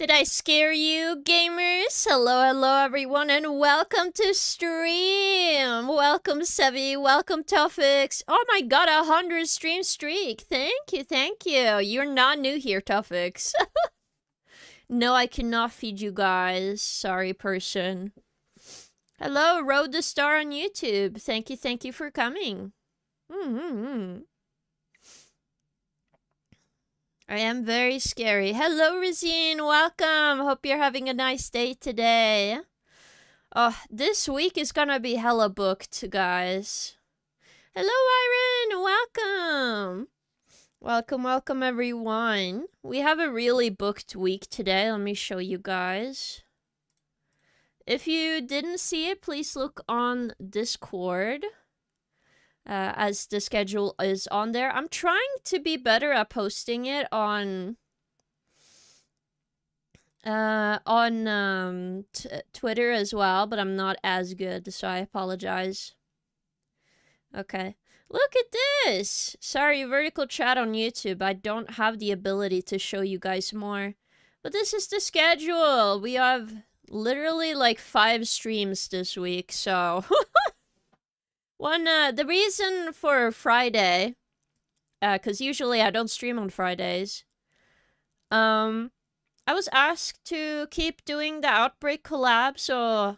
Did I scare you, gamers? Hello, everyone, and welcome to stream. Welcome, Sevi. Welcome, Tuffix. Oh my god, 100 stream streak. Thank you. You're not new here, Tuffix. No, I cannot feed you guys. Sorry, person. Hello, Road to Star on YouTube. Thank you for coming. I am very scary. Hello, Razine. Welcome. Hope you're having a nice day today. Oh, this week is gonna be hella booked, guys. Hello, Iron. Welcome. Welcome, everyone. We have a really booked week today. Let me show you guys. If you didn't see it, please look on Discord. As the schedule is on there. I'm trying to be better at posting it on Twitter as well, but I'm not as good, so I apologize. Okay. Look at this! Sorry, vertical chat on YouTube. I don't have the ability to show you guys more. But this is the schedule! We have literally like 5 streams this week, so... the reason for Friday, because usually I don't stream on Fridays, I was asked to keep doing the Outbreak collab, so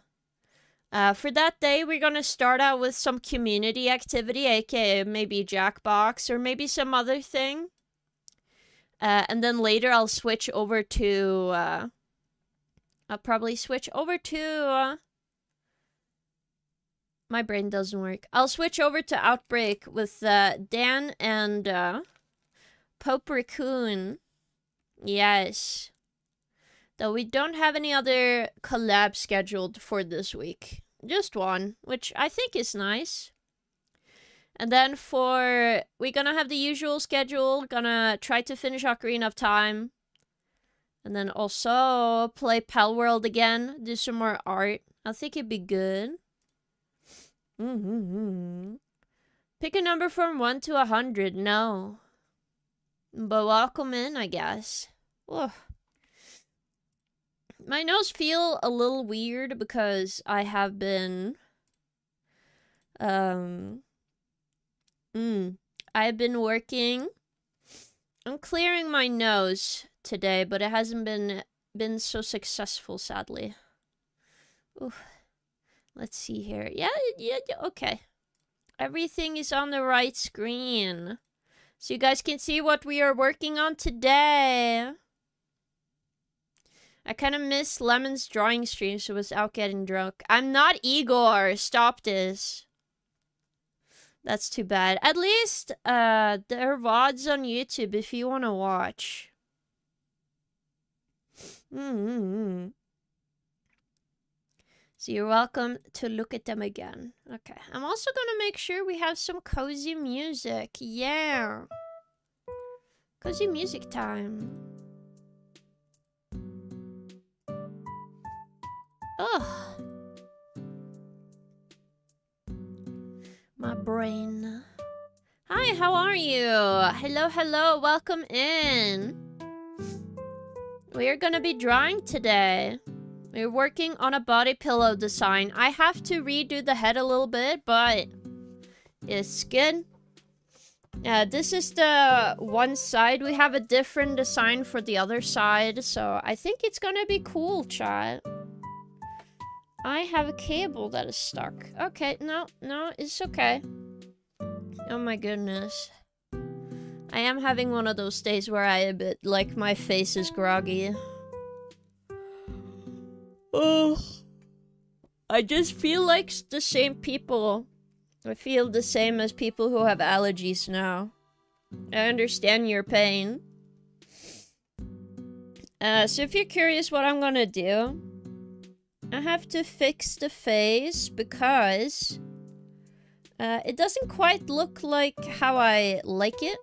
for that day, we're gonna start out with some community activity, aka maybe Jackbox, or maybe some other thing. And then later I'll switch over to, I'll probably switch over to, my brain doesn't work. I'll switch over to Outbreak with Dan and Pope Raccoon. Yes. Though we don't have any other collab scheduled for this week. Just one, which I think is nice. And then we're gonna have the usual schedule. Gonna try to finish Ocarina of Time. And then also play Palworld again. Do some more art. I think it'd be good. Pick a number from 1 to 100. No. But welcome in, I guess. Ugh. My nose feel a little weird because I have been... I've been working... I'm clearing my nose today, but it hasn't been so successful, sadly. Oof. Let's see here. Yeah, okay. Everything is on the right screen. So you guys can see what we are working on today. I kind of miss Lemon's drawing stream, so I was out getting drunk. I'm not Igor. Stop this. That's too bad. At least, there are VODs on YouTube if you want to watch. So you're welcome to look at them again. Okay. I'm also gonna make sure we have some cozy music. Yeah. Cozy music time. Ugh. My brain. Hi, how are you? Hello. Welcome in. We're gonna be drawing today. We're working on a body pillow design. I have to redo the head a little bit, but it's good. This is the one side. We have a different design for the other side, so I think it's gonna be cool, chat. I have a cable that is stuck. Okay, no, it's okay. Oh my goodness. I am having one of those days where my face is groggy. Oh, I just feel like the same people. I feel the same as people who have allergies now. I understand your pain. So if you're curious what I'm gonna do, I have to fix the face because it doesn't quite look like how I like it.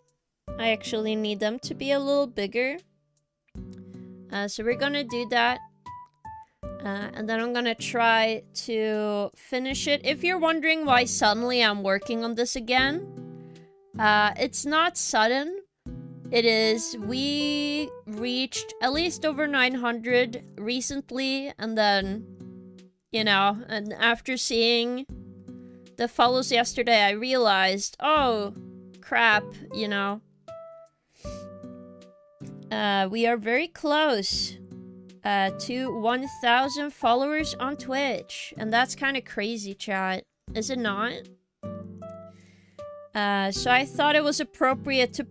I actually need them to be a little bigger. So we're gonna do that. And then I'm gonna try to finish it. If you're wondering why suddenly I'm working on this again, it's not sudden. It is. We reached at least over 900 recently, and then, you know, and after seeing the follows yesterday, I realized, oh, crap, you know. We are very close to 1,000 followers on Twitch, and that's kind of crazy, chat. Is it not? So I thought it was appropriate to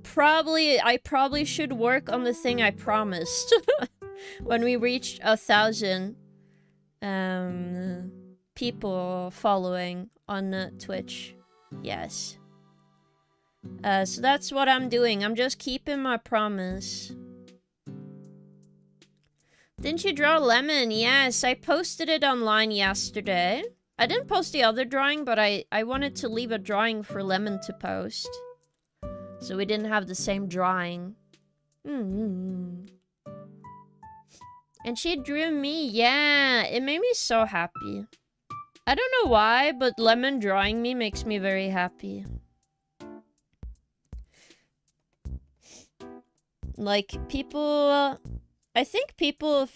I probably should work on the thing I promised when we reached 1,000 people following on Twitch. Yes. So that's what I'm doing. I'm just keeping my promise. Didn't you draw Lemon? Yes, I posted it online yesterday. I didn't post the other drawing, but I wanted to leave a drawing for Lemon to post. So we didn't have the same drawing. And she drew me. Yeah, it made me so happy. I don't know why, but Lemon drawing me makes me very happy. Like, people... I think people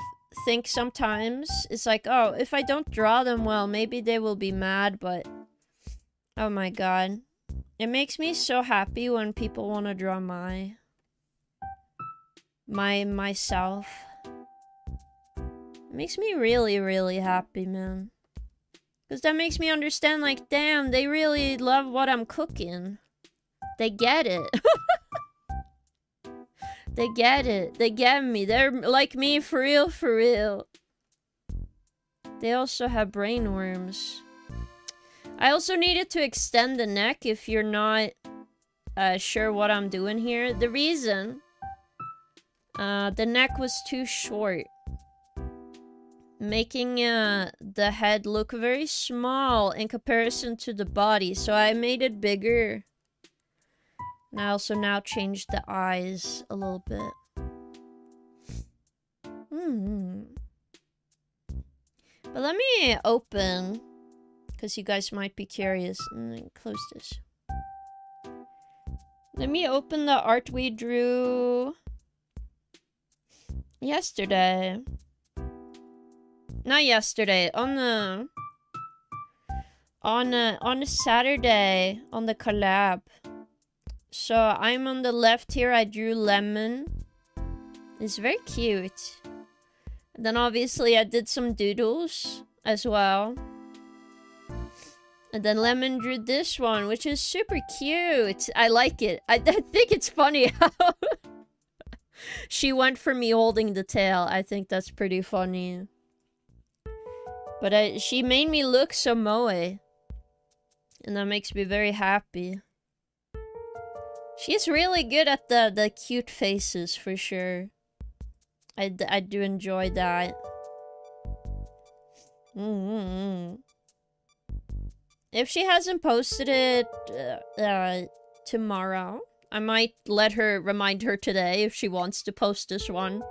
think sometimes it's like, oh, if I don't draw them well, maybe they will be mad, but oh my god, it makes me so happy when people want to draw myself. It makes me really, really happy, man, because that makes me understand, like, damn, they really love what I'm cooking. They get it. They get it. They get me. They're like me for real, for real. They also have brain worms. I also needed to extend the neck if you're not sure what I'm doing here. The reason, the neck was too short, making the head look very small in comparison to the body. So I made it bigger. And I also now changed the eyes a little bit. But let me open, because you guys might be curious. And then close this. Let me open the art we drew yesterday. Not yesterday, on a Saturday on the collab. So I'm on the left here. I drew Lemon. It's very cute. And then obviously I did some doodles as well. And then Lemon drew this one, which is super cute. I like it. I think it's funny how she went for me holding the tail. I think that's pretty funny. But she made me look so moe. And that makes me very happy. She's really good at the cute faces, for sure. I do enjoy that. If she hasn't posted it tomorrow, I might remind her today if she wants to post this one.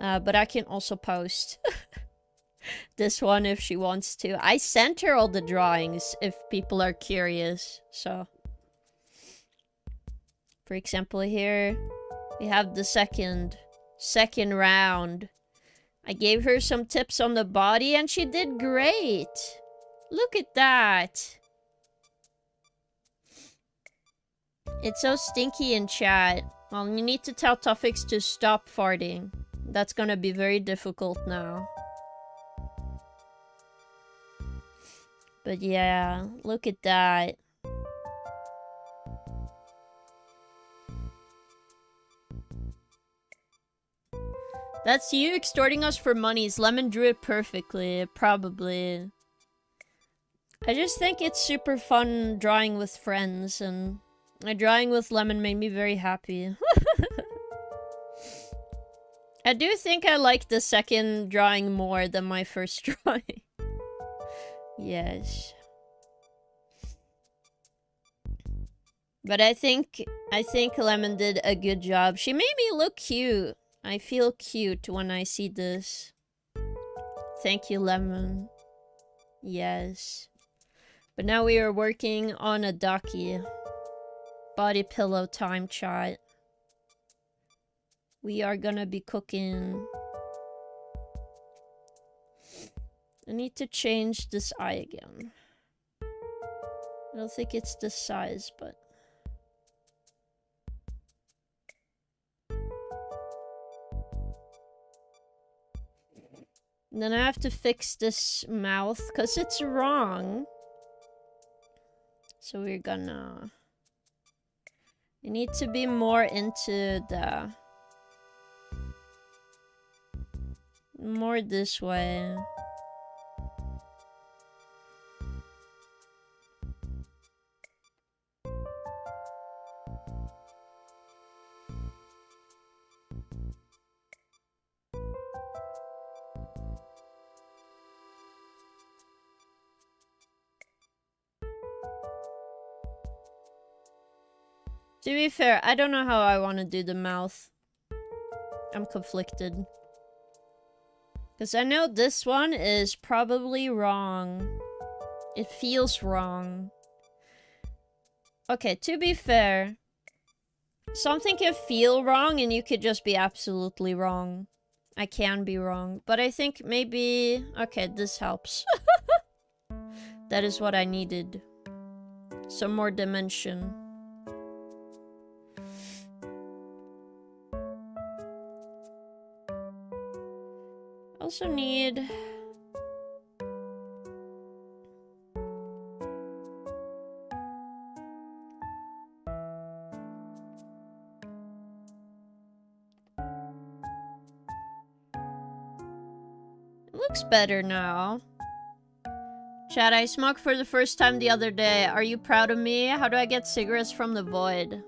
But I can also post this one if she wants to. I sent her all the drawings if people are curious, so... For example, here we have the second round. I gave her some tips on the body and she did great. Look at that. It's so stinky in chat. Well, you need to tell Tuffix to stop farting. That's gonna be very difficult now. But yeah, look at that. That's you extorting us for monies. Lemon drew it perfectly, probably. I just think it's super fun drawing with friends, and drawing with Lemon made me very happy. I do think I like the second drawing more than my first drawing. Yes. But I think Lemon did a good job. She made me look cute. I feel cute when I see this. Thank you, Lemon. Yes. But now we are working on a ducky. Body pillow time, chat. we are gonna be cooking. I need to change this eye again. I don't think it's this size, but... And then I have to fix this mouth, because it's wrong. So we're gonna... We need to be more into the... More this way. To be fair, I don't know how I want to do the mouth. I'm conflicted. Because I know this one is probably wrong. It feels wrong. Okay, to be fair, something can feel wrong and you could just be absolutely wrong. I can be wrong. But I think maybe... Okay, this helps. That is what I needed. Some more dimension. Also need... It looks better now. Chad, I smoked for the first time the other day. Are you proud of me? How do I get cigarettes from the void?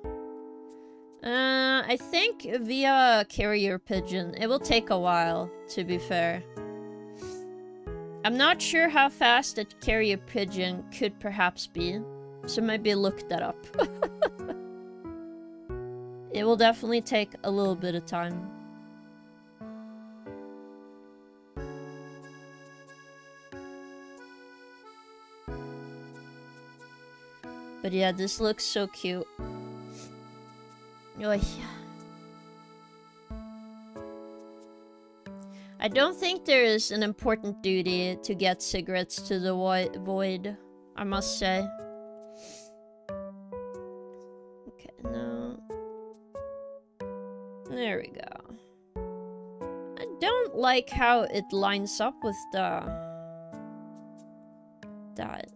I think via carrier pigeon. It will take a while, to be fair. I'm not sure how fast a carrier pigeon could perhaps be, so maybe look that up. It will definitely take a little bit of time. But yeah, this looks so cute. Oy. I don't think there is an important duty to get cigarettes to the void, I must say. Okay, no. There we go. I don't like how it lines up with the... that.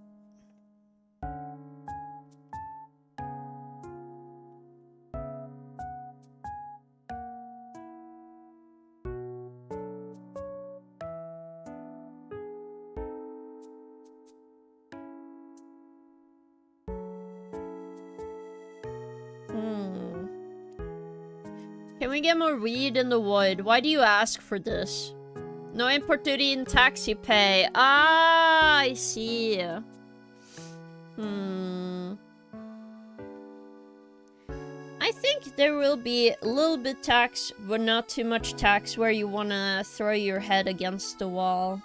Can we get more weed in the wood? Why do you ask for this? No import duty and tax you pay. Ah, I see. I think there will be a little bit tax, but not too much tax where you wanna throw your head against the wall.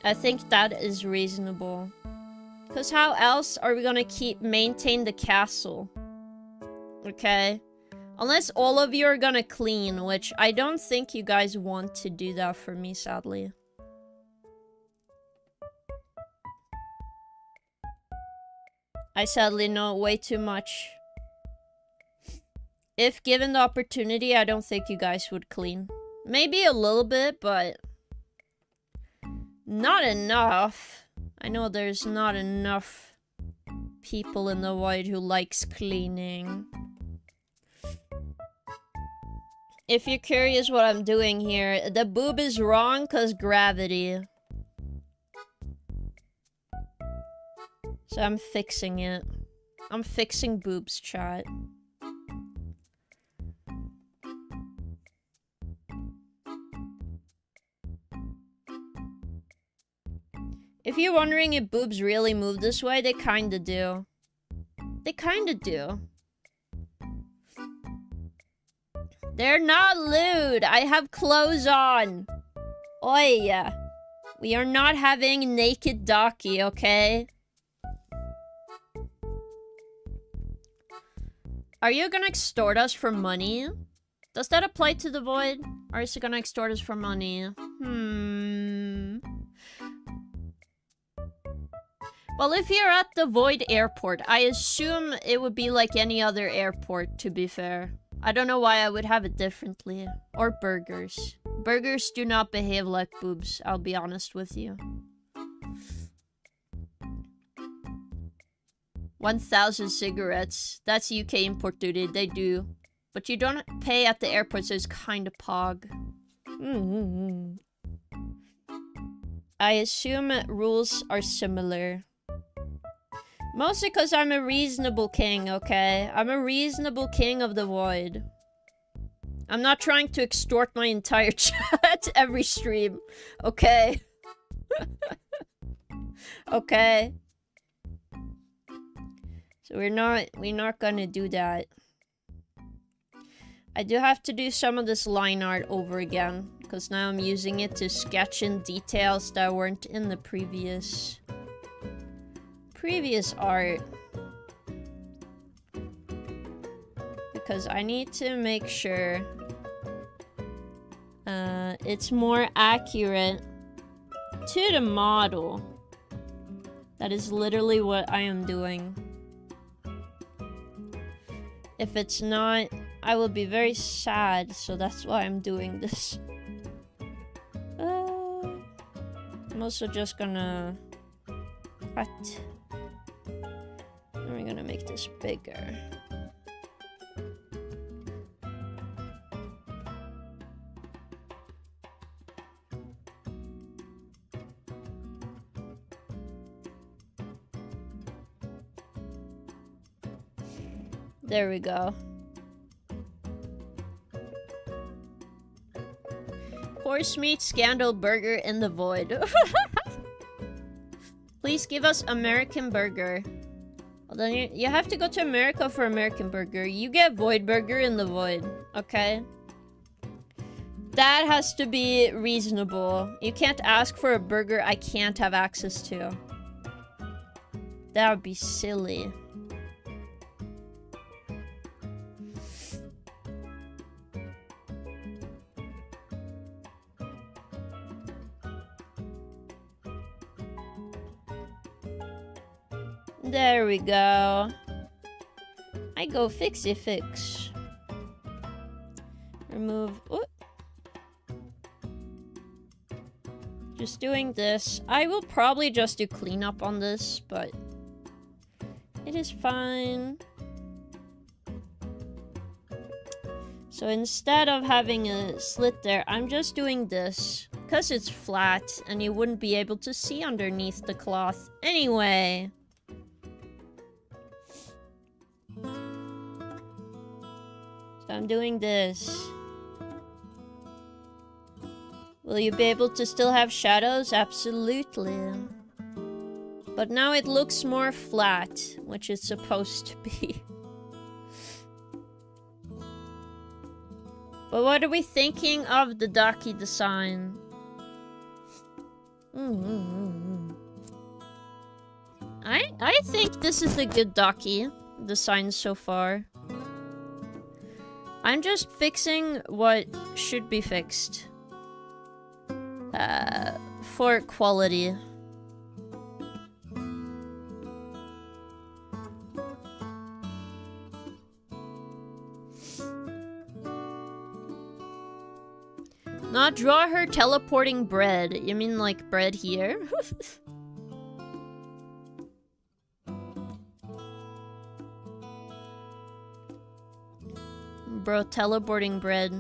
I think that is reasonable. Because how else are we gonna maintain the castle? Okay? Unless all of you are gonna clean, which I don't think you guys want to do that for me, sadly. I sadly know way too much. If given the opportunity, I don't think you guys would clean. Maybe a little bit, but... not enough. I know there's not enough people in the void who likes cleaning. If you're curious what I'm doing here, the boob is wrong because gravity. So I'm fixing it. I'm fixing boobs, chat. If you're wondering if boobs really move this way, they kinda do. They kinda do. They're not lewd. I have clothes on. Oi. We are not having naked Daki, okay? Are you gonna extort us for money? Does that apply to the void? Or is it gonna extort us for money? Well, if you're at the void airport, I assume it would be like any other airport, to be fair. I don't know why I would have it differently. Or burgers. Burgers do not behave like boobs, I'll be honest with you. 1,000 cigarettes. That's UK import duty, they do. But you don't pay at the airport, so it's kind of pog. I assume rules are similar. Mostly because I'm a reasonable king, okay? I'm a reasonable king of the void. I'm not trying to extort my entire chat every stream, okay? Okay. So we're not gonna do that. I do have to do some of this line art over again, because now I'm using it to sketch in details that weren't in the previous art. Because I need to make sure it's more accurate to the model. That is literally what I am doing. If it's not, I will be very sad, so that's why I'm doing this. I'm also just gonna cut. And we're gonna make this bigger. There we go. Horse meat scandal burger in the void. Please give us American burger. Well, then you have to go to America for American burger. You get void burger in the void, okay? That has to be reasonable. You can't ask for a burger I can't have access to. That would be silly. There we go. I go fixy fix. Remove. Ooh. Just doing this. I will probably just do cleanup on this, but it is fine. So instead of having a slit there, I'm just doing this because it's flat and you wouldn't be able to see underneath the cloth anyway. So I'm doing this. Will you be able to still have shadows? Absolutely. But now it looks more flat, which it's supposed to be. But what are we thinking of the Daki design? I think this is a good Daki design so far. I'm just fixing what should be fixed. For quality. Not draw her teleporting bread. You mean like bread here? Bro, teleporting bread.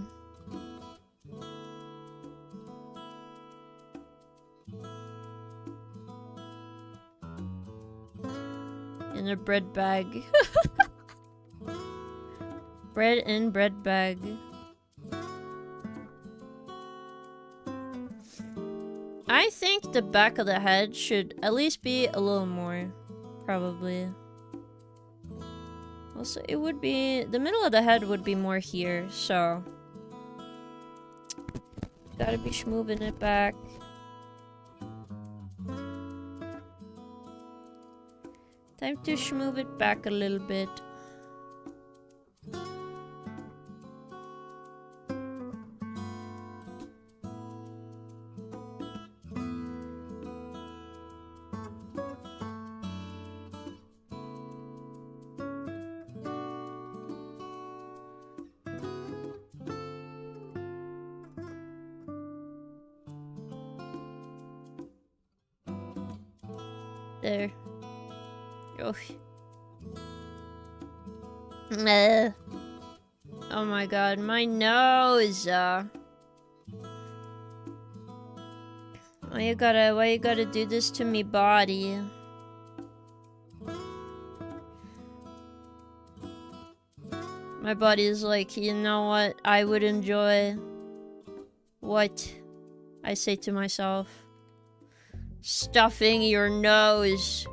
In a bread bag. Bread in bread bag. I think the back of the head should at least be a little more. Probably. Also, it would be... the middle of the head would be more here, so... gotta be schmoving it back. Time to schmove it back a little bit. there. Oh. Oh my god, my nose. Why you gotta do this to me body? My body is like, you know what? I would enjoy what I say to myself. Stuffing your nose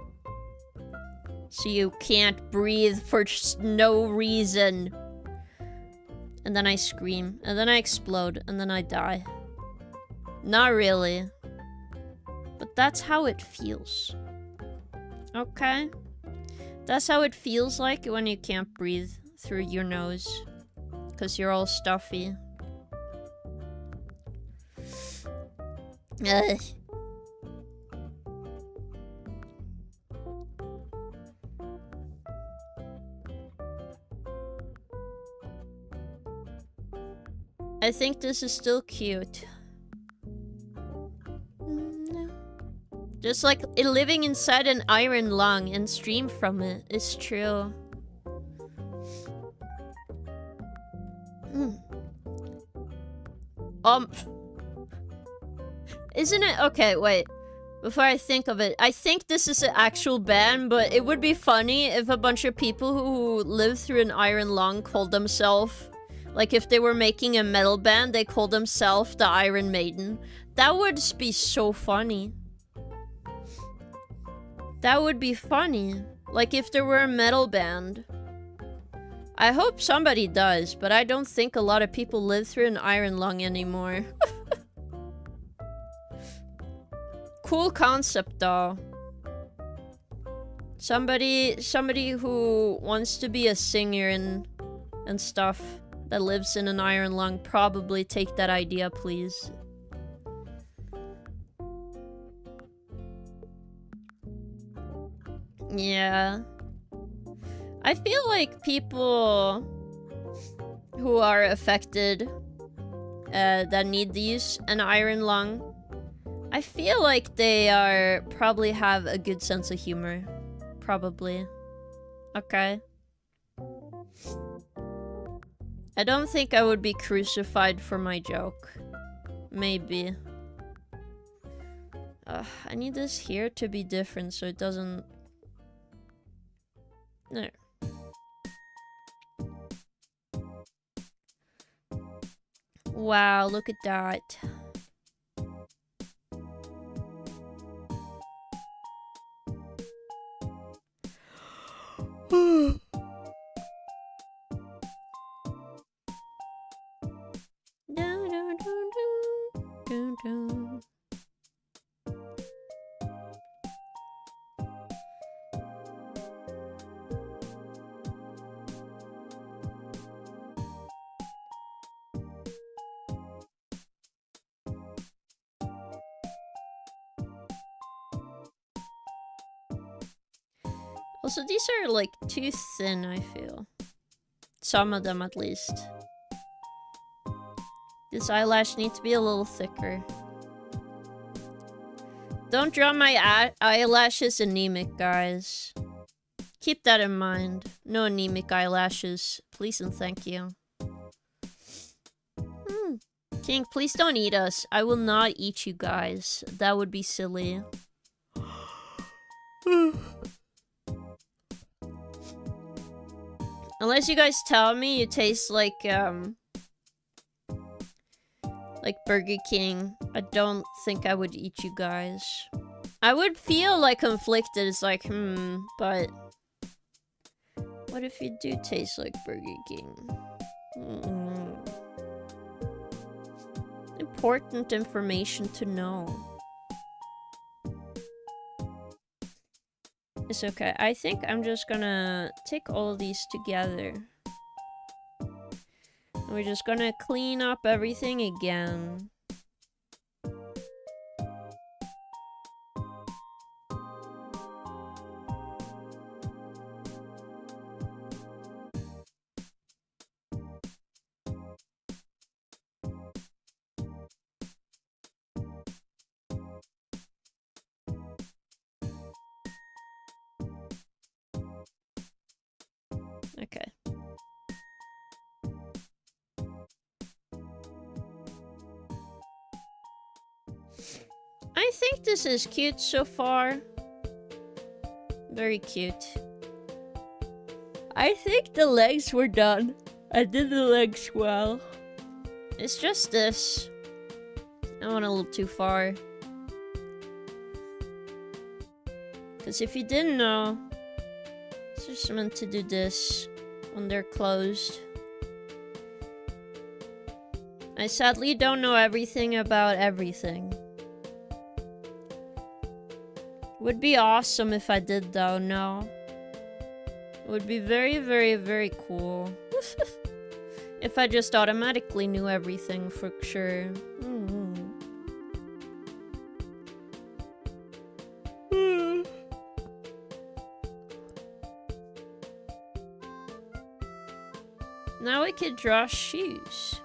so you can't breathe for just no reason. And then I scream, and then I explode, and then I die. Not really. But that's how it feels. Okay? That's how it feels like when you can't breathe through your nose. Because you're all stuffy. Ugh. I think this is still cute. Just like living inside an iron lung and stream from it. It's true. Isn't it? Okay, wait. Before I think of it, I think this is an actual band, but it would be funny if a bunch of people who live through an iron lung called themselves, like if they were making a metal band, they called themselves the Iron Maiden. That would be so funny. That would be funny. Like if there were a metal band. I hope somebody does, but I don't think a lot of people live through an iron lung anymore. Cool concept though. Somebody who wants to be a singer and stuff that lives in an iron lung, probably take that idea, please. Yeah. I feel like people who are affected that need to use an iron lung, I feel like they probably have a good sense of humor. Probably. Okay. I don't think I would be crucified for my joke. Maybe. I need this here to be different so it doesn't... No. Wow, look at that. Also, these are like too thin, I feel. Some of them at least. This eyelash needs to be a little thicker. Don't draw my eyelashes anemic, guys. Keep that in mind. No anemic eyelashes. Please and thank you. King, please don't eat us. I will not eat you guys. That would be silly. Unless you guys tell me you taste like Burger King, I don't think I would eat you guys. I would feel like conflicted. It's like, but what if you do taste like Burger King? Important information to know. It's okay. I think I'm just gonna take all these together. And we're just gonna clean up everything again. Okay. I think this is cute so far. Very cute. I think the legs were done. I did the legs well. It's just this. I went a little too far. Because if you didn't know, it's just meant to do this when they're closed. I sadly don't know everything about everything. Would be awesome if I did though, no. Would be very, very, very cool. If I just automatically knew everything for sure. Now we could draw shoes.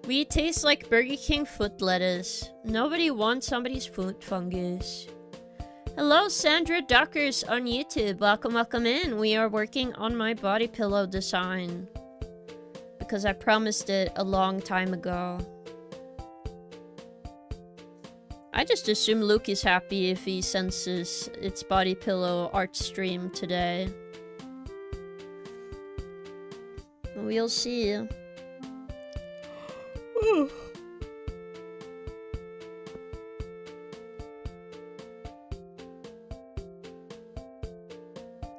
We taste like Burger King foot lettuce. Nobody wants somebody's foot fungus. Hello, Sandra Duckers on YouTube. Welcome, welcome in. We are working on my body pillow design. Because I promised it a long time ago. I just assume Luke is happy if he senses its body pillow art stream today. We'll see.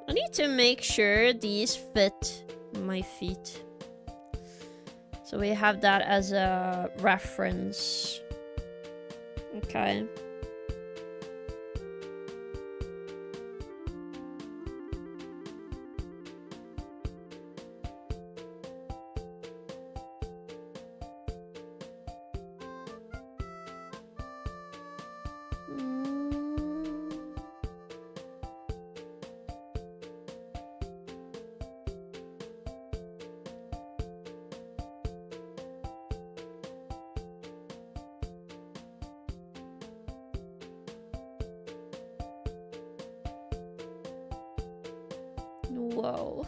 I need to make sure these fit my feet. So we have that as a reference. Okay. Whoa.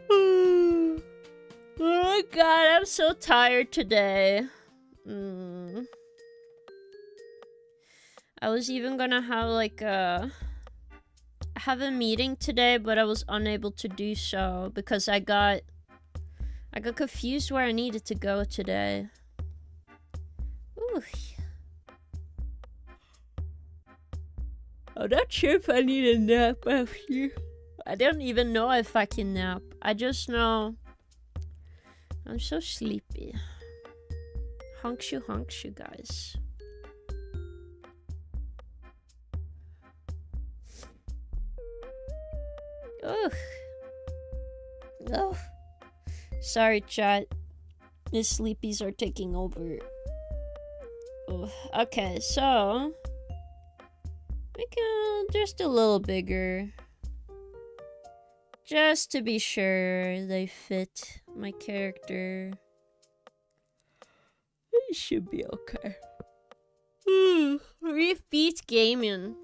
Oh my god, I'm so tired today. I was even gonna have like a meeting today, but I was unable to do so because I got confused where I needed to go today. Ooh. I'm not sure if I need a nap after. I don't even know if I can nap. I just know I'm so sleepy. Hunkshu, guys. Ugh. Ugh. Sorry, chat. The sleepies are taking over. Ugh. Okay, so make it just a little bigger. Just to be sure they fit my character. It should be okay. Reef Beat Gaming.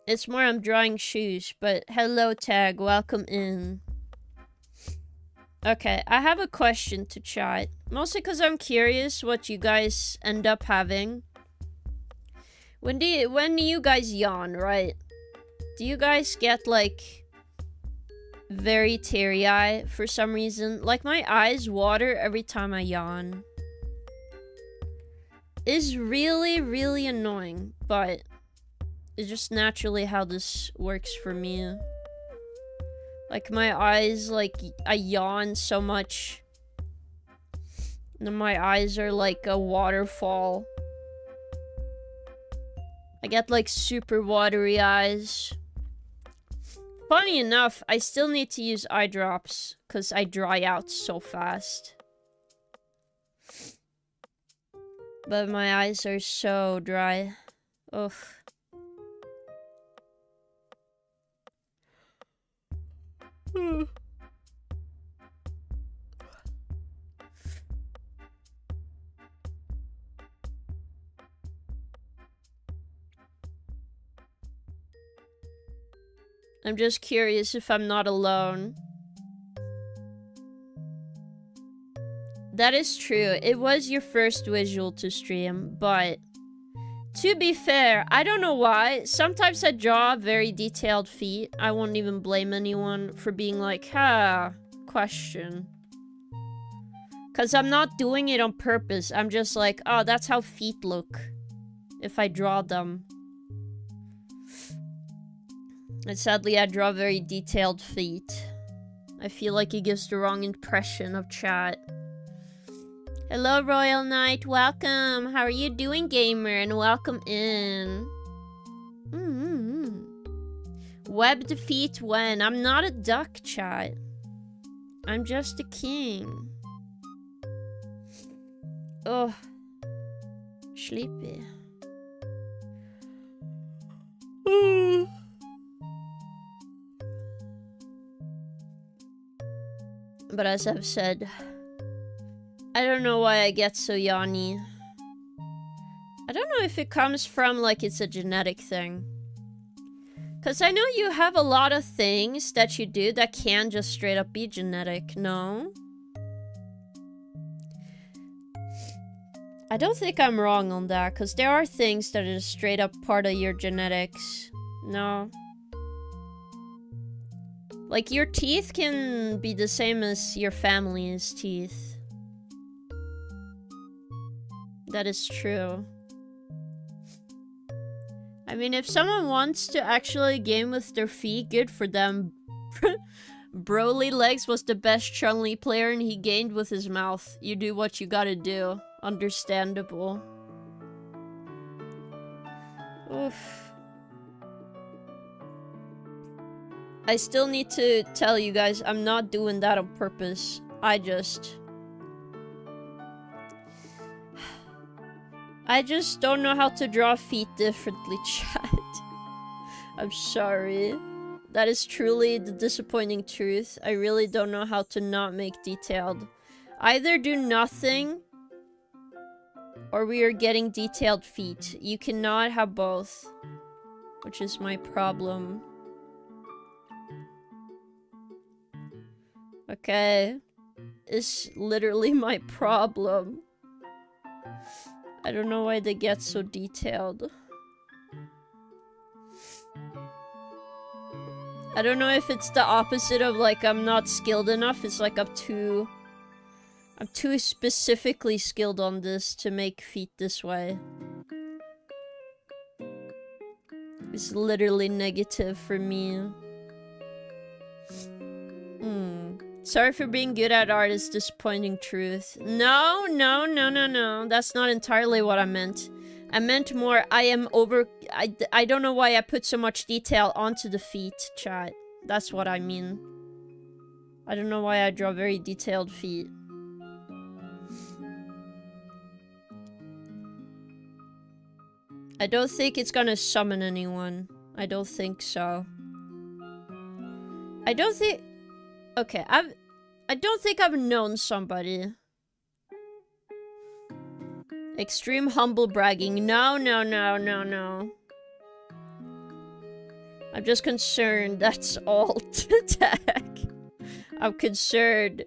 It's more I'm drawing shoes, but hello Tag, welcome in. Okay, I have a question to chat. Mostly because I'm curious what you guys end up having. When do you guys yawn, right? Do you guys get like very teary-eye for some reason? Like my eyes water every time I yawn. It's really, really annoying, but it's just naturally how this works for me. Like my eyes, like I yawn so much. And my eyes are like a waterfall. I get like super watery eyes. Funny enough, I still need to use eye drops because I dry out so fast. But my eyes are so dry. Ugh. I'm just curious if I'm not alone. That is true. It was your first visual to stream, but to be fair, I don't know why. Sometimes I draw very detailed feet. I won't even blame anyone for being like, question. Because I'm not doing it on purpose. I'm just like, oh, that's how feet look if I draw them. And sadly, I draw very detailed feet. I feel like it gives the wrong impression of chat. Hello, Royal Knight. Welcome. How are you doing, gamer? And welcome in. Webbed feet when? I'm not a duck, chat. I'm just a king. Oh. Sleepy. But as I've said, I don't know why I get so yawny. I don't know if it comes from, like, it's a genetic thing. Because I know you have a lot of things that you do that can just straight up be genetic, no? I don't think I'm wrong on that, because there are things that are straight up part of your genetics. No. Like, your teeth can be the same as your family's teeth. That is true. I mean, if someone wants to actually game with their feet, good for them. Broly Legs was the best Chun-Li player and he gained with his mouth. You do what you gotta do. Understandable. Oof. I still need to tell you guys, I'm not doing that on purpose. I just don't know how to draw feet differently, chat. I'm sorry. That is truly the disappointing truth. I really don't know how to not make detailed. Either do nothing, or we are getting detailed feet. You cannot have both, which is my problem. Okay. It's literally my problem. I don't know why they get so detailed. I don't know if it's the opposite of, like, I'm not skilled enough. It's like I'm too specifically skilled on this to make feet this way. It's literally negative for me. Sorry for being good at art is disappointing truth. No. That's not entirely what I meant. I meant more, I don't know why I put so much detail onto the feet, chat. That's what I mean. I don't know why I draw very detailed feet. I don't think it's gonna summon anyone. I don't think so. I don't think... Okay, I don't think I've known somebody. Extreme humble bragging. No. I'm just concerned, that's all. Tech. I'm concerned.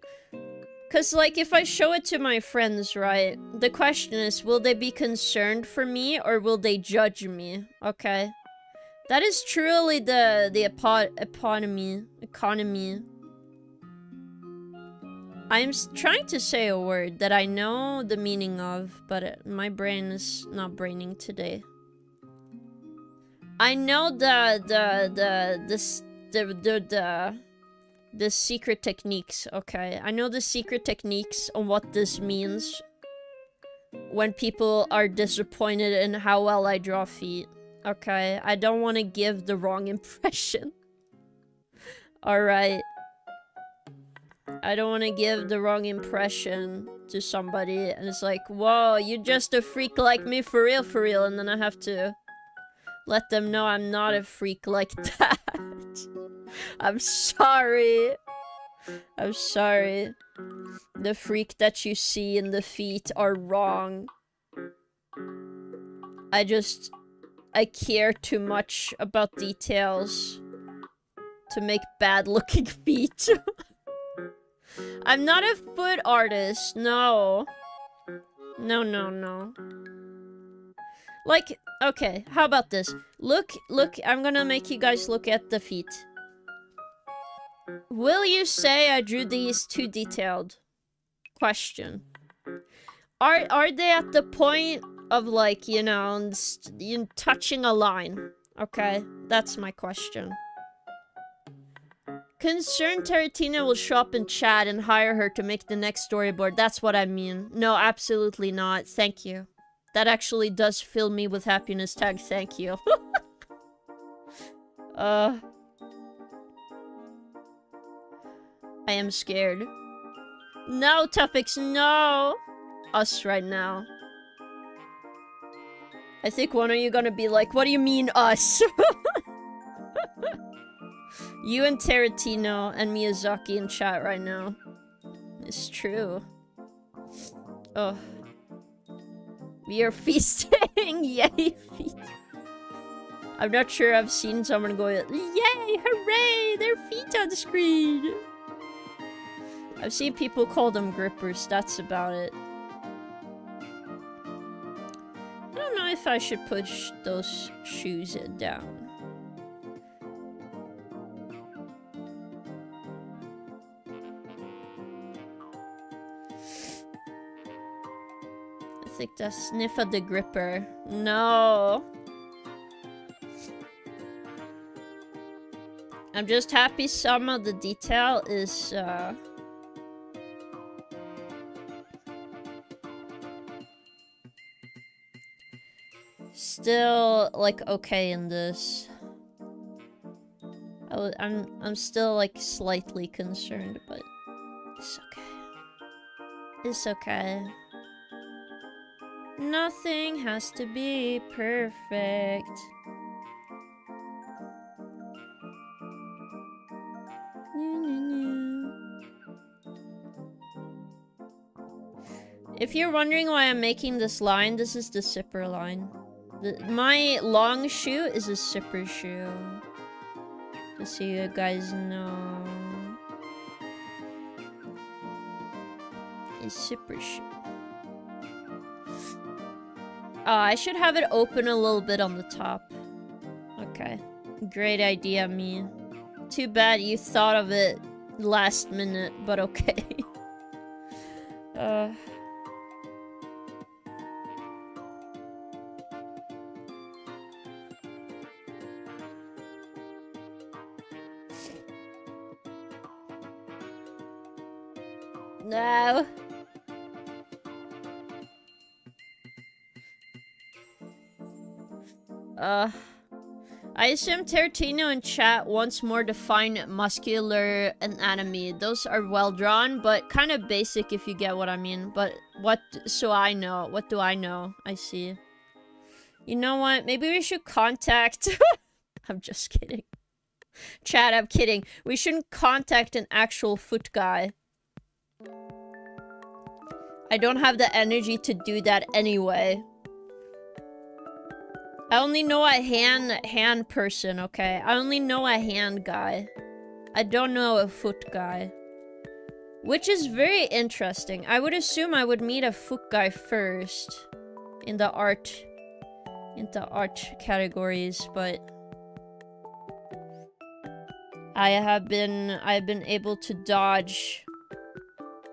Cause, like, if I show it to my friends, right? The question is, will they be concerned for me or will they judge me? Okay. That is truly the economy. I'm trying to say a word that I know the meaning of, but my brain is not braining today. I know the secret techniques, okay? I know the secret techniques on what this means when people are disappointed in how well I draw feet, okay? I don't want to give the wrong impression. Alright. I don't want to give the wrong impression to somebody and it's like, whoa, you're just a freak like me for real, and then I have to let them know I'm not a freak like that. I'm sorry. I'm sorry. The freak that you see in the feet are wrong. I care too much about details. to make bad-looking feet. I'm not a foot artist, no. No. Like, okay, how about this? Look, I'm gonna make you guys look at the feet. Will you say I drew these too detailed? Question. Are they at the point of, like, you know, touching a line? Okay, that's my question. Concerned Taratina will show up in chat and hire her to make the next storyboard. That's what I mean. No, absolutely not. Thank you. That actually does fill me with happiness. Tag, thank you. I am scared. No, Tuffix, no! Us right now. I think one of you gonna be like, what do you mean, us? You and Tarantino and Miyazaki in chat right now. It's true. Oh. We are feasting! Yay, feast! I'm not sure I've seen someone go, yay, hooray! Their feet on the screen! I've seen people call them grippers, that's about it. I don't know if I should push those shoes down. I think that's sniff of the gripper. No. I'm just happy some of the detail is, still, like, okay in this. I'm still, like, slightly concerned, but it's okay. It's okay. Nothing has to be perfect. If you're wondering why I'm making this line, this is the sipper line. My long shoe is a sipper shoe. Just so you guys know. A sipper shoe. Oh, I should have it open a little bit on the top. Okay. Great idea, me. Too bad you thought of it last minute, but okay. No. I assume Tarantino in chat wants more defined muscular anatomy. Those are well drawn, but kind of basic if you get what I mean. But what, so I know. What do I know? I see. You know what? Maybe we should contact... I'm just kidding. Chat, I'm kidding. We shouldn't contact an actual foot guy. I don't have the energy to do that anyway. I only know a hand person, okay? I only know a hand guy. I don't know a foot guy. Which is very interesting. I would assume I would meet a foot guy first. In the art categories, but... I've been able to dodge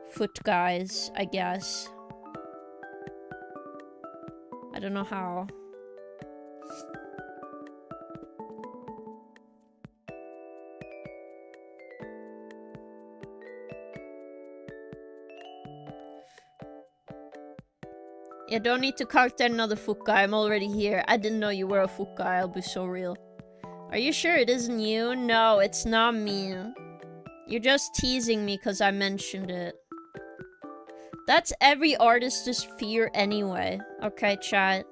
foot guys, I guess. I don't know how. You don't need to contact another foot guy, I'm already here. I didn't know you were a foot guy, I'll be so real. Are you sure it isn't you? No, it's not me. You're just teasing me because I mentioned it. That's every artist's fear anyway. Okay, chat.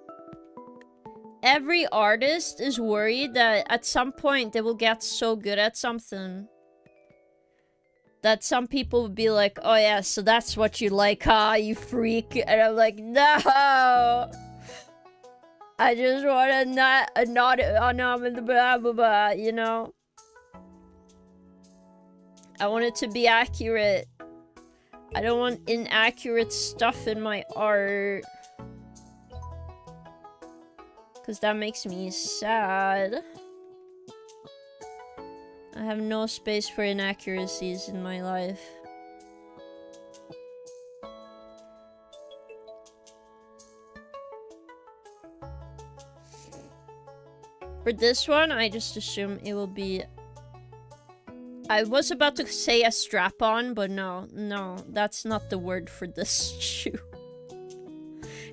Every artist is worried that at some point they will get so good at something that some people would be like, oh yeah, so that's what you like, huh, you freak? And I'm like, no! I just want to not blah blah blah, you know? I want it to be accurate. I don't want inaccurate stuff in my art. Because that makes me sad. I have no space for inaccuracies in my life. For this one, I just assume it will be... I was about to say a strap-on, but no, that's not the word for this shoe.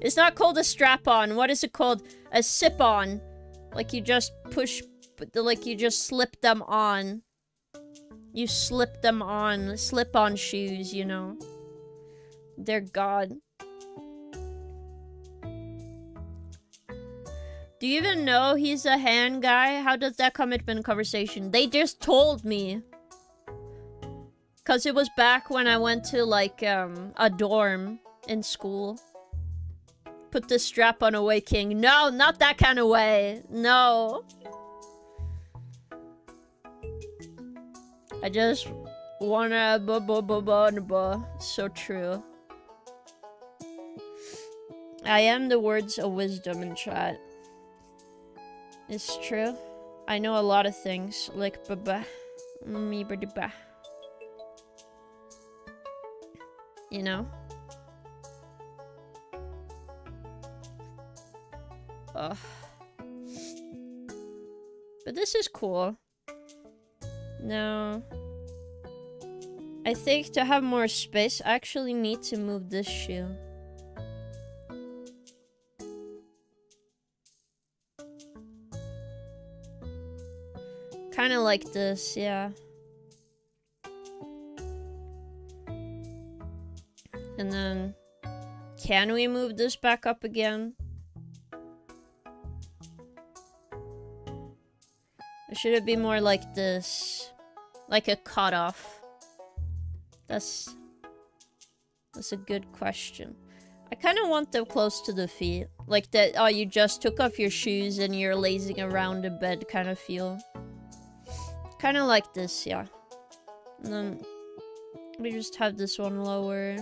It's not called a strap-on. What is it called? A sip-on. Like you just push, like you just slip them on. You slip them on. Slip-on shoes, you know. They're God. Do you even know he's a hand guy? How does that come up in conversation? They just told me. Because it was back when I went to, like, a dorm in school. Put the strap on away, King. No, not that kind of way. No. I just wanna so true. I am the words of wisdom in chat. It's true. I know a lot of things, like baba, me ba. You know? Ugh. But this is cool. No. I think to have more space, I actually need to move this shoe. Kind of like this, yeah. And then, can we move this back up again? Or should it be more like this? Like a cutoff? That's a good question. I kind of want them close to the feet. Like that, oh, you just took off your shoes and you're lazing around the bed kind of feel. Kind of like this, yeah. And then we just have this one lower.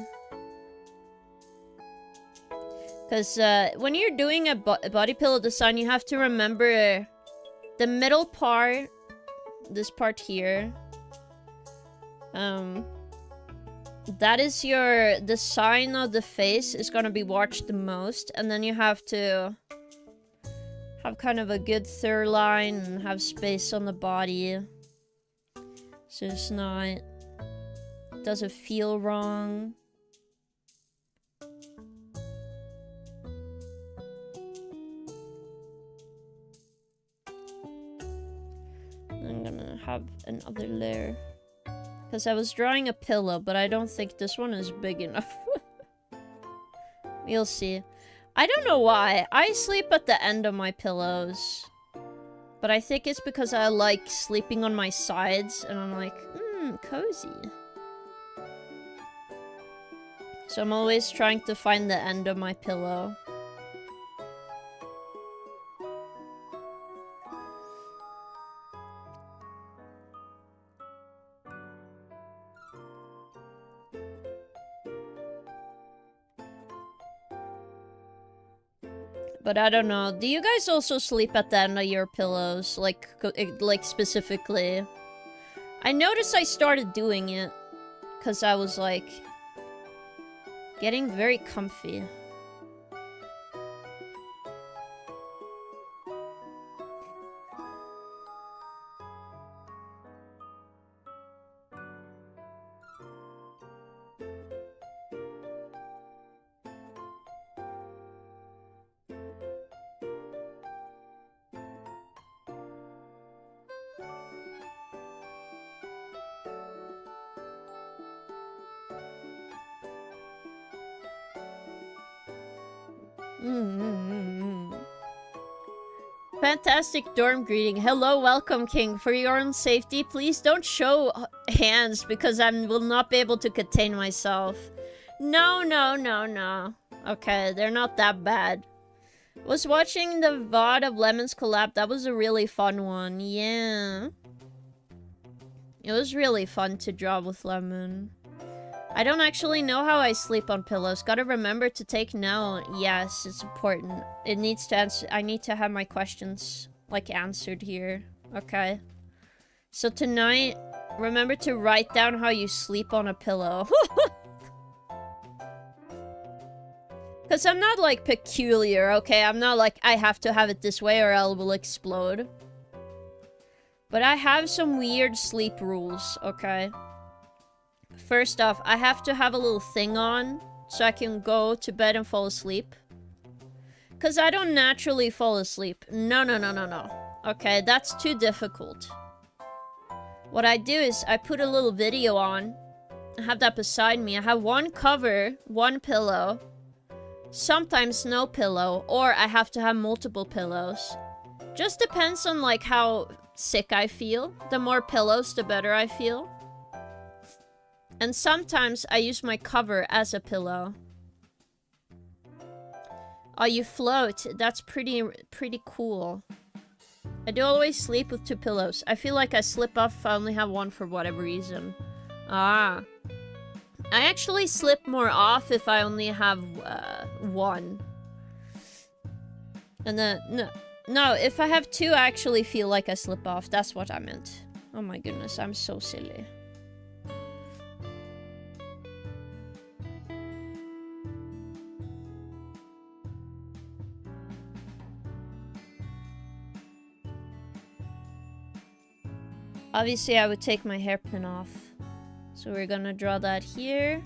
Because when you're doing a body pillow design, you have to remember the middle part, this part here. That is the sign of the face is gonna be watched the most, and then you have to have kind of a good third line and have space on the body. So it's not... It doesn't feel wrong. I'm gonna have another layer. Because I was drawing a pillow, but I don't think this one is big enough. We'll see. I don't know why. I sleep at the end of my pillows. But I think it's because I like sleeping on my sides, and I'm like, cozy. So I'm always trying to find the end of my pillow. But I don't know. Do you guys also sleep at the end of your pillows? Like specifically? I noticed I started doing it. Because I was like... getting very comfy. Fantastic dorm greeting. Hello, welcome, King. For your own safety, please don't show hands because I will not be able to contain myself. No. Okay, they're not that bad. Was watching the VOD of Lemon's collab. That was a really fun one. Yeah. It was really fun to draw with Lemon. I don't actually know how I sleep on pillows. Gotta remember to take note. Yes, it's important. It needs to answer. I need to have my questions, like, answered here. Okay. So tonight, remember to write down how you sleep on a pillow. Because I'm not, like, peculiar, okay? I'm not like, I have to have it this way or I will explode. But I have some weird sleep rules, okay? First off, I have to have a little thing on so I can go to bed and fall asleep. Because I don't naturally fall asleep. No. Okay, that's too difficult. What I do is I put a little video on. I have that beside me. I have one cover, one pillow. Sometimes no pillow. Or I have to have multiple pillows. Just depends on, like, how sick I feel. The more pillows, the better I feel. And sometimes I use my cover as a pillow. Oh, you float. That's pretty cool. I do always sleep with two pillows. I feel like I slip off if I only have one for whatever reason. Ah. I actually slip more off if I only have one. And then, no, if I have two, I actually feel like I slip off. That's what I meant. Oh my goodness, I'm so silly. Obviously, I would take my hairpin off. So we're gonna draw that here.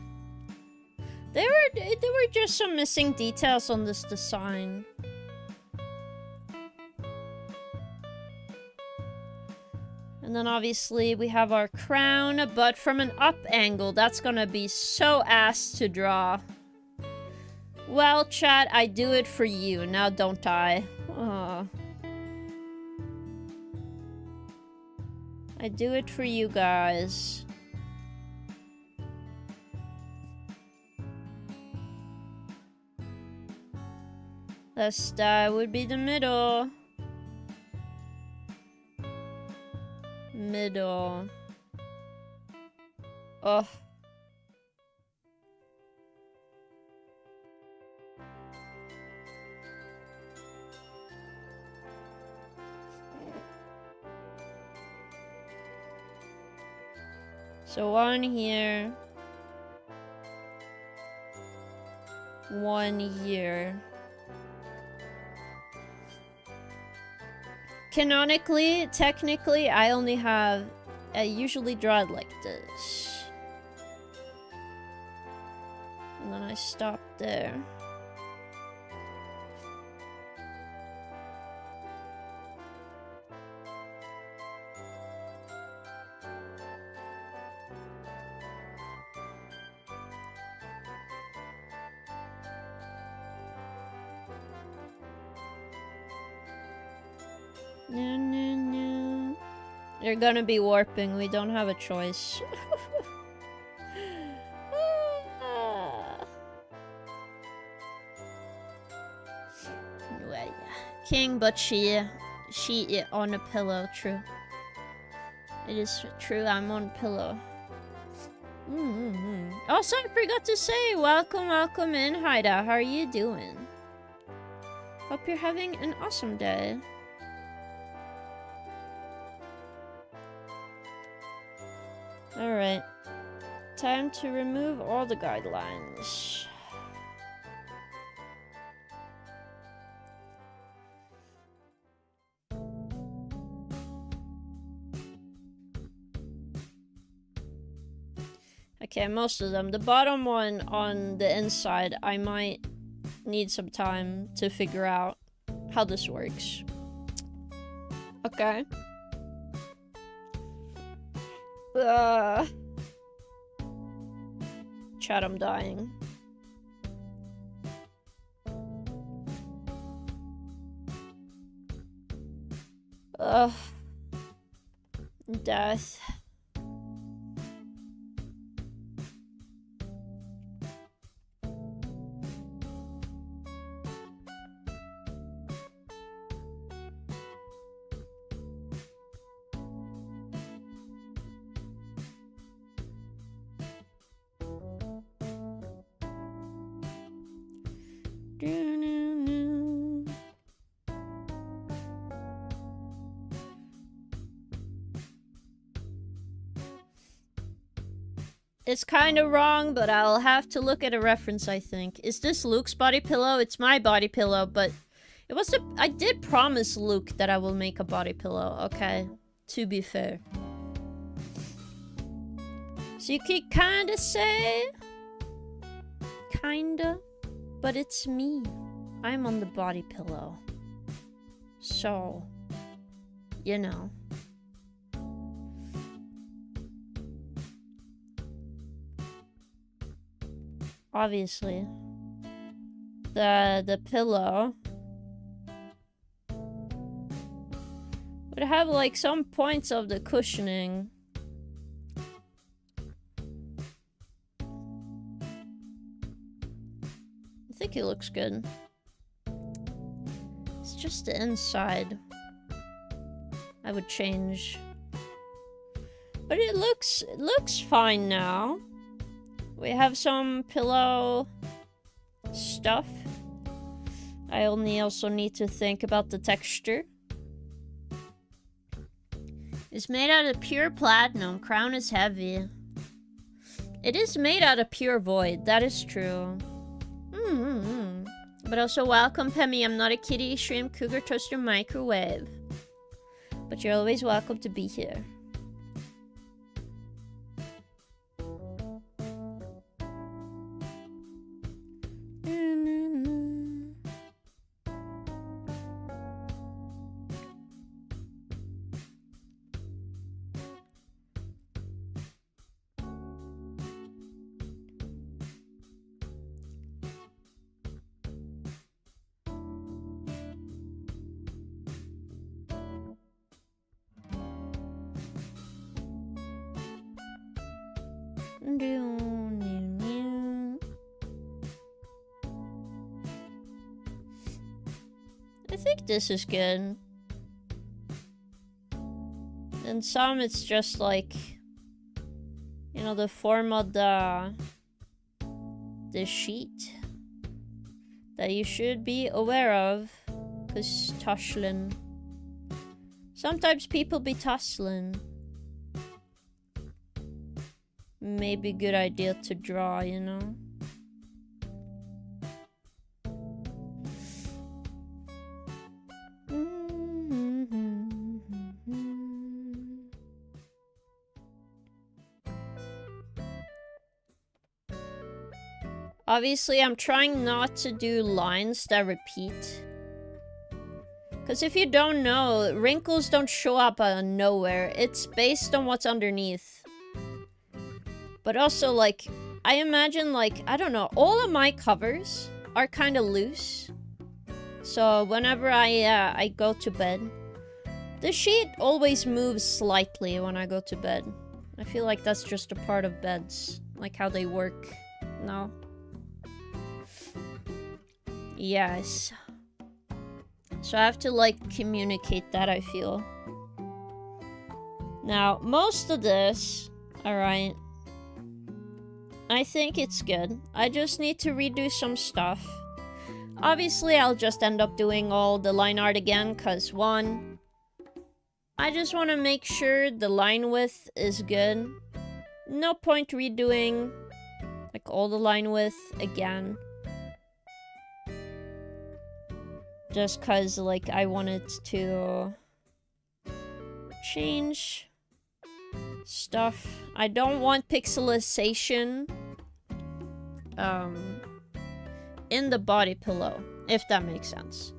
There were just some missing details on this design. And then obviously we have our crown, but from an up angle, that's gonna be so ass to draw. Well, chat, I do it for you, now don't I? Aww. I do it for you guys. The star would be the middle. Middle. Oh. So one here. One here. Canonically, technically, I usually draw it like this. And then I stop there. No. You're gonna be warping. We don't have a choice. King, but she on a pillow. True. It is true. I'm on a pillow. Also, I forgot to say, welcome in, Haida. How are you doing? Hope you're having an awesome day. Alright. Time to remove all the guidelines. Okay, most of them. The bottom one on the inside, I might need some time to figure out how this works. Okay. Chat, I'm dying. Death. It's kind of wrong, but I'll have to look at a reference, I think. Is this Luke's body pillow? It's my body pillow, but it was I did promise Luke that I will make a body pillow, okay? To be fair. So you could kinda say... Kinda. But it's me. I'm on the body pillow. So... You know. Obviously. The pillow... would have, like, some points of the cushioning. I think it looks good. It's just the inside I would change. But it looks fine now. We have some pillow stuff. I only also need to think about the texture. It's made out of pure platinum. Crown is heavy. It is made out of pure void. That is true. But also, welcome, Pemmy. I'm not a kitty, shrimp, cougar, toaster, microwave. But you're always welcome to be here. I think this is good. And some it's just like, you know, the form of the sheet that you should be aware of, cause tussling. Sometimes people be tussling. Maybe good idea to draw, you know. Obviously, I'm trying not to do lines that repeat. Because if you don't know, wrinkles don't show up out of nowhere. It's based on what's underneath. But also, like, I imagine, like, I don't know, all of my covers are kind of loose. So whenever I go to bed, the sheet always moves slightly when I go to bed. I feel like that's just a part of beds, like how they work. No. Yes. So I have to, like, communicate that, I feel. Now, most of this, alright, I think it's good. I just need to redo some stuff. Obviously, I'll just end up doing all the line art again, because one, I just want to make sure the line width is good. No point redoing, like, all the line width again. Just because, like, I wanted to change stuff. I don't want pixelization in the body pillow, if that makes sense.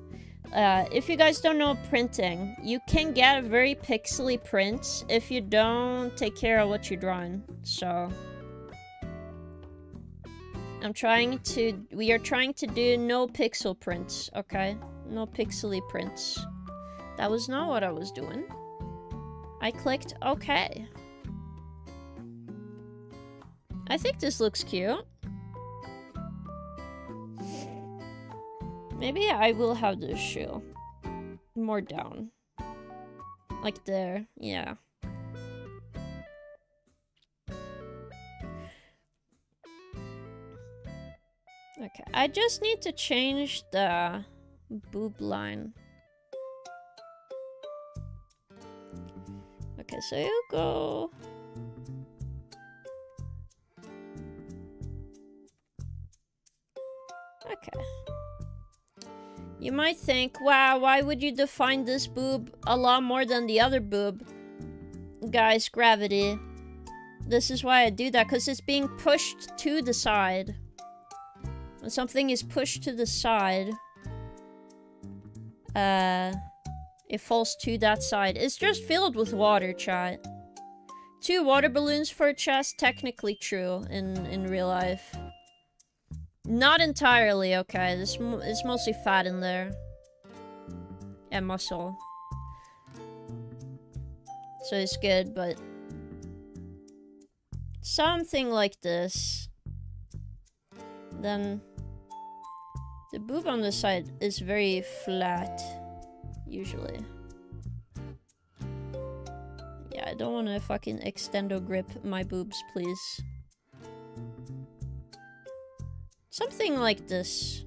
If you guys don't know printing, you can get very pixely prints if you don't take care of what you're drawing. So we are trying to do no pixel prints, okay? No pixely prints. That was not what I was doing. I clicked okay. I think this looks cute. Maybe I will have this shoe more down. Like there, yeah. Okay, I just need to change the boob line. Okay, so you go... Okay. You might think, wow, why would you define this boob a lot more than the other boob? Guys, gravity. This is why I do that, because it's being pushed to the side. When something is pushed to the side, it falls to that side. It's just filled with water, chat. 2 water balloons for a chest, technically true in real life. Not entirely, okay. It's mostly fat in there. And muscle. So it's good, but... something like this. Then... the boob on the side is very flat. Usually. Yeah, I don't want to fucking extendo grip my boobs, please. Something like this.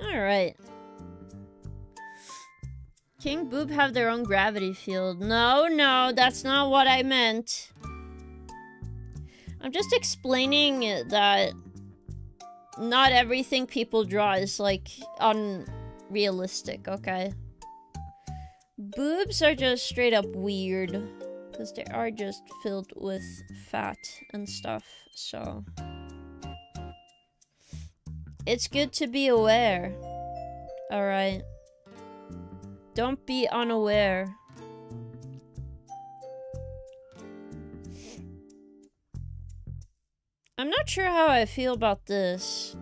Alright. King boob have their own gravity field. No, no, that's not what I meant. I'm just explaining that not everything people draw is, like, unrealistic, okay? Boobs are just straight up weird. Because they are just filled with fat and stuff, so... it's good to be aware. Alright. Don't be unaware. I'm not sure how I feel about this.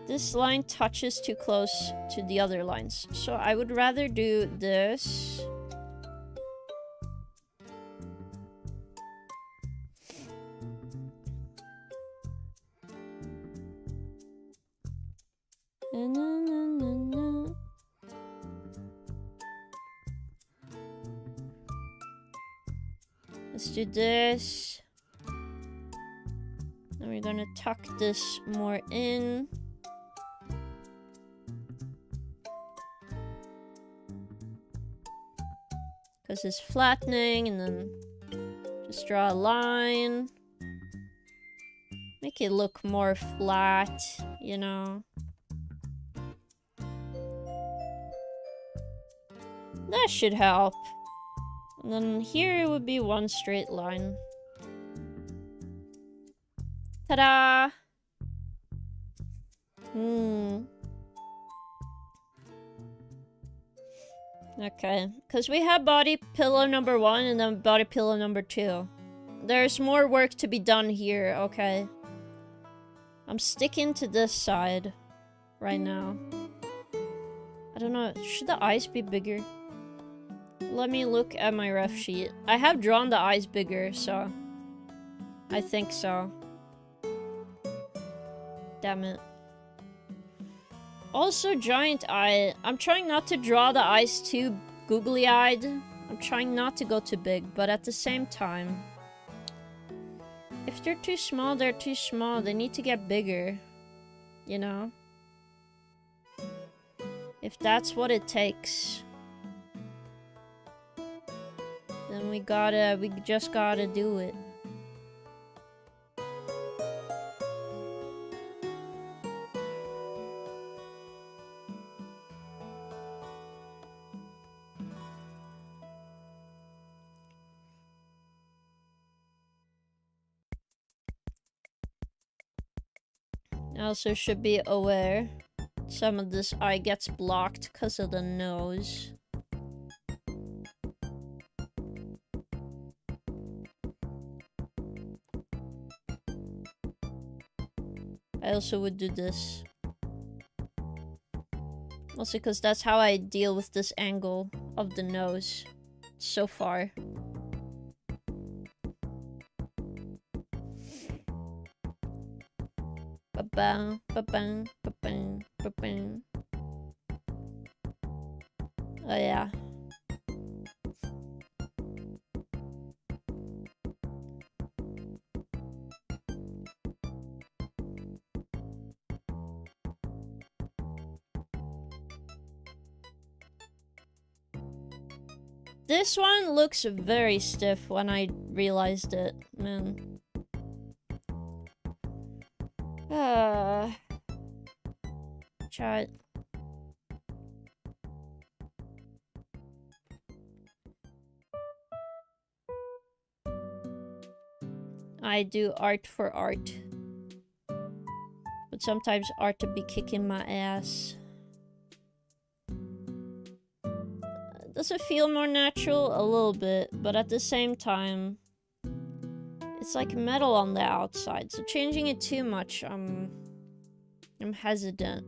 This line touches too close to the other lines. So I would rather do this. Let's do this. Then we're gonna tuck this more in. Because it's flattening, and then just draw a line. Make it look more flat, you know. That should help. And then here it would be one straight line. Ta-da! Okay, because we have body pillow number 1 and then body pillow number 2. There's more work to be done here, okay? I'm sticking to this side right now. I don't know, should the eyes be bigger? Let me look at my ref sheet. I have drawn the eyes bigger, so... I think so. Damn it. Also, giant eye. I'm trying not to draw the eyes too googly-eyed. I'm trying not to go too big, but at the same time... if they're too small, they're too small. They need to get bigger. You know? If that's what it takes... then we just gotta do it. I also should be aware some of this eye gets blocked because of the nose. I also would do this. Also because that's how I deal with this angle of the nose so far. Ba-bang, ba-bang, ba-bang, ba-bang. Oh yeah. This one looks very stiff when I realized it, man. Chat. I do art for art. But sometimes art to be kicking my ass. Does it feel more natural? A little bit, but at the same time, it's like metal on the outside, so changing it too much, I'm hesitant.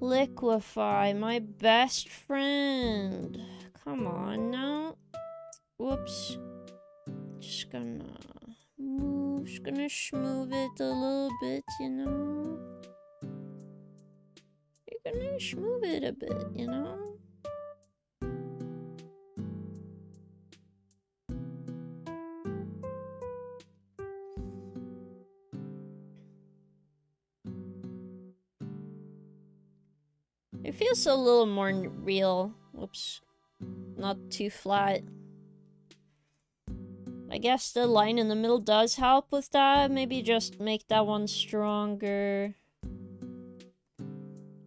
Liquify, my best friend. Come on now. Whoops. Just gonna schmoove it a little bit, you know? You're gonna schmoove it a bit, you know? It feels a little more real. Whoops. Not too flat. I guess the line in the middle does help with that. Maybe just make that one stronger.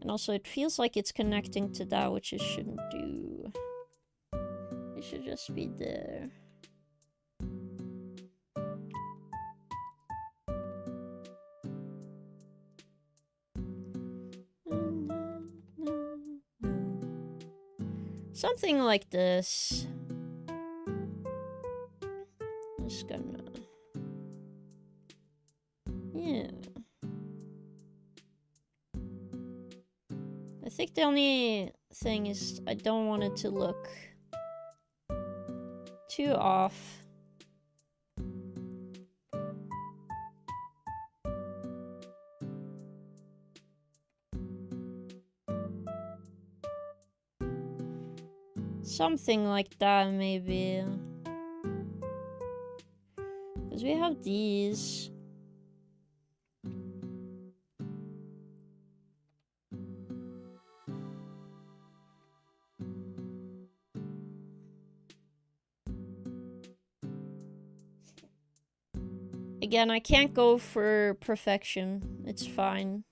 And also it feels like it's connecting to that, which it shouldn't do. It should just be there. Something like this. Just gonna... Yeah. I think the only thing is I don't want it to look too off. Something like that, maybe. Because we have these. Again, I can't go for perfection. It's fine.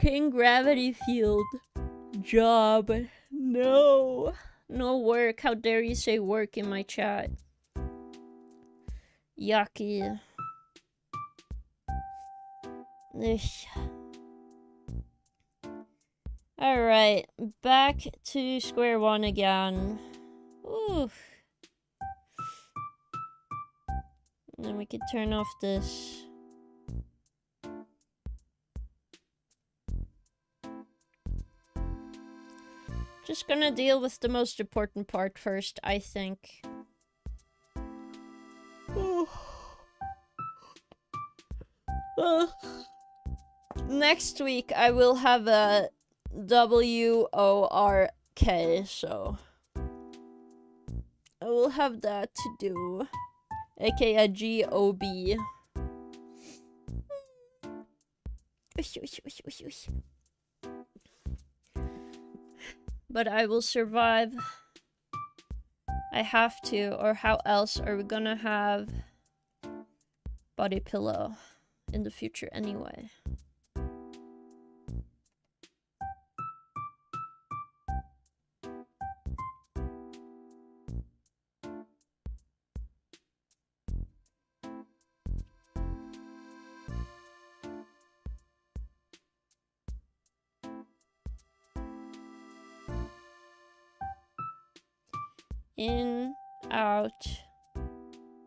King Gravity Field. Job. No. No work. How dare you say work in my chat. Yucky. Alright. Back to square one again. Oof. And then we could turn off this. Just gonna deal with the most important part first, I think. Next week I will have a WORK, so I will have that to do. aka a GOB. But I will survive. I have to, or how else are we gonna have body pillow in the future anyway? In, out,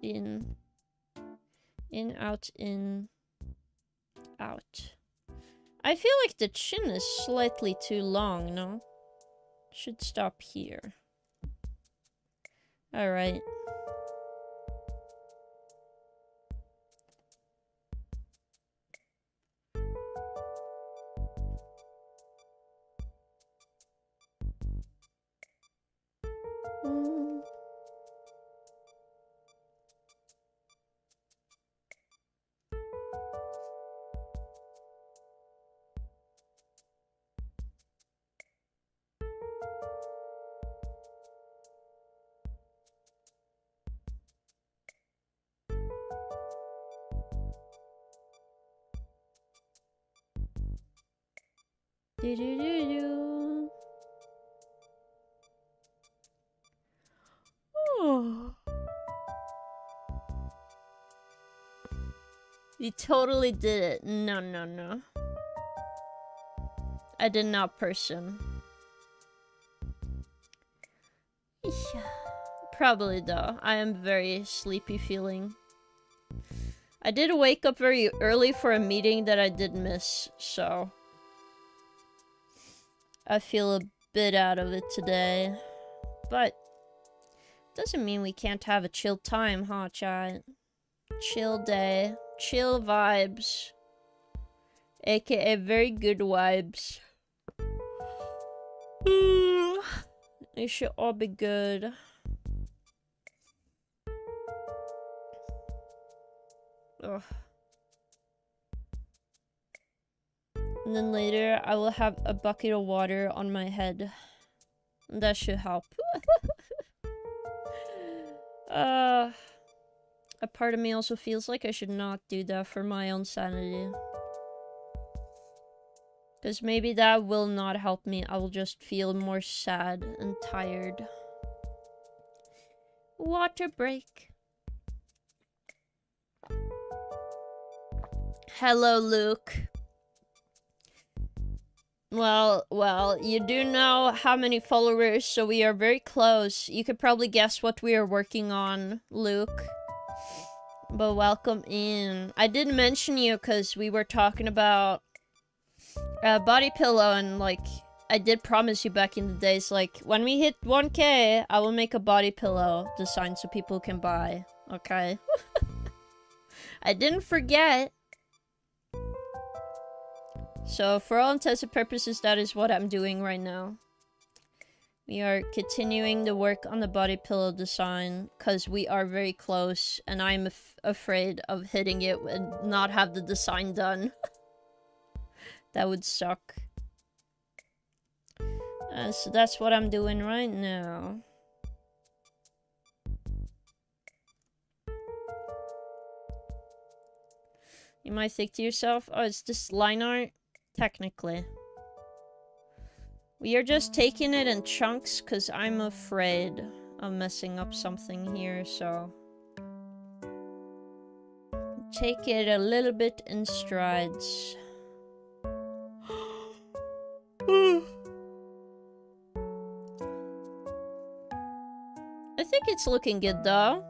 in, out, in, out. I feel like the chin is slightly too long, no? Should stop here. Alright. Do-do-do-do. Oh. You totally did it. No, no, no. I did not person. Yeah. Probably though. I am very sleepy feeling. I did wake up very early for a meeting that I did miss, so I feel a bit out of it today. But doesn't mean we can't have a chill time, huh, chat? Chill day. Chill vibes. AKA very good vibes. It should all be good. Ugh. And then later, I will have a bucket of water on my head. That should help. A part of me also feels like I should not do that for my own sanity. Because maybe that will not help me. I will just feel more sad and tired. Water break. Hello, Luke. Well, you do know how many followers, so we are very close. You could probably guess what we are working on, Luke. But welcome in. I did mention you because we were talking about body pillow, and like I did promise you back in the days, like when we hit 1K, I will make a body pillow design so people can buy. Okay. I didn't forget. So for all intents and purposes, that is what I'm doing right now. We are continuing the work on the body pillow design because we are very close, and I'm afraid of hitting it and not have the design done. That would suck. So that's what I'm doing right now. You might think to yourself, oh, it's just line art? Technically. We are just taking it in chunks because I'm afraid of messing up something here, so take it a little bit in strides. I think it's looking good though.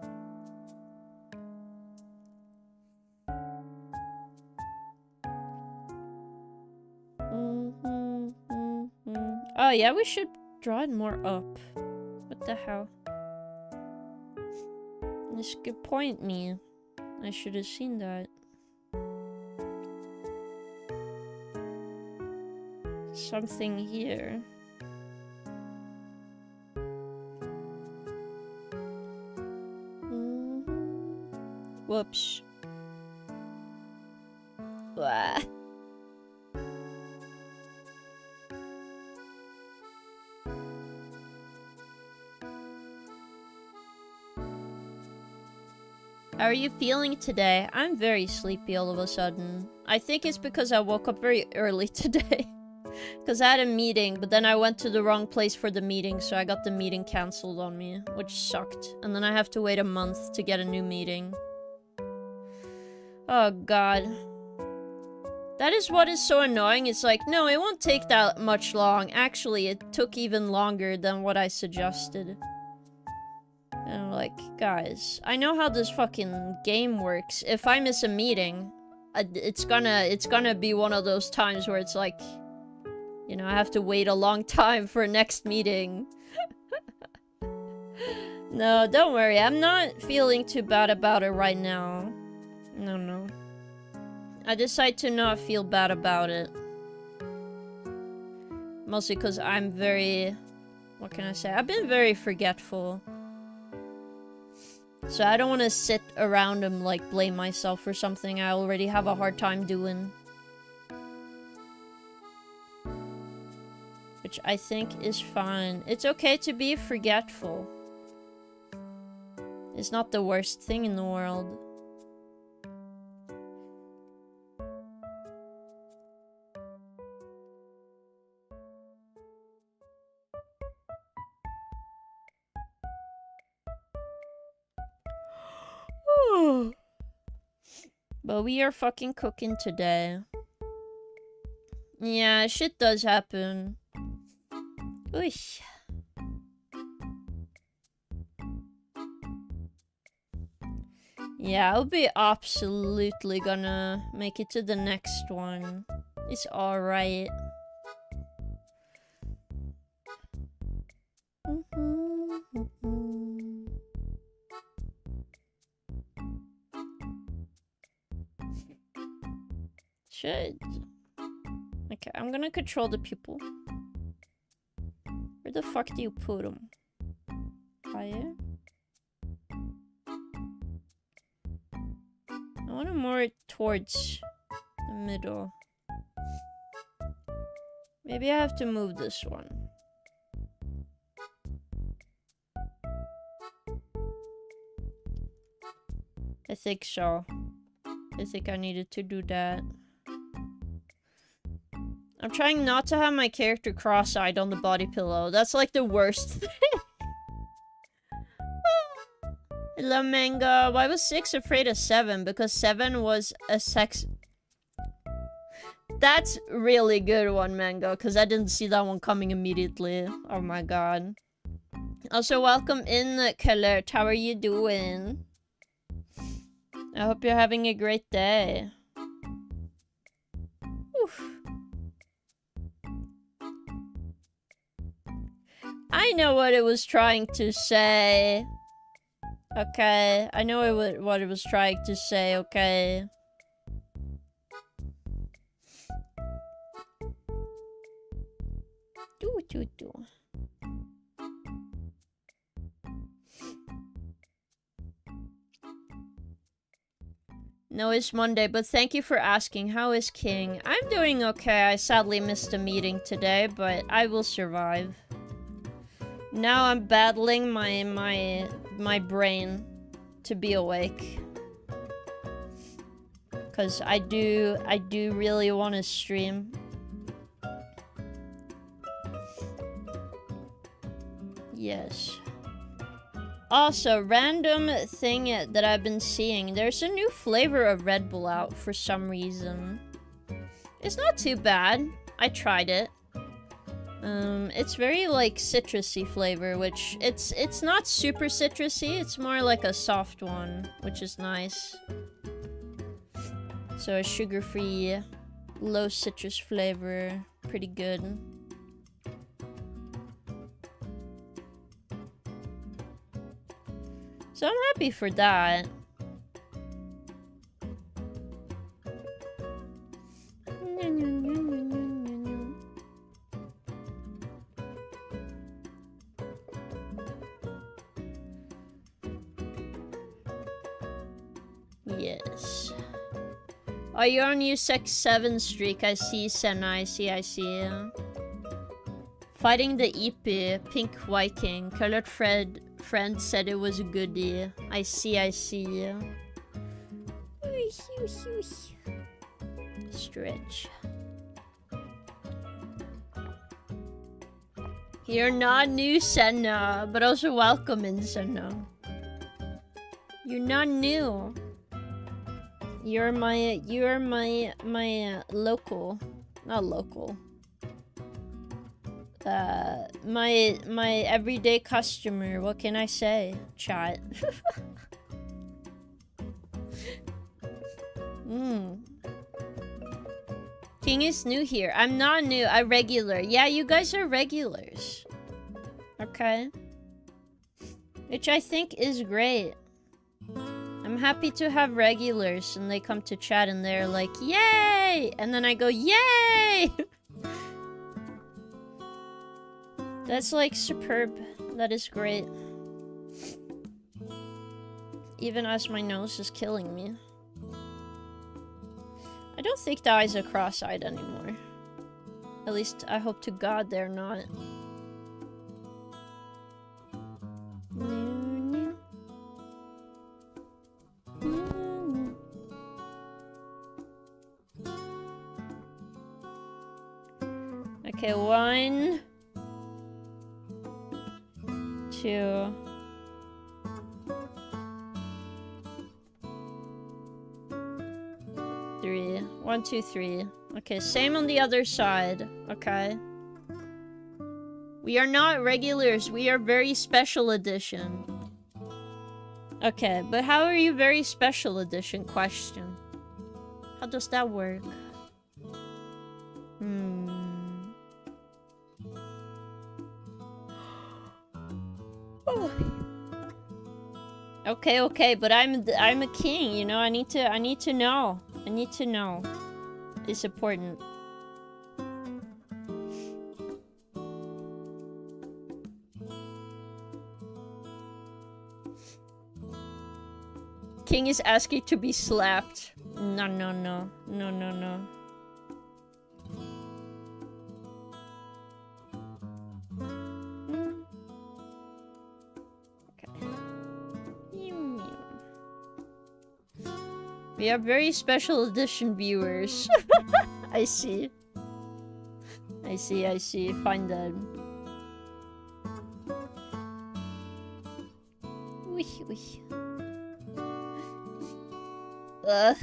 Oh yeah, we should draw it more up. What the hell? This could point me. I should have seen that. Something here. Whoops. Blah. How are you feeling today? I'm very sleepy all of a sudden. I think it's because I woke up very early today. Because I had a meeting, but then I went to the wrong place for the meeting, so I got the meeting cancelled on me, which sucked. And then I have to wait a month to get a new meeting. Oh god. That is what is so annoying. It's like, no, it won't take that much long. Actually, it took even longer than what I suggested. And I'm like, guys, I know how this fucking game works. If I miss a meeting, it's gonna be one of those times where it's like, you know, I have to wait a long time for next meeting. No, don't worry. I'm not feeling too bad about it right now. No. I decide to not feel bad about it. Mostly because I'm very... What can I say? I've been very forgetful. So I don't want to sit around and, like, blame myself for something I already have a hard time doing. Which I think is fine. It's okay to be forgetful. It's not the worst thing in the world. But we are fucking cooking today. Yeah, shit does happen. Oosh. Yeah, I'll be absolutely gonna make it to the next one. It's alright. Should. Okay, I'm gonna control the people. Where the fuck do you put them? Higher? I want them more towards the middle. Maybe I have to move this one. I think so. I think I needed to do that. I'm trying not to have my character cross-eyed on the body pillow. That's like the worst thing. Hello, Manga. Why was 6 afraid of 7? Because 7 was a sex... That's really good one, Manga, because I didn't see that one coming immediately. Oh my god. Also, welcome in, Kellert. How are you doing? I hope you're having a great day. Oof. I know what it was trying to say. Okay, I know what it was trying to say, okay. Do. No, it's Monday, but thank you for asking. How is King? I'm doing okay. I sadly missed a meeting today, but I will survive. Now I'm battling my brain to be awake. Cause I do really want to stream. Yes. Also, random thing that I've been seeing. There's a new flavor of Red Bull out for some reason. It's not too bad. I tried it. It's very like citrusy flavor, which it's not super citrusy. It's more like a soft one, which is nice. So a sugar-free, low citrus flavor, pretty good. So I'm happy for that. Yes. Oh, you're on your 6-7 streak. I see, Senna. I see. Fighting the EP, Pink Viking. Colored friend said it was a goodie. I see. Stretch. You're not new, Senna, but also welcome in, Senna. You're not new. You're my local, not local. My everyday customer. What can I say? Chat. King is new here. I'm not new. I'm regular. Yeah, you guys are regulars. Okay. Which I think is great. I'm happy to have regulars and they come to chat and they're like, yay! And then I go, yay! That's like superb. That is great. Even as my nose is killing me. I don't think the eyes are cross-eyed anymore. At least I hope to God they're not. Okay, 1, 2. 1, 2, 3. Okay, same on the other side. Okay. We are not regulars. We are very special edition. Okay, but how are you very special edition? Question. How does that work? Oh. Okay, but I'm a king, you know. I need to know. I need to know. It's important. King is asking to be slapped. No. We are very special edition viewers. I see. Find them. Ugh.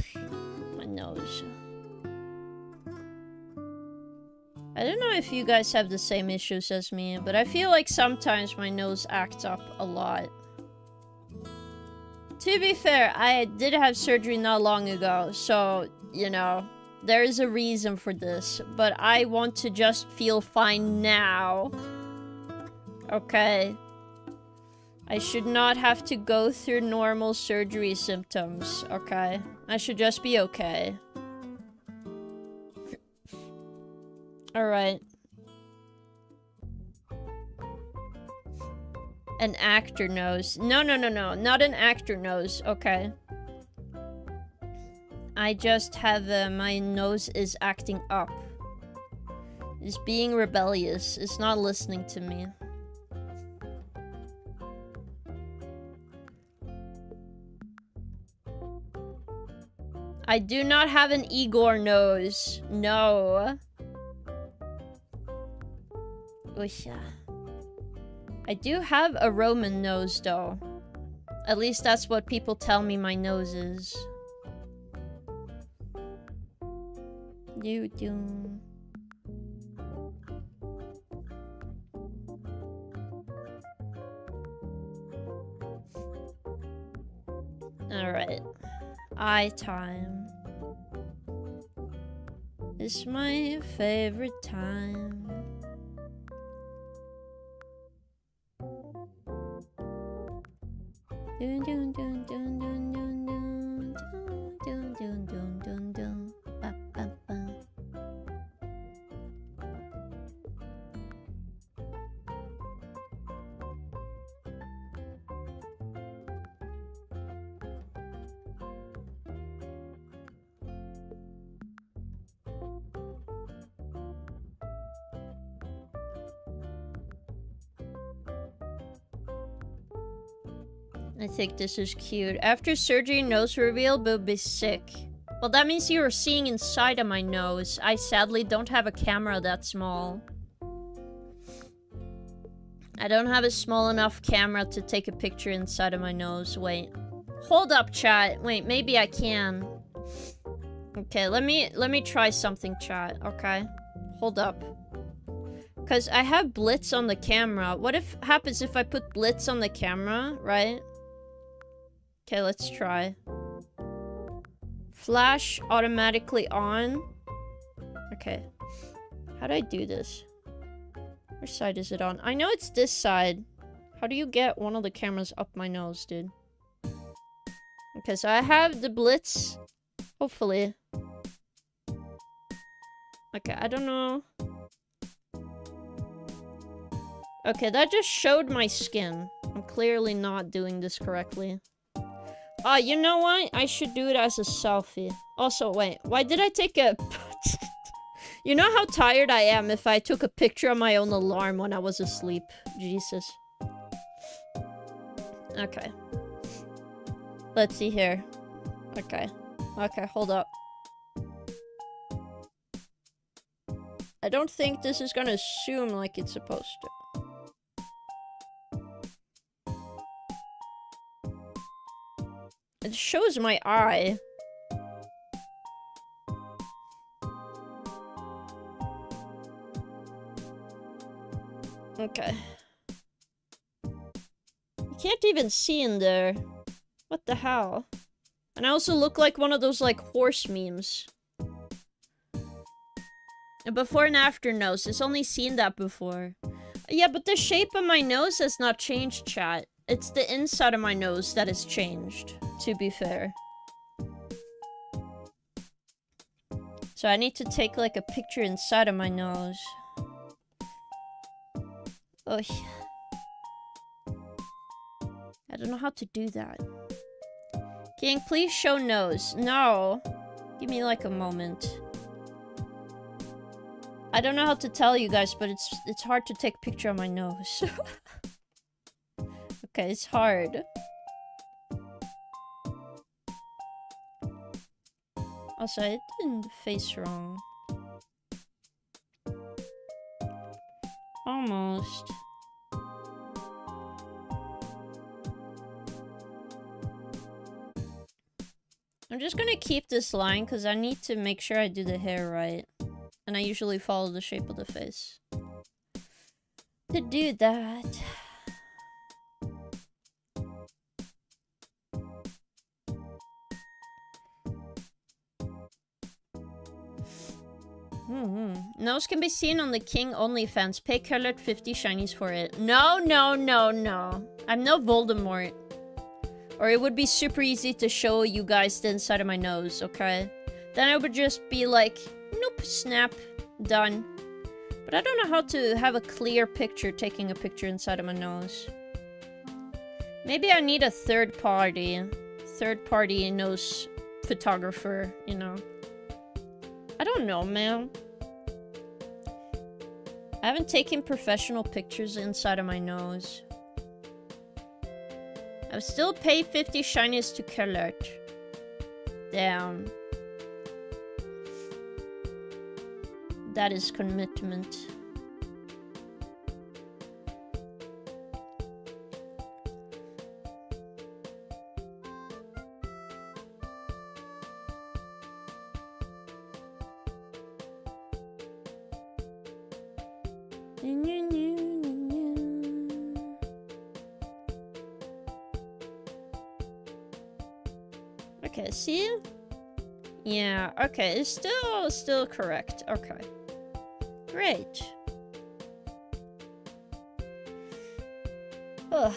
My nose. I don't know if you guys have the same issues as me, but I feel like sometimes my nose acts up a lot. To be fair, I did have surgery not long ago, so, you know, there is a reason for this. But I want to just feel fine now. Okay? I should not have to go through normal surgery symptoms, okay? I should just be okay. Alright. An actor nose. No. Not an actor nose. Okay. I just have my nose is acting up. It's being rebellious. It's not listening to me. I do not have an Igor nose. No. Usha. I do have a Roman nose, though. At least that's what people tell me my nose is. Alright. Eye time. It's my favorite time. Dun dun dun dun dun dun dun dun dun dun dun dun ba ba ba. I think this is cute. After surgery, nose reveal will be sick. Well, that means you are seeing inside of my nose. I sadly don't have a camera that small. I don't have a small enough camera to take a picture inside of my nose. Wait. Hold up, chat. Wait, maybe I can. Okay, let me try something, chat. Okay? Hold up. Because I have Blitz on the camera. What happens if I put Blitz on the camera, right? Okay, let's try. Flash automatically on. Okay. How do I do this? Which side is it on? I know it's this side. How do you get one of the cameras up my nose, dude? Okay, so I have the Blitz. Hopefully. Okay, I don't know. Okay, that just showed my skin. I'm clearly not doing this correctly. You know what? I should do it as a selfie. Also, wait. Why did I take a... You know how tired I am if I took a picture of my own alarm when I was asleep. Jesus. Okay. Let's see here. Okay. Okay, hold up. I don't think this is gonna zoom like it's supposed to. It shows my eye. Okay. You can't even see in there. What the hell? And I also look like one of those, like, horse memes. A before and after nose. It's only seen that before. Yeah, but the shape of my nose has not changed, chat. It's the inside of my nose that has changed, to be fair. So I need to take, like, a picture inside of my nose. Oh, I don't know how to do that. King, please show nose. No. Give me, like, a moment. I don't know how to tell you guys, but it's hard to take a picture of my nose. Okay, it's hard. Also, I did the face wrong. Almost. I'm just gonna keep this line because I need to make sure I do the hair right. And I usually follow the shape of the face. To do that... Nose can be seen on the King OnlyFans. Pay colored 50 shinies for it. No, no, no, no. I'm no Voldemort. Or it would be super easy to show you guys the inside of my nose, okay? Then I would just be like, nope, snap, done. But I don't know how to have a clear picture taking a picture inside of my nose. Maybe I need a third party nose photographer, you know? I don't know, man. I haven't taken professional pictures inside of my nose. I still pay 50 shinies to color it. Damn. That is commitment. Okay, see? Yeah, okay, it's still correct. Okay. Great. Ugh.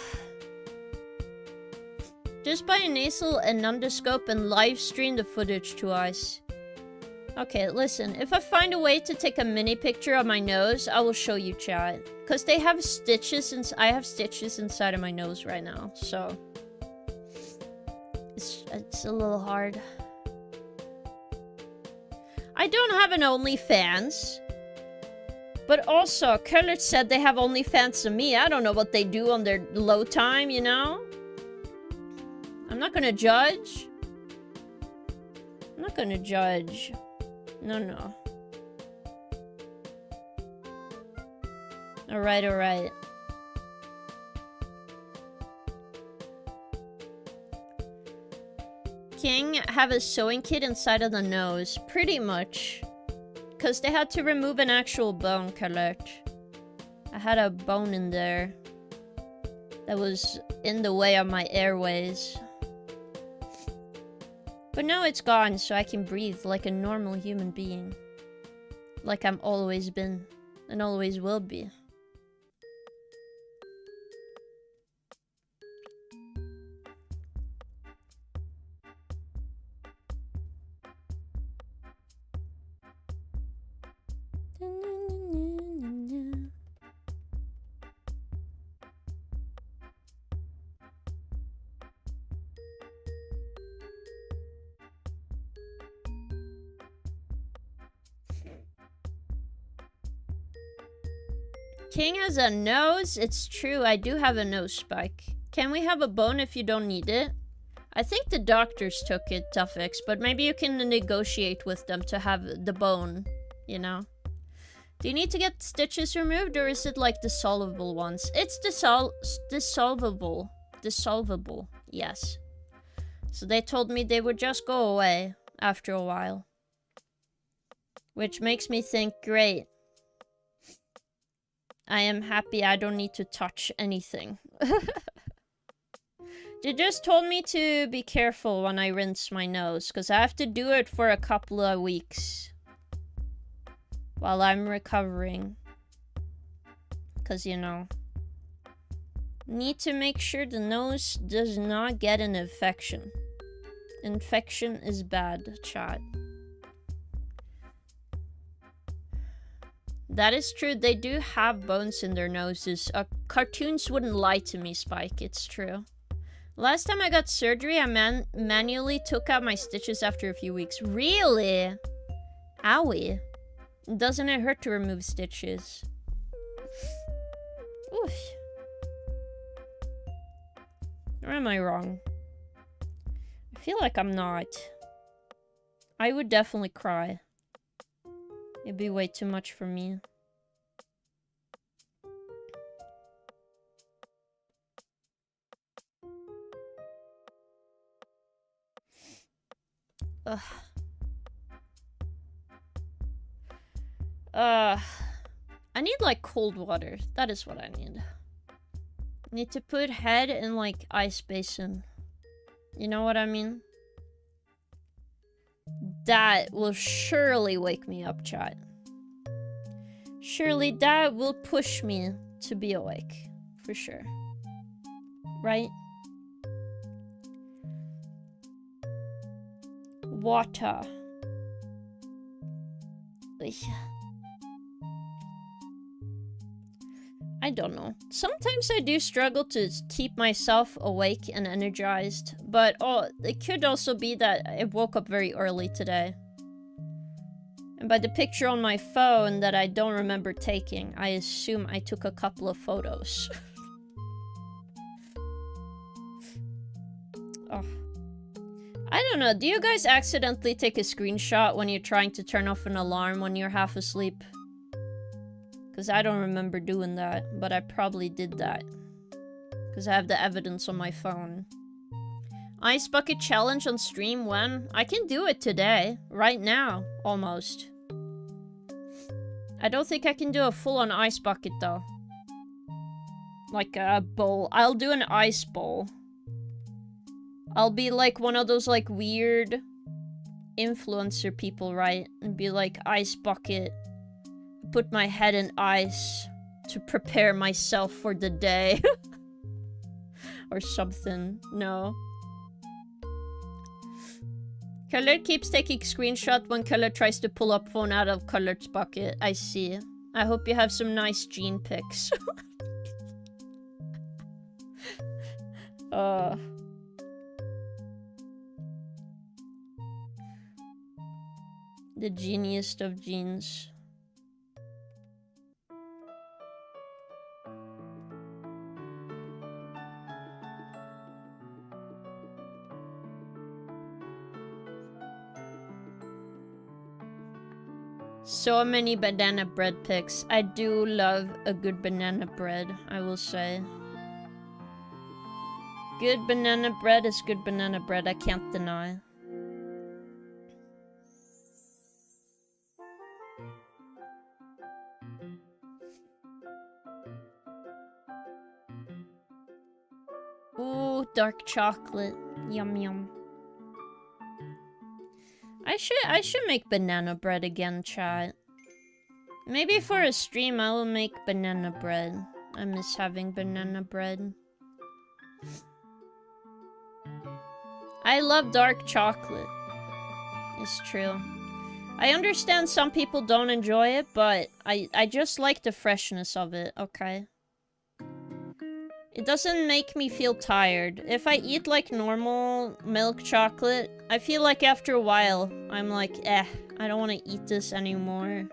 Just buy a nasal endoscope and live stream the footage to us. Okay, listen, if I find a way to take a mini picture of my nose, I will show you, chat. Because they have stitches, I have stitches inside of my nose right now, so... It's a little hard. I don't have an OnlyFans. But also, Colored said they have OnlyFans of me. I don't know what they do on their low time, you know? I'm not gonna judge. I'm not gonna judge. No, no. Alright, alright. King have a sewing kit inside of the nose. Pretty much. Because they had to remove an actual bone, Colette. I had a bone in there that was in the way of my airways. But now it's gone, so I can breathe like a normal human being. Like I'm always been, and always will be. King has a nose? It's true, I do have a nose spike. Can we have a bone if you don't need it? I think the doctors took it, Tuffix, but maybe you can negotiate with them to have the bone, you know? Do you need to get stitches removed, or is it like dissolvable ones? It's dissolvable. Dissolvable, yes. So they told me they would just go away after a while. Which makes me think, great. I am happy I don't need to touch anything. They just told me to be careful when I rinse my nose, because I have to do it for a couple of weeks while I'm recovering. Because, you know, need to make sure the nose does not get an infection. Infection is bad, chat. That is true. They do have bones in their noses. Cartoons wouldn't lie to me, Spike. It's true. Last time I got surgery, I manually took out my stitches after a few weeks. Really? Owie. Doesn't it hurt to remove stitches? Oof. Or am I wrong? I feel like I'm not. I would definitely cry. It'd be way too much for me. Ugh. I need like cold water. That is what I need. Need to put head in like ice basin. You know what I mean? That will surely wake me up, chat. Surely that will push me to be awake. For sure. Right? Water. Ugh. I don't know. Sometimes I do struggle to keep myself awake and energized, but it could also be that I woke up very early today. And by the picture on my phone that I don't remember taking, I assume I took a couple of photos. Oh. I don't know, do you guys accidentally take a screenshot when you're trying to turn off an alarm when you're half asleep? Because I don't remember doing that, but I probably did that. Because I have the evidence on my phone. Ice bucket challenge on stream when? I can do it today. Right now. Almost. I don't think I can do a full-on ice bucket though. Like a bowl. I'll do an ice bowl. I'll be like one of those like weird influencer people, right? And be like ice bucket. Put my head in ice to prepare myself for the day. Or something. No. Color keeps taking screenshot when Color tries to pull up phone out of Color's bucket. I see. I hope you have some nice gene pics. The genius of genes. So many banana bread pics. I do love a good banana bread, I will say. Good banana bread is good banana bread, I can't deny. Ooh, dark chocolate. Yum yum. I should make banana bread again, chat. Maybe for a stream I will make banana bread. I miss having banana bread. I love dark chocolate. It's true. I understand some people don't enjoy it, but I just like the freshness of it, okay? It doesn't make me feel tired. If I eat like normal milk chocolate, I feel like after a while, I'm like, I don't want to eat this anymore.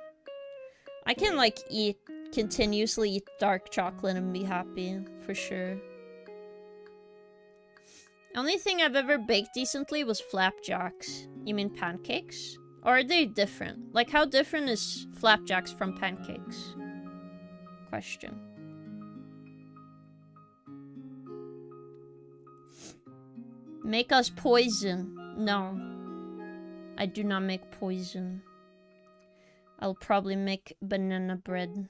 I can like continuously eat dark chocolate and be happy, for sure. Only thing I've ever baked decently was flapjacks. You mean pancakes? Or are they different? Like, how different is flapjacks from pancakes? Question. Make us poison. No. I do not make poison. I'll probably make banana bread.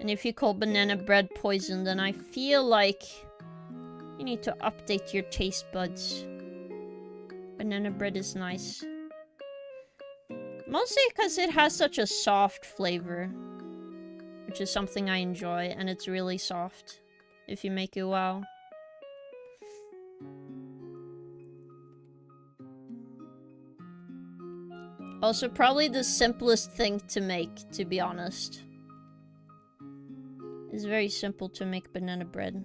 And if you call banana bread poison, then I feel like you need to update your taste buds. Banana bread is nice. Mostly because it has such a soft flavor. Which is something I enjoy, and it's really soft. If you make it well. Also, probably the simplest thing to make, to be honest. It's very simple to make banana bread.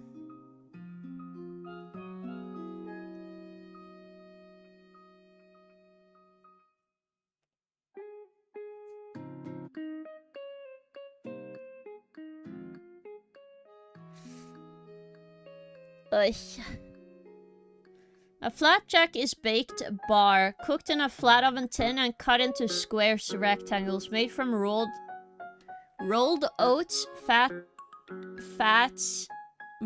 A flapjack is baked bar, cooked in a flat oven tin and cut into squares to rectangles, made from rolled oats, fats,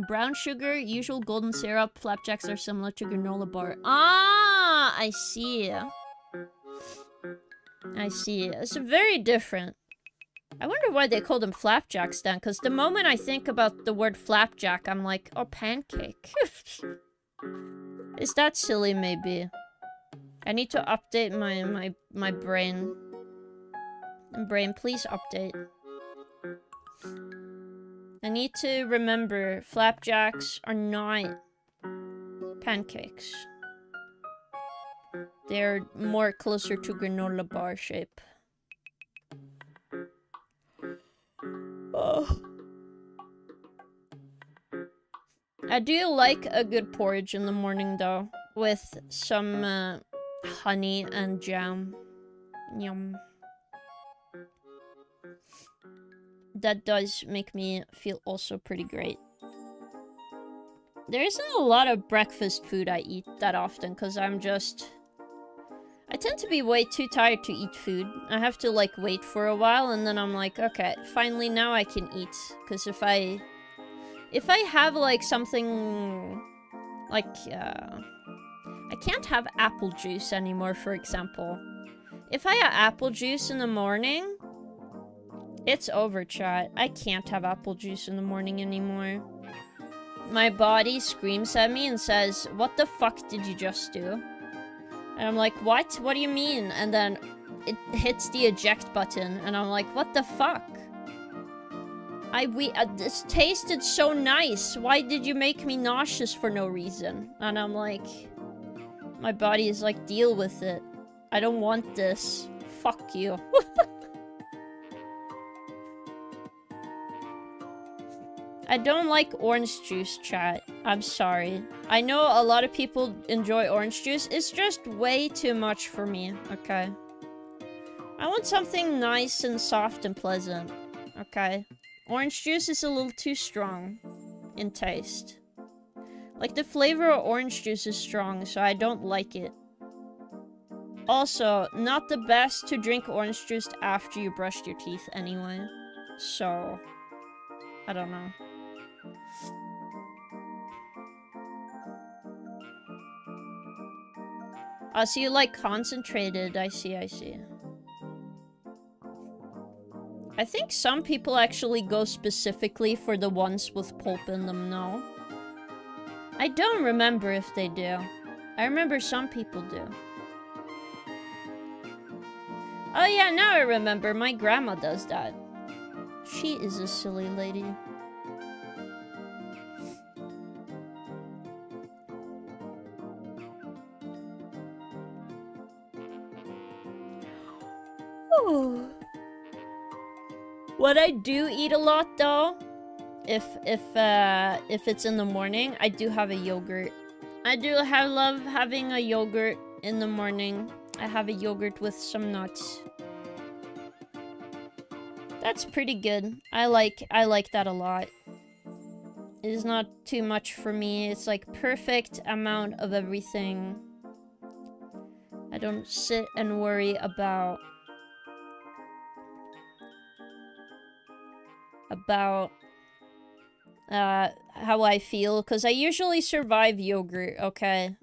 brown sugar, usual golden syrup. Flapjacks are similar to granola bar. Ah, I see. I see. It's very different. I wonder why they call them flapjacks then, because the moment I think about the word flapjack, I'm like, oh, pancake. Is that silly, maybe? I need to update my brain. Brain, please update. I need to remember flapjacks are not pancakes. They're more closer to granola bar shape. Oh. I do like a good porridge in the morning, though, with some honey and jam. Yum. That does make me feel also pretty great. There isn't a lot of breakfast food I eat that often, because I tend to be way too tired to eat food. I have to, like, wait for a while, and then I'm like, okay, finally now I can eat. Because if I have, like, something, like, I can't have apple juice anymore, for example. If I have apple juice in the morning, it's over, chat. I can't have apple juice in the morning anymore. My body screams at me and says, what the fuck did you just do? And I'm like, what? What do you mean? And then it hits the eject button, and I'm like, what the fuck? This tasted so nice. Why did you make me nauseous for no reason? And I'm like, my body is like, deal with it. I don't want this. Fuck you. I don't like orange juice, chat. I'm sorry. I know a lot of people enjoy orange juice. It's just way too much for me, okay? I want something nice and soft and pleasant, okay? Orange juice is a little too strong in taste. Like, the flavor of orange juice is strong, so I don't like it. Also, not the best to drink orange juice after you brushed your teeth anyway. So, I don't know. So you like concentrated. I see. I think some people actually go specifically for the ones with pulp in them, no? I don't remember if they do. I remember some people do. Oh yeah, now I remember. My grandma does that. She is a silly lady. What I do eat a lot, though, if it's in the morning, I do have a yogurt. I do love having a yogurt in the morning. I have a yogurt with some nuts. That's pretty good. I like that a lot. It is not too much for me. It's like perfect amount of everything. I don't sit and worry about how I feel, because I usually survive yogurt, okay?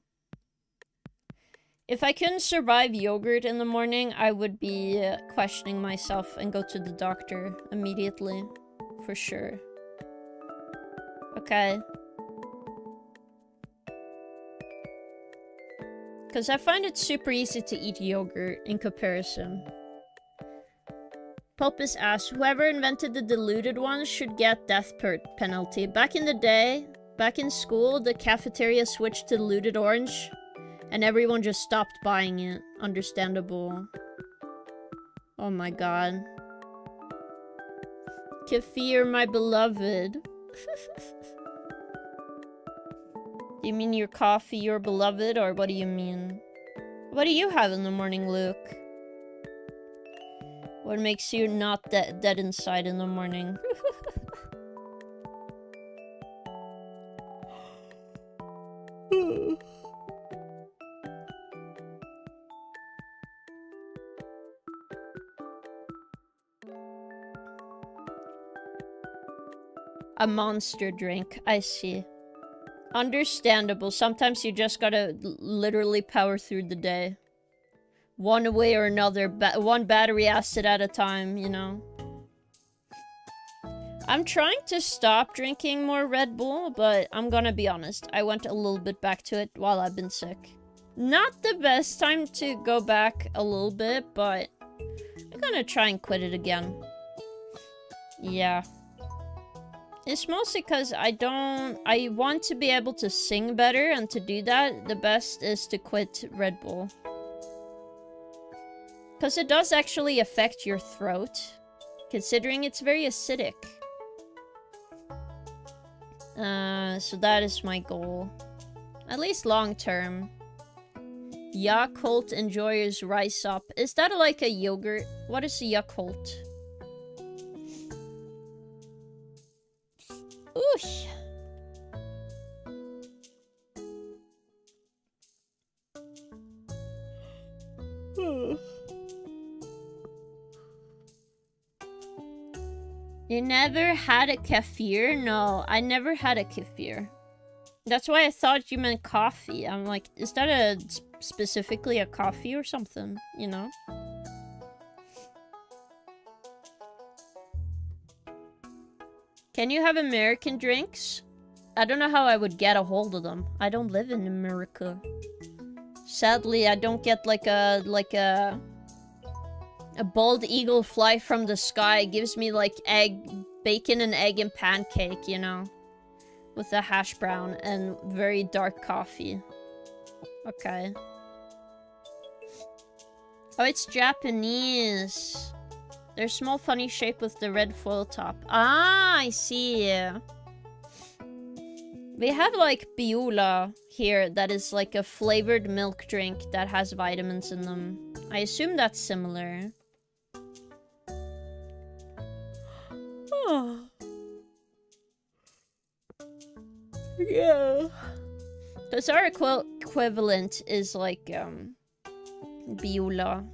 If I couldn't survive yogurt in the morning, I would be questioning myself and go to the doctor immediately for sure. Okay. Because I find it super easy to eat yogurt in comparison. Pulpus asks, whoever invented the diluted ones should get death penalty. Back in the day, back in school, the cafeteria switched to diluted orange, and everyone just stopped buying it. Understandable. Oh my god. Kefir, my beloved. Do you mean your coffee, your beloved, or what do you mean? What do you have in the morning, Luke? What makes you not dead inside in the morning? A monster drink, I see. Understandable. Sometimes you just gotta literally power through the day. One way or another, one battery acid at a time, you know? I'm trying to stop drinking more Red Bull, but I'm gonna be honest. I went a little bit back to it while I've been sick. Not the best time to go back a little bit, but I'm gonna try and quit it again. Yeah. It's mostly because I want to be able to sing better, and to do that, the best is to quit Red Bull. Because it does actually affect your throat, considering it's very acidic. So that is my goal. At least long term. Yakult Enjoyers Rise Up. Is that like a yogurt? What is a Yakult? Oosh. You never had a kefir? No, I never had a kefir. That's why I thought you meant coffee. I'm like, is that specifically a coffee or something, you know? Can you have American drinks? I don't know how I would get a hold of them. I don't live in America. Sadly, I don't get like a bald eagle fly from the sky. It gives me like bacon and egg and pancake, you know? With a hash brown and very dark coffee. Okay. Oh, it's Japanese. They're small, funny shape with the red foil top. Ah, I see. We have like Biola here that is like a flavored milk drink that has vitamins in them. I assume that's similar. Oh. Yeah. Because our equivalent is like, Biola.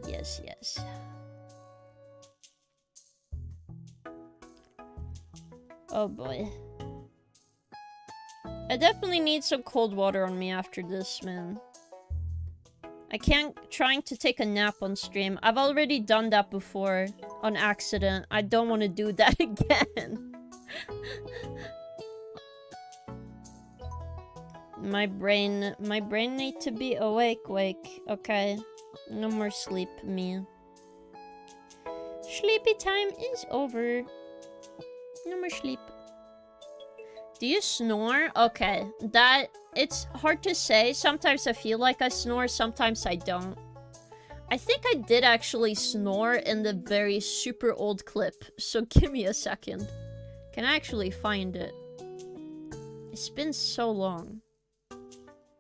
Yes, yes. Oh boy. I definitely need some cold water on me after this, man. I can't trying to take a nap on stream. I've already done that before on accident. I don't want to do that again. My brain need to be wake. Okay. No more sleep, me. Sleepy time is over. No more sleep. Do you snore? Okay, it's hard to say. Sometimes I feel like I snore, sometimes I don't. I think I did actually snore in the very super old clip, so give me a second. Can I actually find it? It's been so long.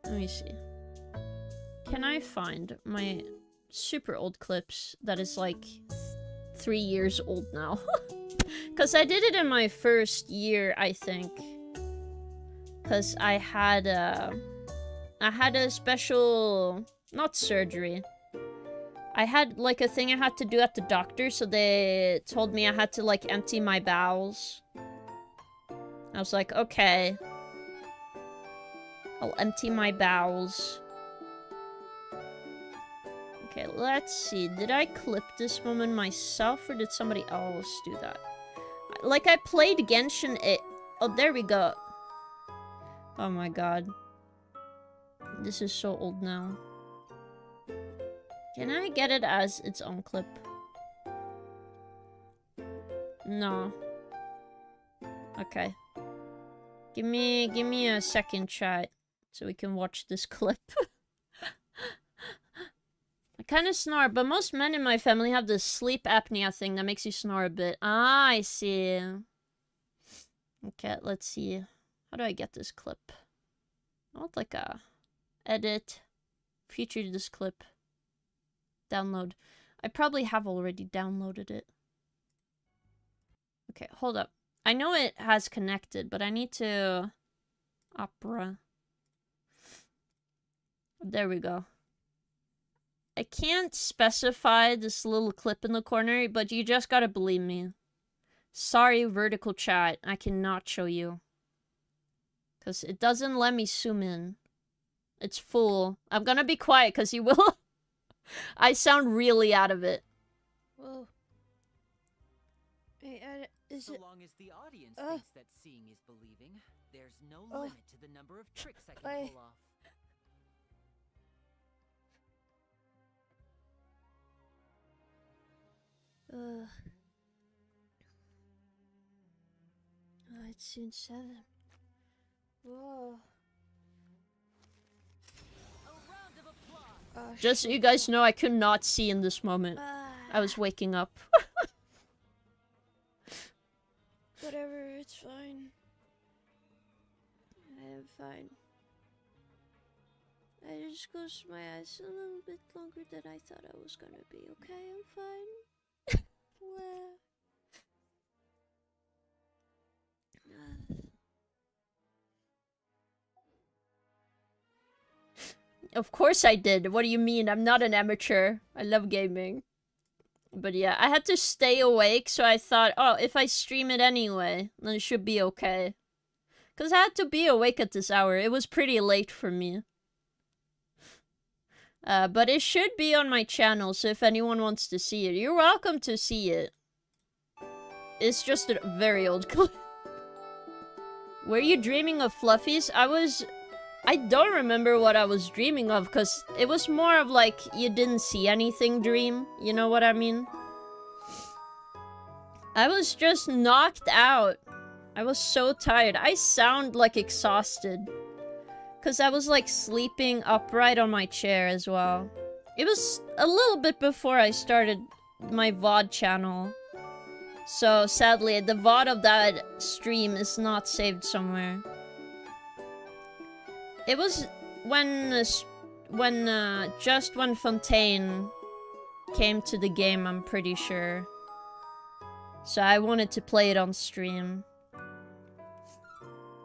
Let me see. Can I find my super old clips that is like 3 years old now? Because I did it in my first year, I think. Because I had a special, not surgery. I had like a thing I had to do at the doctor, so they told me I had to like empty my bowels. I was like, okay. I'll empty my bowels. Okay, let's see. Did I clip this moment myself or did somebody else do that? Like, I played Genshin. Oh, there we go. Oh my god. This is so old now. Can I get it as its own clip? No. Okay. Give me a second, chat, so we can watch this clip. I kind of snore, but most men in my family have this sleep apnea thing that makes you snore a bit. Ah, I see. Okay, let's see. How do I get this clip? I want like a edit, feature this clip, download. I probably have already downloaded it. Okay, hold up. I know it has connected, but I need to... Opera. There we go. I can't specify this little clip in the corner, but you just gotta believe me. Sorry, vertical chat. I cannot show you. Because it doesn't let me zoom in. It's full. I'm gonna be quiet because you will... I sound really out of it. Whoa. Hey, so long as the audience thinks that seeing is believing, there's no limit to the number of tricks I can pull off. Oh, it's soon 7. Whoa. Oh, just so you guys know, I could not see in this moment. I was waking up. Whatever, it's fine. I am fine. I just closed my eyes a little bit longer than I thought I was gonna be. Okay, I'm fine. Well. Of course I did. What do you mean? I'm not an amateur. I love gaming. But yeah, I had to stay awake, so I thought, oh, if I stream it anyway, then it should be okay. Because I had to be awake at this hour. It was pretty late for me. But it should be on my channel, so if anyone wants to see it, you're welcome to see it. It's just a very old clip. Were you dreaming of fluffies? I don't remember what I was dreaming of, because it was more of like, you didn't see anything dream. You know what I mean? I was just knocked out. I was so tired. I sound like exhausted. Because I was like sleeping upright on my chair as well. It was a little bit before I started my VOD channel. So sadly, the VOD of that stream is not saved somewhere. It was just when Fontaine came to the game, I'm pretty sure. So I wanted to play it on stream.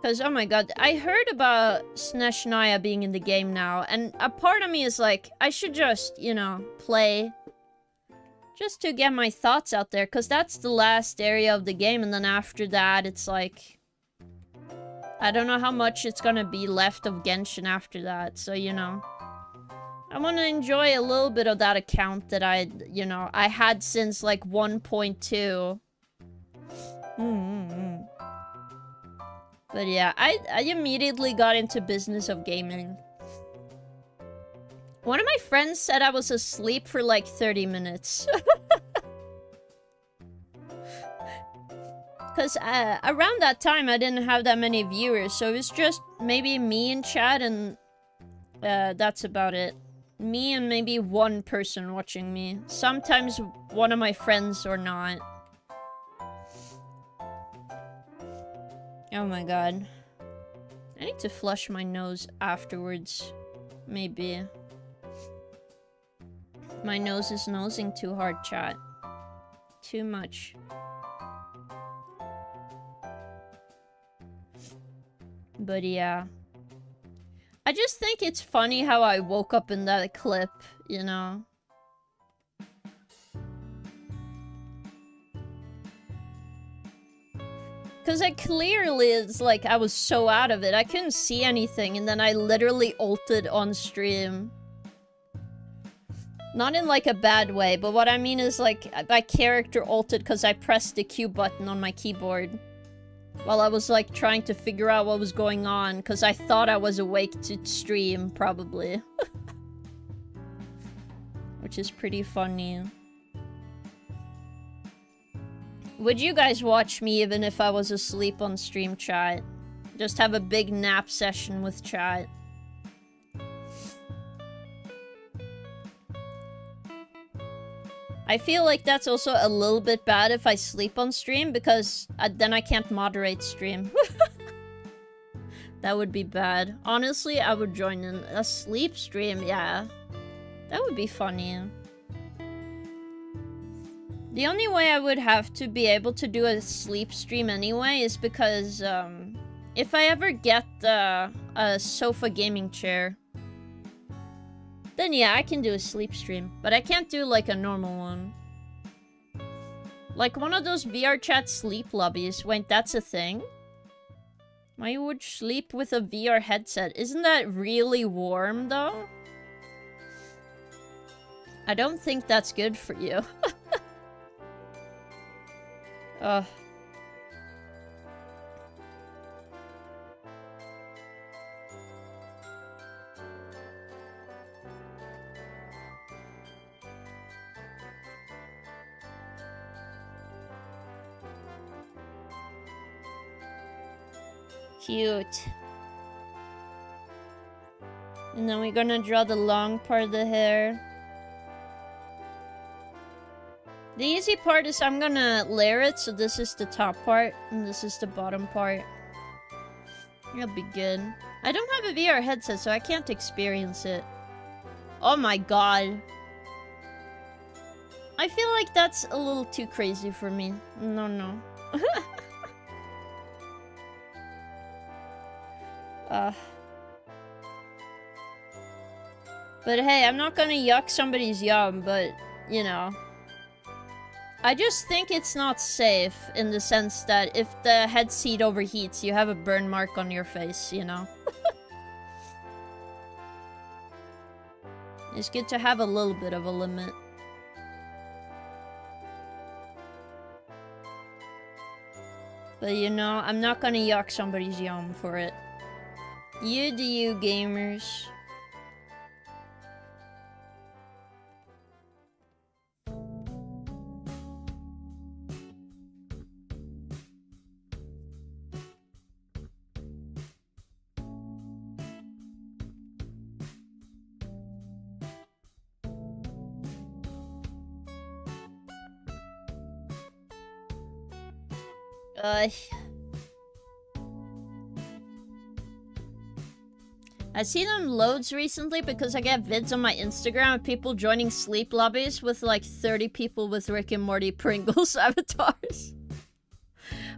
Because, oh my god, I heard about Snezhnaya being in the game now, and a part of me is like, I should just, you know, play. Just to get my thoughts out there, because that's the last area of the game, and then after that, it's like... I don't know how much it's gonna be left of Genshin after that, so, you know. I want to enjoy a little bit of that account that I had since, like, 1.2. But yeah, I immediately got into business of gaming. One of my friends said I was asleep for, like, 30 minutes. Because around that time, I didn't have that many viewers, so it was just maybe me in chat, and that's about it. Me and maybe one person watching me. Sometimes one of my friends or not. Oh my god. I need to flush my nose afterwards. Maybe. My nose is nosing too hard, chat. Too much. But yeah. I just think it's funny how I woke up in that clip, you know? Because I clearly, it's like I was so out of it. I couldn't see anything, and then I literally ulted on stream. Not in like a bad way, but what I mean is like my character ulted because I pressed the Q button on my keyboard. While I was like trying to figure out what was going on because I thought I was awake to stream, probably. Which is pretty funny. Would you guys watch me even if I was asleep on stream, chat? Just have a big nap session with chat. I feel like that's also a little bit bad if I sleep on stream because then I can't moderate stream. That would be bad. Honestly, I would join in a sleep stream, yeah. That would be funny. The only way I would have to be able to do a sleep stream anyway is because if I ever get a sofa gaming chair, then yeah, I can do a sleep stream. But I can't do like a normal one. Like one of those VR chat sleep lobbies. Wait, that's a thing? I would sleep with a VR headset. Isn't that really warm though? I don't think that's good for you. Ugh. Cute. And then we're gonna draw the long part of the hair. The easy part is I'm gonna layer it, so this is the top part, and this is the bottom part. It'll be good. I don't have a VR headset, so I can't experience it. Oh my god. I feel like that's a little too crazy for me. No. But hey, I'm not gonna yuck somebody's yum, but, you know. I just think it's not safe in the sense that if the head seat overheats, you have a burn mark on your face, you know? It's good to have a little bit of a limit. But you know, I'm not gonna yuck somebody's yum for it. You do you, gamers. I've seen them loads recently because I get vids on my Instagram of people joining sleep lobbies with like 30 people with Rick and Morty Pringles avatars.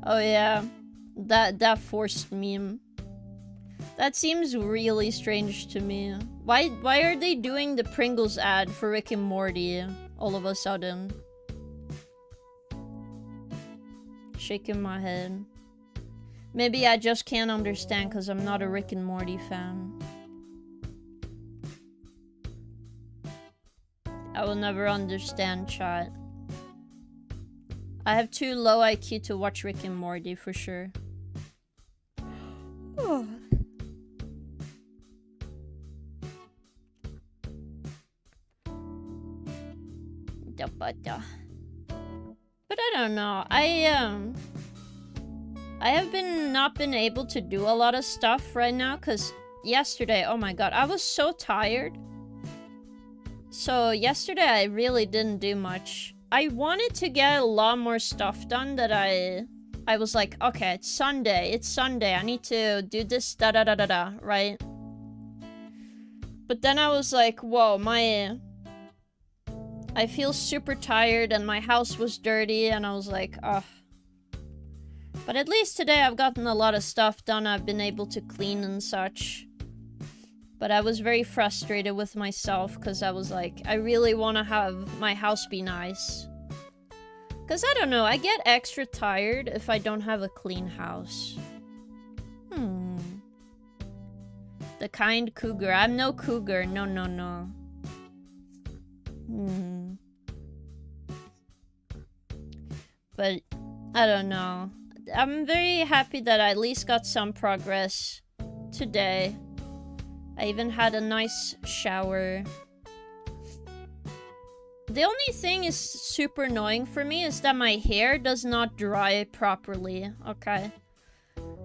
Oh yeah, that forced meme. That seems really strange to me. Why are they doing the Pringles ad for Rick and Morty all of a sudden? Shaking my head. Maybe I just can't understand because I'm not a Rick and Morty fan. I will never understand, chat. I have too low IQ to watch Rick and Morty for sure. But I don't know. I have not been able to do a lot of stuff right now because yesterday, oh my god, I was so tired. So yesterday I really didn't do much. I wanted to get a lot more stuff done that I was like, okay, it's Sunday, I need to do this da-da-da-da-da, right? But then I was like, whoa, I feel super tired and my house was dirty and I was like, ugh. But at least today I've gotten a lot of stuff done. I've been able to clean and such. But I was very frustrated with myself because I was like, I really want to have my house be nice. Because I don't know, I get extra tired if I don't have a clean house. The kind cougar. I'm no cougar. No. But I don't know. I'm very happy that I at least got some progress today. I even had a nice shower. The only thing is super annoying for me is that my hair does not dry properly, okay?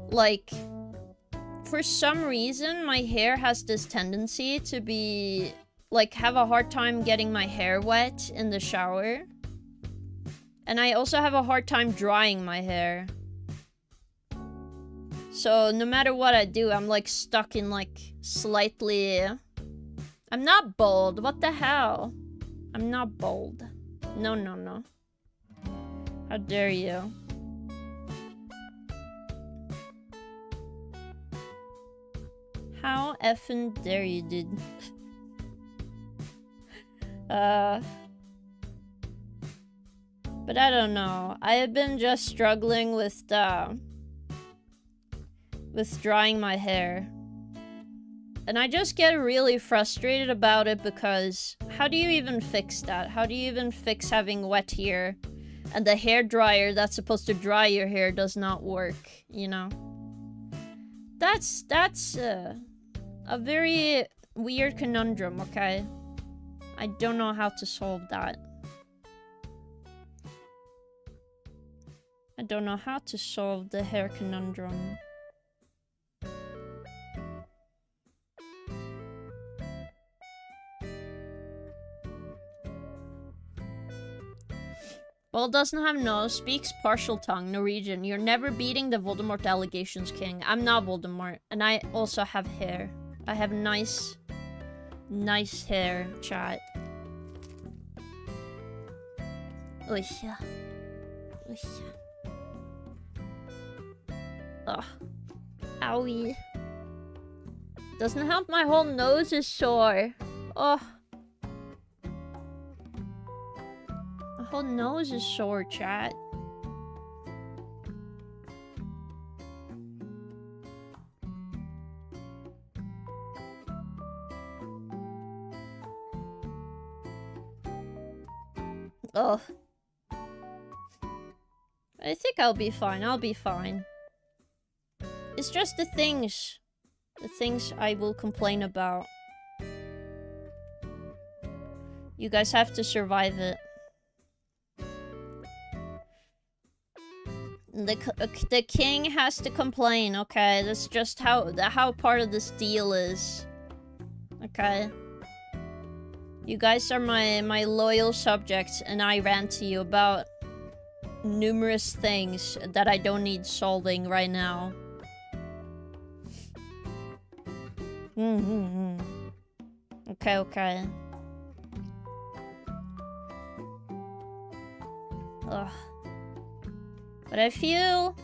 Like, for some reason, my hair has this tendency to be, like, have a hard time getting my hair wet in the shower. And I also have a hard time drying my hair. So no matter what I do, I'm like stuck in like slightly... I'm not bald. What the hell? I'm not bald. No, no, no. How dare you? How effing dare you, dude? But I don't know. I have been just struggling with drying my hair. And I just get really frustrated about it because how do you even fix that? How do you even fix having wet hair and the hair dryer that's supposed to dry your hair does not work, you know? That's a very weird conundrum, okay? I don't know how to solve that. I don't know how to solve the hair conundrum. Bald doesn't have nose, speaks partial tongue, Norwegian. You're never beating the Voldemort allegations, King. I'm not Voldemort, and I also have hair. I have nice hair, chat. Oy, yeah. Oy, yeah. Ugh. Owie. Doesn't help my whole nose is sore. Oh. My whole nose is sore, chat. Oh. I think I'll be fine. I'll be fine. It's just the things I will complain about. You guys have to survive it. The king has to complain, okay? That's just how part of this deal is. Okay? You guys are my loyal subjects, and I rant to you about numerous things that I don't need solving right now. Okay, okay. Ugh. But I feel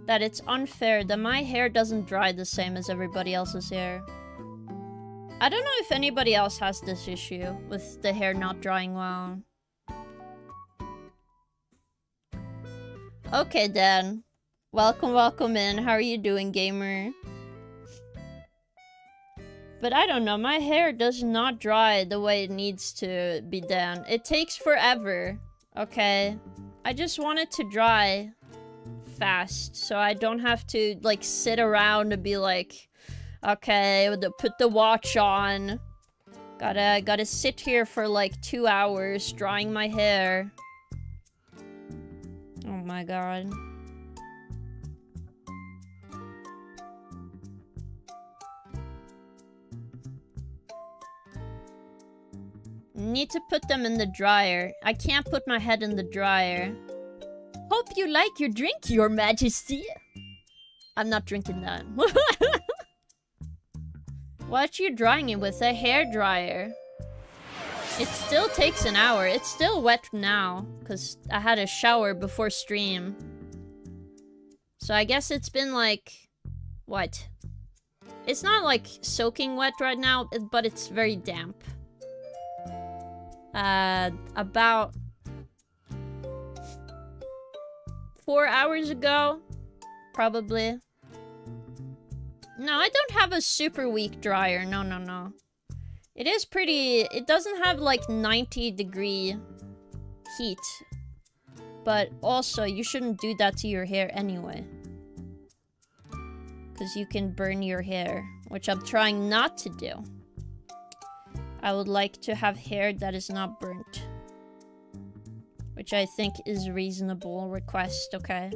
that it's unfair that my hair doesn't dry the same as everybody else's hair. I don't know if anybody else has this issue with the hair not drying well. Okay, Dan. Welcome in. How are you doing, gamer? But I don't know, my hair does not dry the way it needs to be done. It takes forever, okay? I just want it to dry fast, so I don't have to, like, sit around and be like, okay, put the watch on. Gotta sit here for, like, 2 hours drying my hair. Oh my god. Need to put them in the dryer. I can't put my head in the dryer. Hope you like your drink, Your Majesty. I'm not drinking that. What are you drying it with? A hair dryer. It still takes an hour. It's still wet now, because I had a shower before stream. So I guess it's been like... What? It's not like soaking wet right now, but it's very damp. About 4 hours ago, probably. No, I don't have a super weak dryer. No. It is pretty... It doesn't have like 90-degree heat. But also, you shouldn't do that to your hair anyway. Because you can burn your hair, which I'm trying not to do. I would like to have hair that is not burnt. Which I think is reasonable request, okay?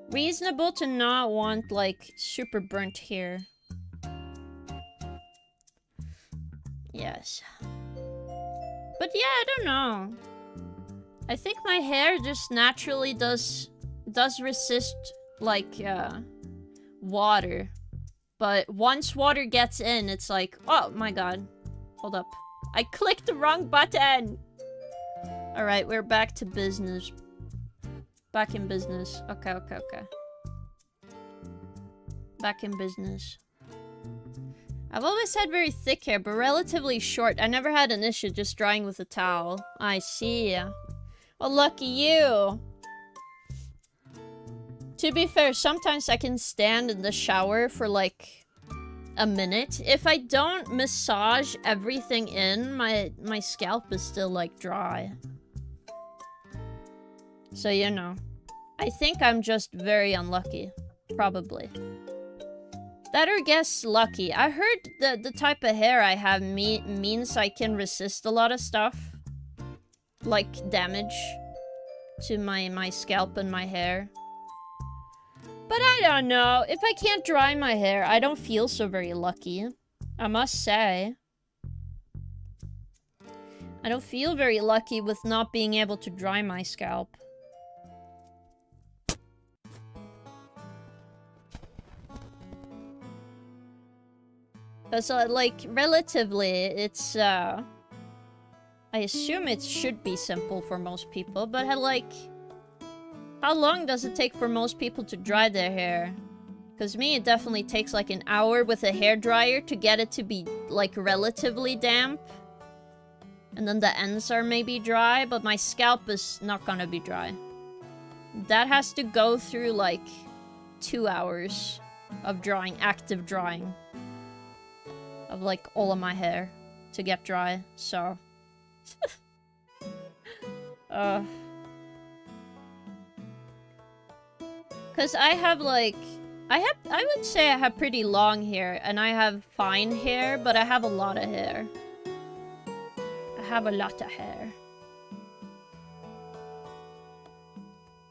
Reasonable to not want, like, super burnt hair. Yes. But yeah, I don't know. I think my hair just naturally does resist, like, water. But once water gets in, it's like, oh my god. Hold up. I clicked the wrong button! Alright, we're back to business. Back in business. Okay. Back in business. I've always had very thick hair, but relatively short. I never had an issue just drying with a towel. I see. Well, lucky you. To be fair, sometimes I can stand in the shower for like a minute. If I don't massage everything in, my scalp is still like dry. So, you know. I think I'm just very unlucky. Probably. That or guess lucky. I heard the type of hair I have means I can resist a lot of stuff. Like damage to my scalp and my hair. But I don't know. If I can't dry my hair, I don't feel so very lucky. I must say. I don't feel very lucky with not being able to dry my scalp. So, like, relatively, it's, I assume it should be simple for most people, but, like, how long does it take for most people to dry their hair? Because me, it definitely takes, like, an hour with a hairdryer to get it to be, like, relatively damp. And then the ends are maybe dry, but my scalp is not gonna be dry. That has to go through, like, 2 hours of drying, active drying. Of, like, all of my hair to get dry, so... Cause I have, like... I would say I have pretty long hair, and I have fine hair, but I have a lot of hair. I have a lot of hair.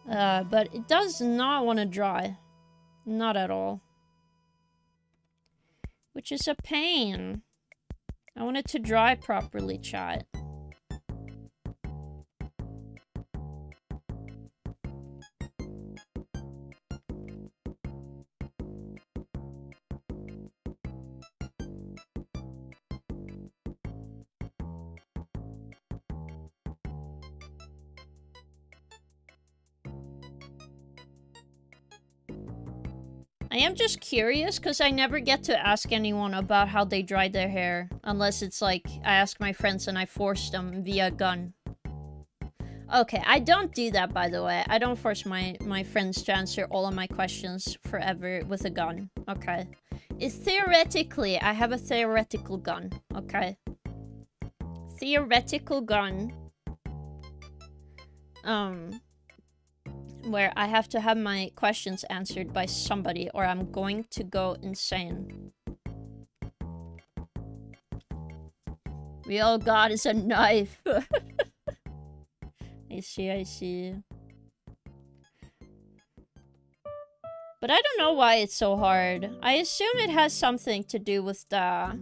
But it does not want to dry. Not at all. Which is a pain. I want it to dry properly, chat. I am just curious because I never get to ask anyone about how they dry their hair. Unless it's like, I ask my friends and I force them via gun. Okay, I don't do that, by the way. I don't force my friends to answer all of my questions forever with a gun. Okay. Theoretically, I have a theoretical gun. Okay. Theoretical gun. Where I have to have my questions answered by somebody or I'm going to go insane. We all got is a knife. I see. But I don't know why it's so hard. I assume it has something to do with the...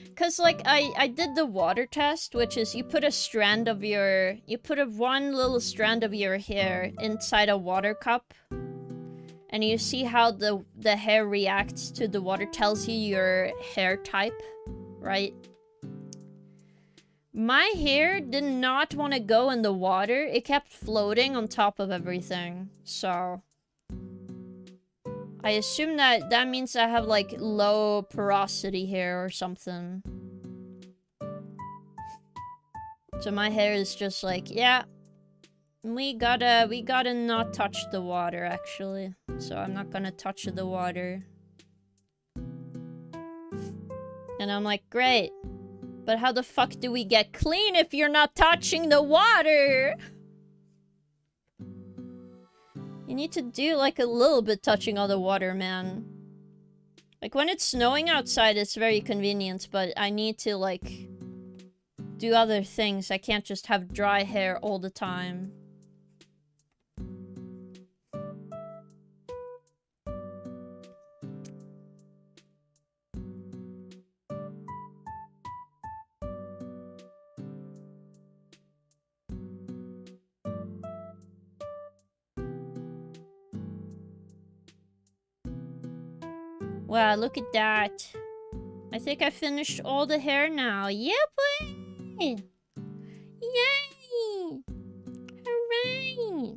Because, like, I did the water test, which is you put a strand of your... You put one little strand of your hair inside a water cup. And you see how the hair reacts to the water, tells you your hair type, right? My hair did not want to go in the water. It kept floating on top of everything. So... I assume that means I have, like, low porosity hair or something. So my hair is just like, yeah. We gotta not touch the water, actually. So I'm not gonna touch the water. And I'm like, great. But how the fuck do we get clean if you're not touching the water? You need to do like a little bit touching of the water, man. Like when it's snowing outside, it's very convenient, but I need to like do other things. I can't just have dry hair all the time. Wow, look at that. I think I finished all the hair now. Yeah, boy! Yay! Hooray!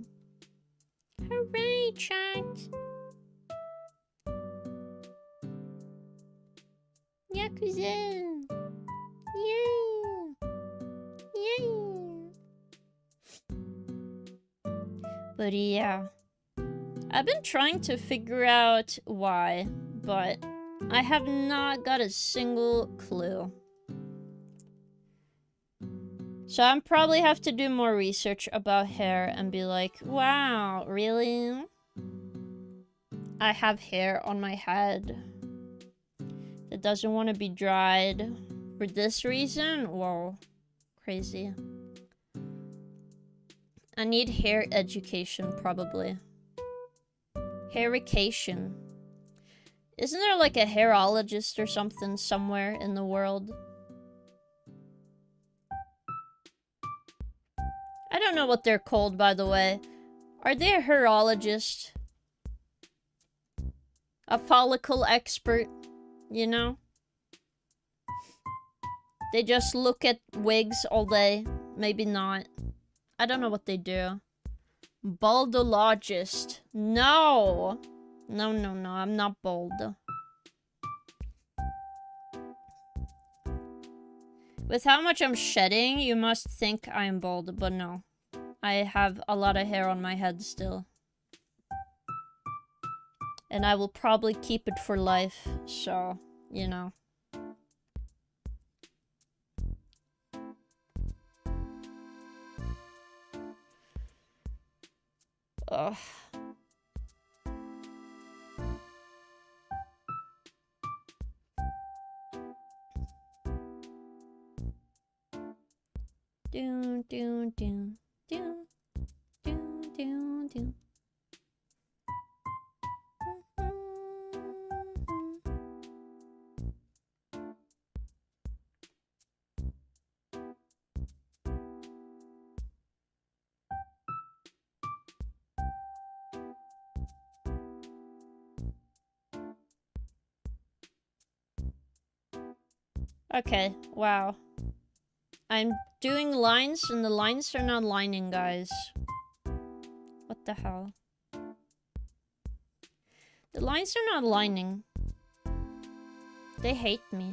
Hooray, chat! Yakuza! Yay! Yay! But yeah. I've been trying to figure out why, but I have not got a single clue. So I probably have to do more research about hair and be like, wow, really? I have hair on my head that doesn't want to be dried for this reason? Whoa, crazy. I need hair education, probably. Hairication. Isn't there like a hairologist or something somewhere in the world? I don't know what they're called, by the way. Are they a hairologist? A follicle expert, you know? They just look at wigs all day. Maybe not. I don't know what they do. Baldologist. No! No, I'm not bald. With how much I'm shedding, you must think I'm bald, but no. I have a lot of hair on my head still. And I will probably keep it for life, so, you know. Ugh. Do do do do do do do. Okay, wow. I'm doing lines and the lines are not lining, guys. What the hell? The lines are not lining. They hate me.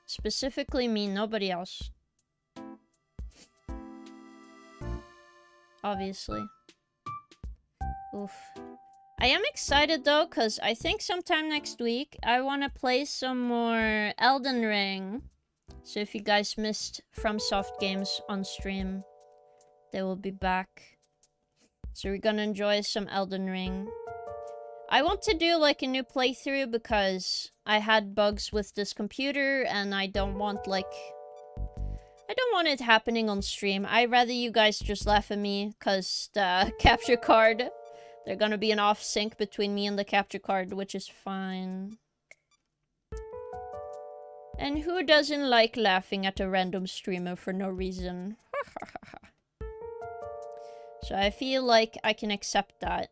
Specifically me, nobody else. Obviously. Oof. I am excited though, because I think sometime next week I want to play some more Elden Ring. So if you guys missed FromSoft games on stream, they will be back. So we're gonna enjoy some Elden Ring. I want to do like a new playthrough because I had bugs with this computer and I don't want like... I don't want it happening on stream. I'd rather you guys just laugh at me because the capture card, they're gonna be an off sync between me and the capture card, which is fine. And who doesn't like laughing at a random streamer for no reason? So I feel like I can accept that.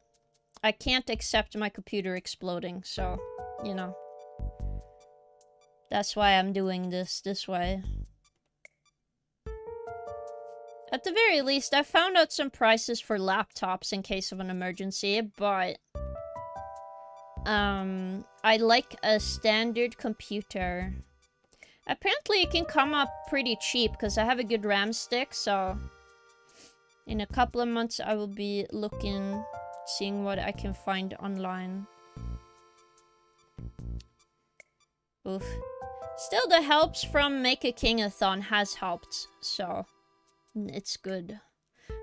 I can't accept my computer exploding, so, you know. That's why I'm doing this way. At the very least, I found out some prices for laptops in case of an emergency, but... I like a standard computer. Apparently it can come up pretty cheap because I have a good RAM stick, so in a couple of months I will be looking, seeing what I can find online. Oof. Still, the helps from Make a King-a-thon has helped, so it's good.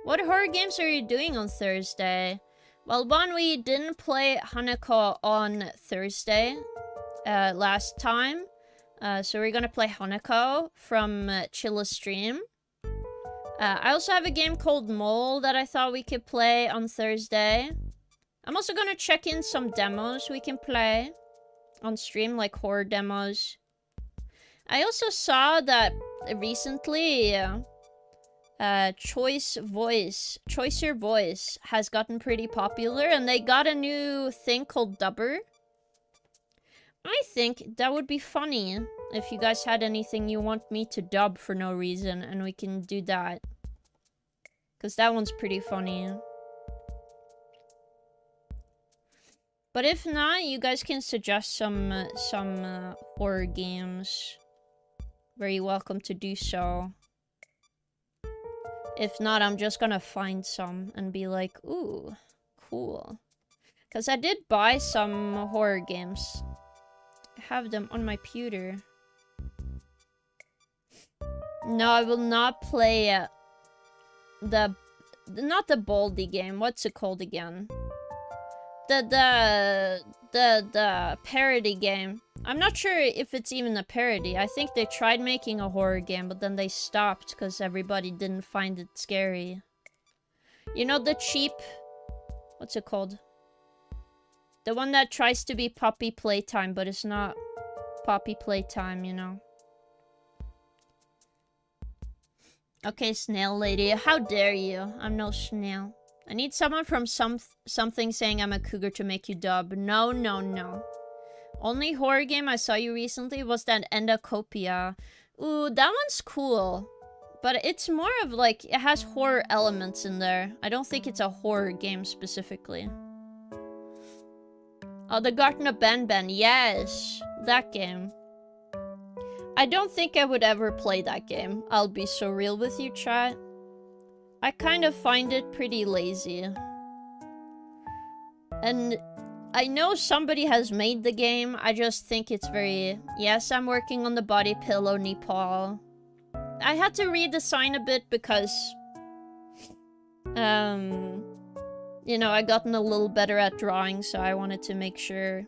What horror games are you doing on Thursday? Well, one, we didn't play Hanako on Thursday last time. So we're gonna play Hanako from Chilla's stream. I also have a game called Mole that I thought we could play on Thursday. I'm also gonna check in some demos we can play on stream, like horror demos. I also saw that recently Choicer Voice has gotten pretty popular, and they got a new thing called Dubber. I think that would be funny if you guys had anything you want me to dub for no reason, and we can do that. Because that one's pretty funny. But if not, you guys can suggest some horror games. Very welcome to do so. If not, I'm just gonna find some and be like, ooh, cool. Because I did buy some horror games. I have them on my computer. No, I will not play not the Baldi game. What's it called again? The parody game. I'm not sure if it's even a parody. I think they tried making a horror game, but then they stopped because everybody didn't find it scary. You know the cheap... What's it called? The one that tries to be Poppy Playtime, but it's not Poppy Playtime, you know. Okay, Snail Lady. How dare you? I'm no snail. I need someone from something saying I'm a cougar to make you dub. No, no, no. Only horror game I saw you recently was that Endacopia. Ooh, that one's cool. But it's more of like, it has horror elements in there. I don't think it's a horror game specifically. Oh, the Garten of Banban. Yes, that game. I don't think I would ever play that game. I'll be so real with you, chat. I kind of find it pretty lazy. And I know somebody has made the game. I just think it's very... Yes, I'm working on the body pillow, Nepal. I had to redesign a bit because... you know, I gotten a little better at drawing, so I wanted to make sure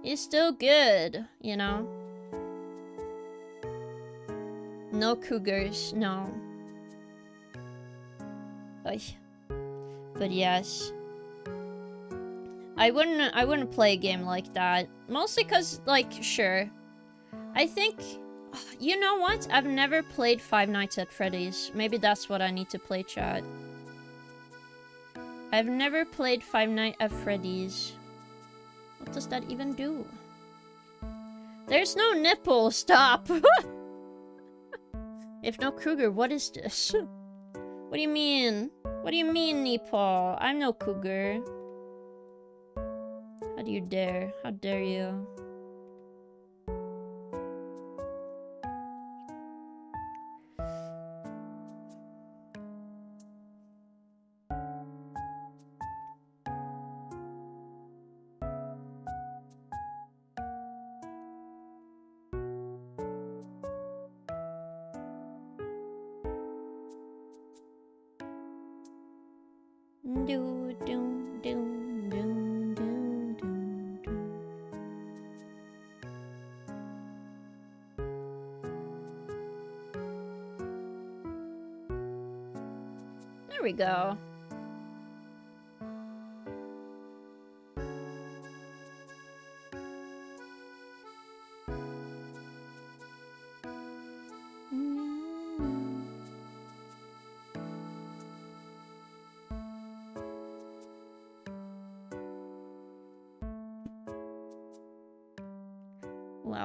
it's still good, you know? No cougars, no. Oy. But yes. I wouldn't play a game like that. Mostly cause, like, sure. I think... You know what? I've never played Five Nights at Freddy's. Maybe that's what I need to play, chat. I've never played Five Nights at Freddy's. What does that even do? There's no nipple! Stop! If no cougar, what is this? What do you mean? What do you mean, Nepal? I'm no cougar. How do you dare? How dare you? Do, do, do, do, do, do, do. There we go.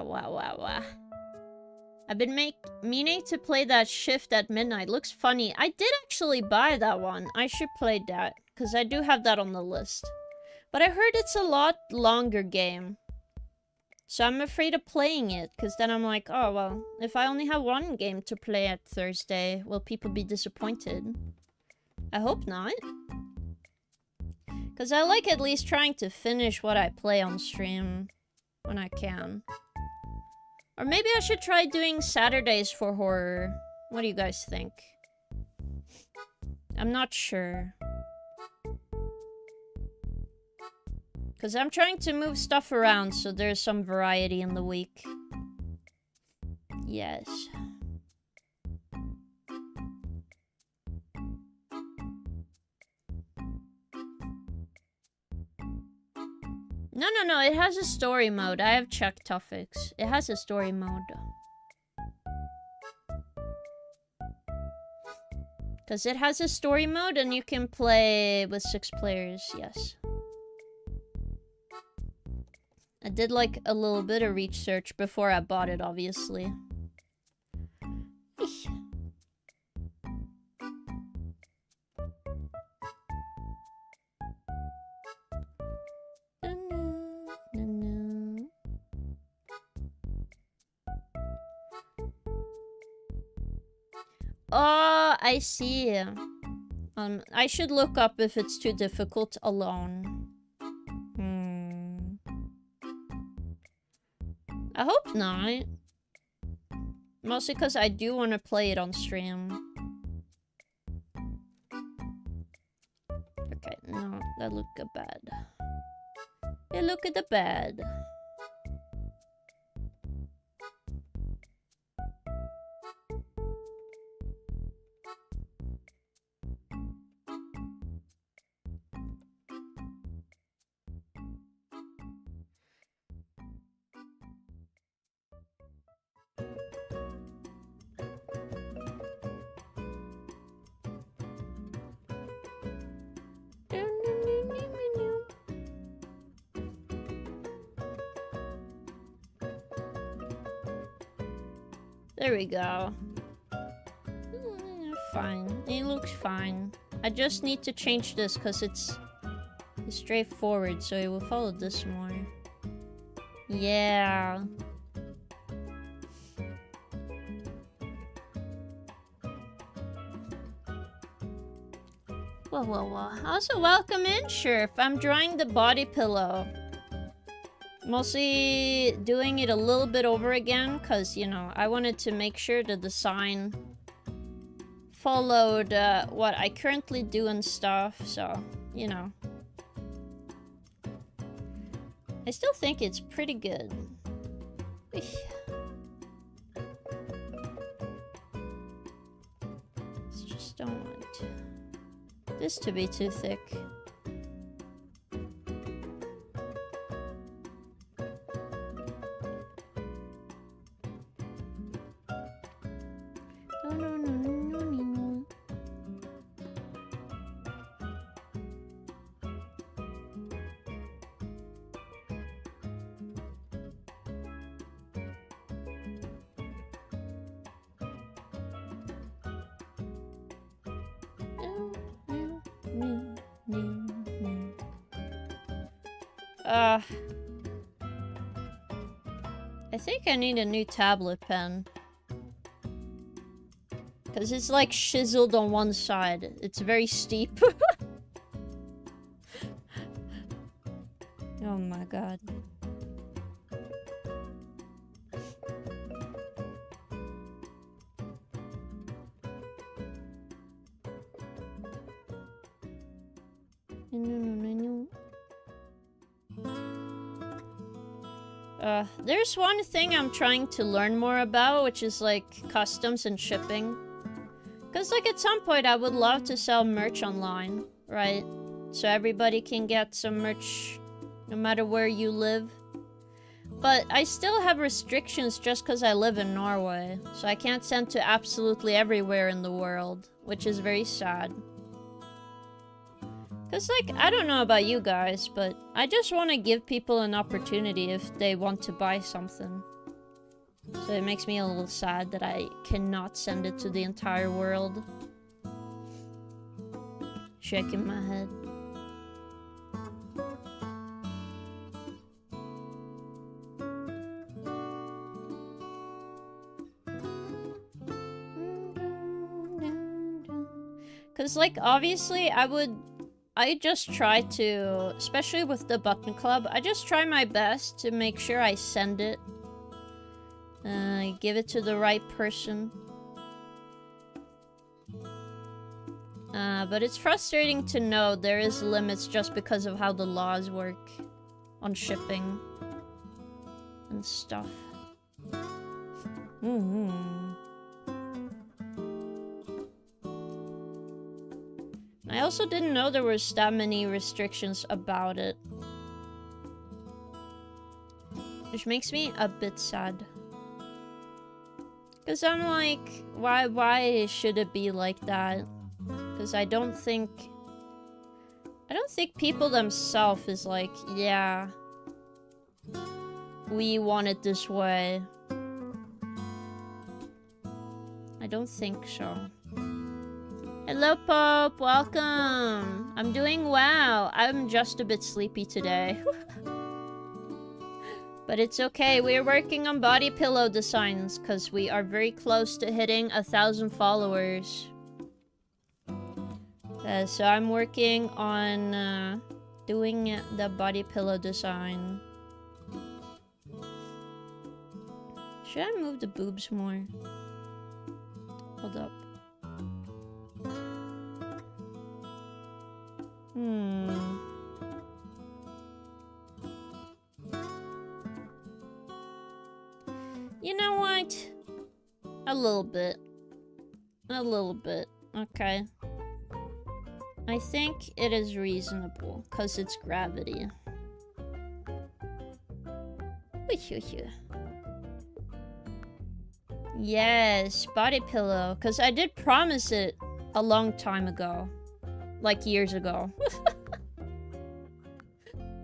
Wow. I've been meaning to play that Shift at Midnight. Looks funny. I did actually buy that one. I should play that, because I do have that on the list. But I heard it's a lot longer game. So I'm afraid of playing it, because then I'm like, oh, well, if I only have one game to play at Thursday, will people be disappointed? I hope not. Because I like at least trying to finish what I play on stream when I can. Or maybe I should try doing Saturdays for horror. What do you guys think? I'm not sure. Because I'm trying to move stuff around so there's some variety in the week. Yes. No, it has a story mode. I have checked Tuffix. It has a story mode. Because it has a story mode and you can play with 6 players, yes. I did like a little bit of research before I bought it, obviously. Eesh. Oh, I see. I should look up if it's too difficult alone. I hope not. Mostly because I do want to play it on stream. Okay, no, that looked bad. It looked bad. There we go. Fine. It looks fine. I just need to change this because it's straightforward, so it will follow this more. Yeah. Whoa. Also, welcome in, Sheriff. I'm drawing the body pillow. Mostly doing it a little bit over again because, you know, I wanted to make sure the design followed what I currently do and stuff, so, you know. I still think it's pretty good. Eesh. Just don't want this to be too thick. I think I need a new tablet pen. Because it's like chiseled on one side. It's very steep. Oh my god. There's one thing I'm trying to learn more about, which is like customs and shipping. Because like at some point I would love to sell merch online, right? So everybody can get some merch no matter where you live. But I still have restrictions just because I live in Norway. So I can't send to absolutely everywhere in the world, which is very sad. Because, like, I don't know about you guys, but I just want to give people an opportunity if they want to buy something. So it makes me a little sad that I cannot send it to the entire world. Shaking my head. Because, like, obviously I just try to, especially with the Button Club, I just try my best to make sure I send it Give it to the right person. But it's frustrating to know there is limits just because of how the laws work on shipping and stuff. I also didn't know there was that many restrictions about it, which makes me a bit sad. Cause I'm like, why should it be like that? Cause I don't think people themselves is like, yeah, we want it this way. I don't think so. Hello, Pope. Welcome. I'm doing well. I'm just a bit sleepy today. But it's okay. We're working on body pillow designs because we are very close to hitting 1,000 followers. So I'm working on doing the body pillow design. Should I move the boobs more? Hold up. You know what? A little bit. A little bit. Okay. I think it is reasonable, because it's gravity. Yes, body pillow. Because I did promise it a long time ago. Like years ago.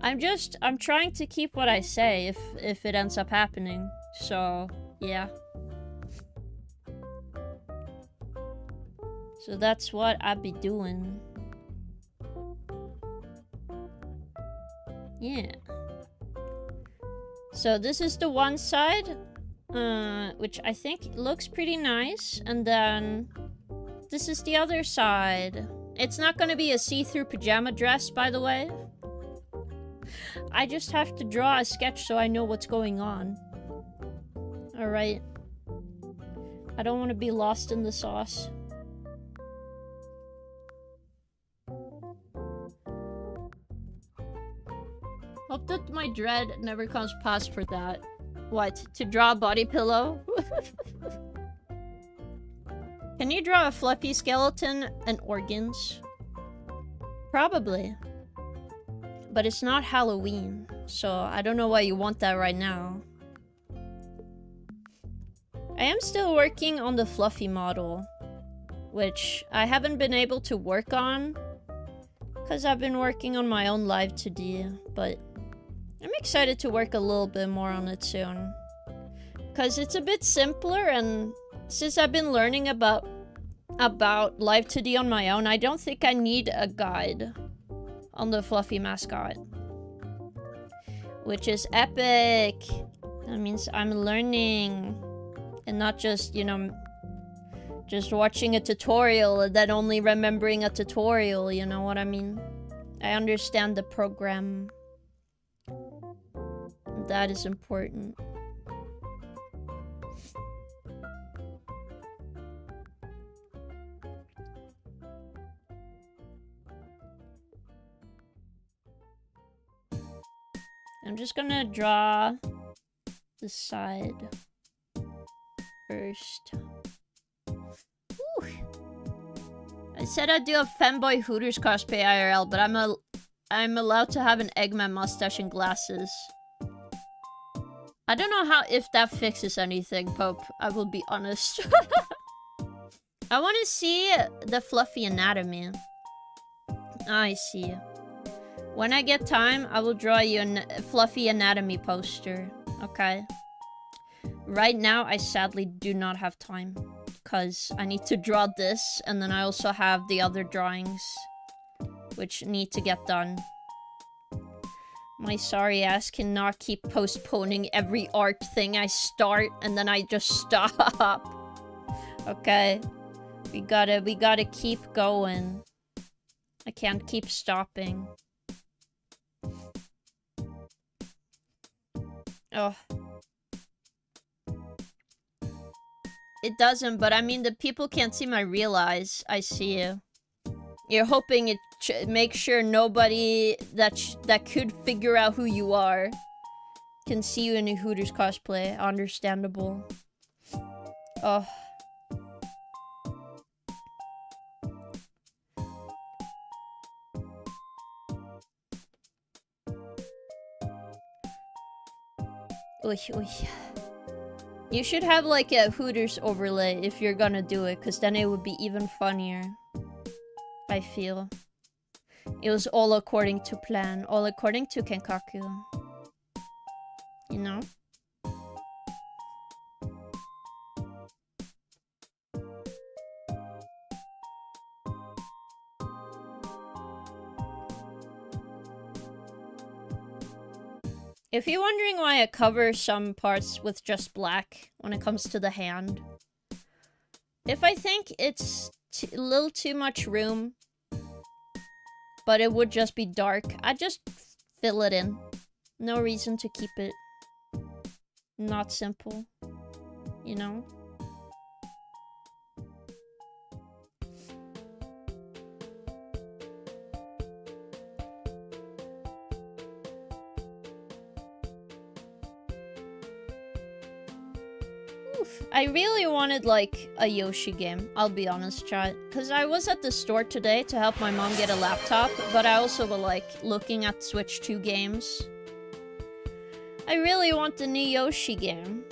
I'm trying to keep what I say if it ends up happening. So, yeah. So that's what I'd be doing. Yeah. So this is the one side, which I think looks pretty nice. And then this is the other side. It's not gonna be a see-through pajama dress, by the way. I just have to draw a sketch so I know what's going on. Alright. I don't want to be lost in the sauce. Hope that my dread never comes past for that. What? To draw a body pillow? Can you draw a fluffy skeleton and organs? Probably. But it's not Halloween, so I don't know why you want that right now. I am still working on the fluffy model, which I haven't been able to work on because I've been working on my own live 2D, but I'm excited to work a little bit more on it soon. Because it's a bit simpler, and since I've been learning about live 2D on my own, I don't think I need a guide on the fluffy mascot. Which is epic! That means I'm learning. And not just, you know, just watching a tutorial and then only remembering a tutorial, you know what I mean? I understand the program. That is important. I'm just gonna draw the side first. Whew. I said I'd do a Femboy Hooters cosplay IRL, but I'm allowed to have an Eggman mustache and glasses. I don't know if that fixes anything, Pope. I will be honest. I want to see the fluffy anatomy. I see. When I get time, I will draw you a fluffy anatomy poster. Okay. Right now, I sadly do not have time. Because I need to draw this, and then I also have the other drawings. Which need to get done. My sorry ass cannot keep postponing every art thing I start, and then I just stop. Okay. We gotta keep going. I can't keep stopping. Oh. It doesn't, but I mean the people can't see my real eyes. I see you. You're hoping it makes sure nobody that could figure out who you are can see you in a Hooters cosplay. Understandable. Oh. Oy, oy. You should have like a Hooters overlay if you're gonna do it, because then it would be even funnier. I feel. It was all according to plan, all according to Kenkaku. You know? If you're wondering why I cover some parts with just black when it comes to the hand, if I think it's a little too much room, but it would just be dark, I just fill it in. No reason to keep it not simple, you know? I really wanted, like, a Yoshi game, I'll be honest, chat. Because I was at the store today to help my mom get a laptop, but I also was, like, looking at Switch 2 games. I really want the new Yoshi game.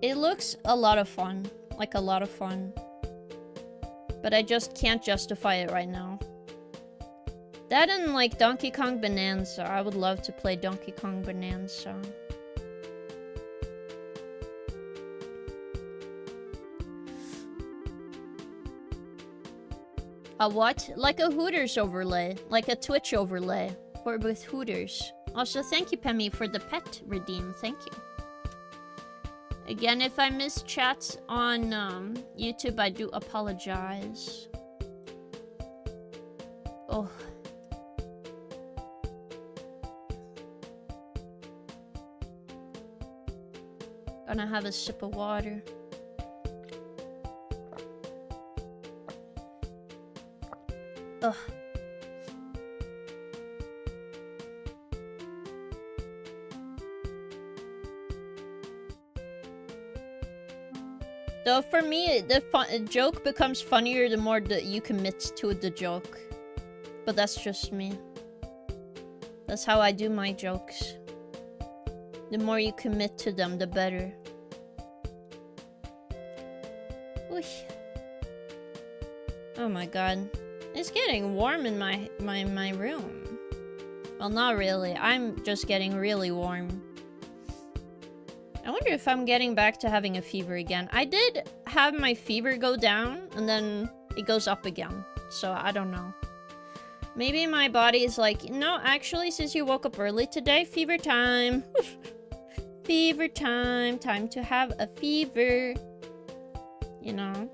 It looks a lot of fun. Like, a lot of fun. But I just can't justify it right now. That and, like, Donkey Kong Bonanza. I would love to play Donkey Kong Bonanza. A what? Like a Hooters overlay. Like a Twitch overlay. With Hooters. Also, thank you, Pemmy, for the pet redeem. Thank you. Again, if I miss chats on YouTube, I do apologize. Oh. Gonna have a sip of water. Ugh. Though for me, the joke becomes funnier the more that you commit to the joke. But that's just me. That's how I do my jokes. The more you commit to them, the better. Ooh. Oh my god. It's getting warm in my room. Well, not really. I'm just getting really warm. I wonder if I'm getting back to having a fever again. I did have my fever go down, and then it goes up again. So, I don't know. Maybe my body is like, no, actually, since you woke up early today, fever time. Fever time. Time to have a fever. You know?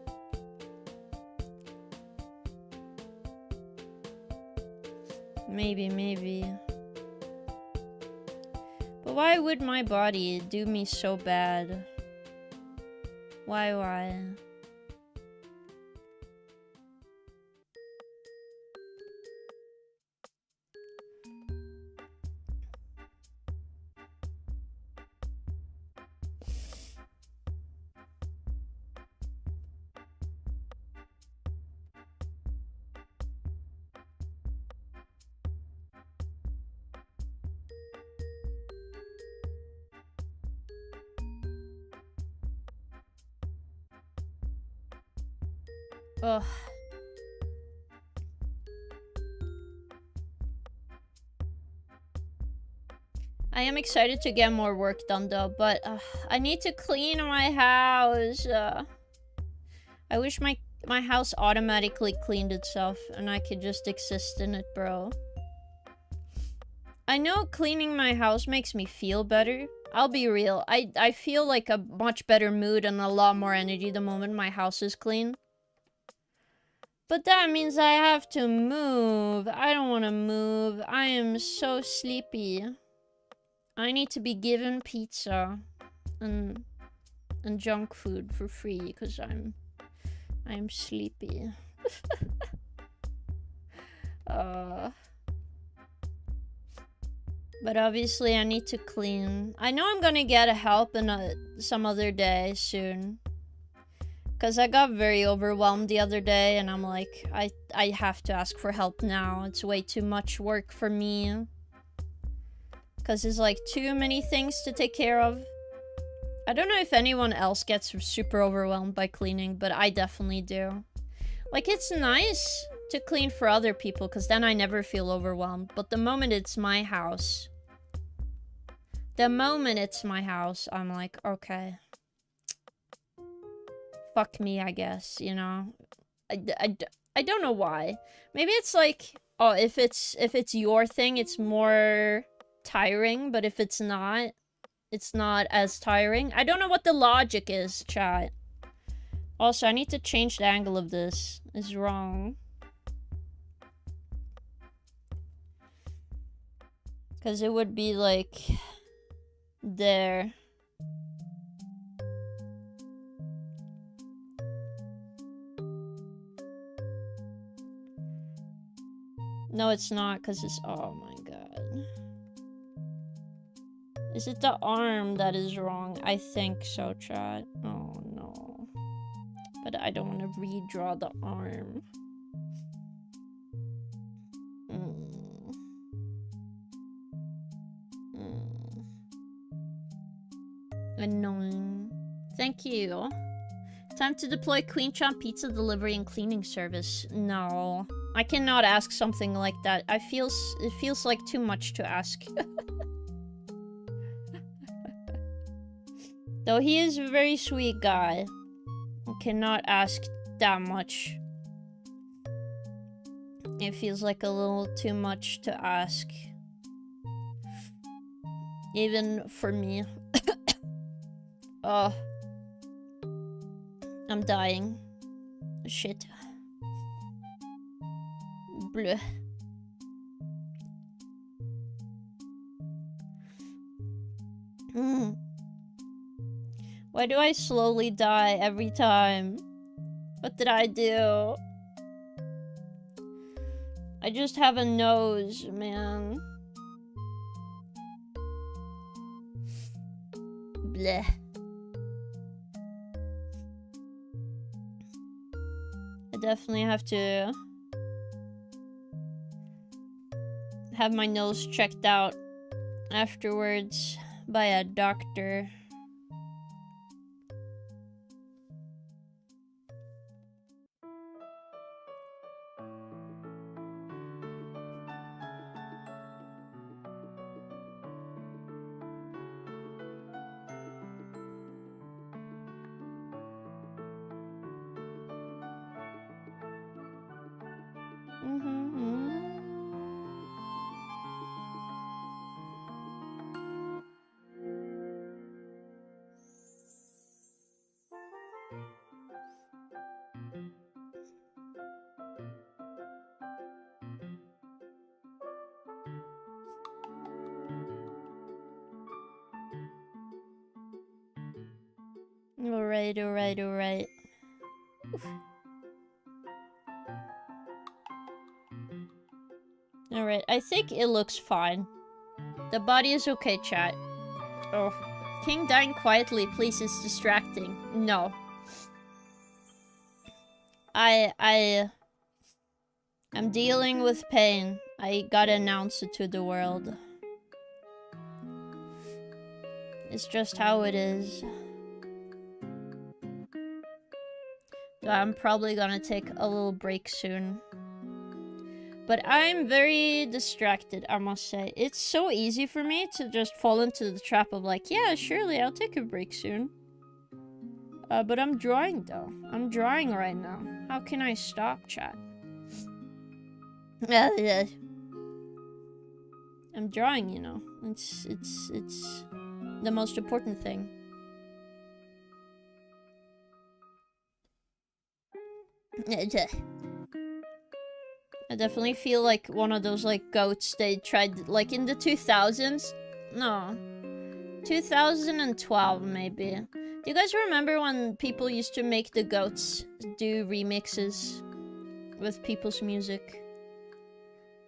Maybe. But why would my body do me so bad? Why? Ugh. I am excited to get more work done though, but I need to clean my house. I wish my house automatically cleaned itself and I could just exist in it, bro. I know cleaning my house makes me feel better. I'll be real. I feel like a much better mood and a lot more energy the moment my house is clean. But that means I have to move. I don't want to move. I am so sleepy. I need to be given pizza. And and junk food for free because I'm sleepy. But obviously I need to clean. I know I'm gonna get help in some other day soon. Because I got very overwhelmed the other day and I'm like, I have to ask for help now. It's way too much work for me. Because it's like too many things to take care of. I don't know if anyone else gets super overwhelmed by cleaning, but I definitely do. Like, it's nice to clean for other people because then I never feel overwhelmed. But the moment it's my house, I'm like, okay. Fuck me, I guess, you know? I don't know why. Maybe it's like, oh, if it's your thing, it's more tiring, but if it's not as tiring. I don't know what the logic is, chat. Also, I need to change the angle of this. It's wrong. Because it would be like there. No, it's not, because it's... Oh my god. Is it the arm that is wrong? I think so, chat. Oh no. But I don't want to redraw the arm. Annoying. Thank you. Time to deploy Queenchamp pizza delivery and cleaning service. No. I cannot ask something like that. It feels like too much to ask. Though he is a very sweet guy. I cannot ask that much. It feels like a little too much to ask. Even for me. Oh. I'm dying. Shit. Bleh. Why do I slowly die every time? What did I do? I just have a nose, man. Bleh. I definitely have to have my nose checked out afterwards by a doctor. Alright. Alright, I think it looks fine. The body is okay, chat. Oh. King dying quietly, please, it's distracting. No. I'm dealing with pain. I gotta announce it to the world. It's just how it is. So I'm probably gonna take a little break soon. But I'm very distracted, I must say. It's so easy for me to just fall into the trap of like, yeah, surely I'll take a break soon. But I'm drawing though. I'm drawing right now. How can I stop, chat? I'm drawing, you know. It's the most important thing. I definitely feel like one of those like goats they tried like in the 2000s. No. 2012 maybe. Do you guys remember when people used to make the goats do remixes with people's music?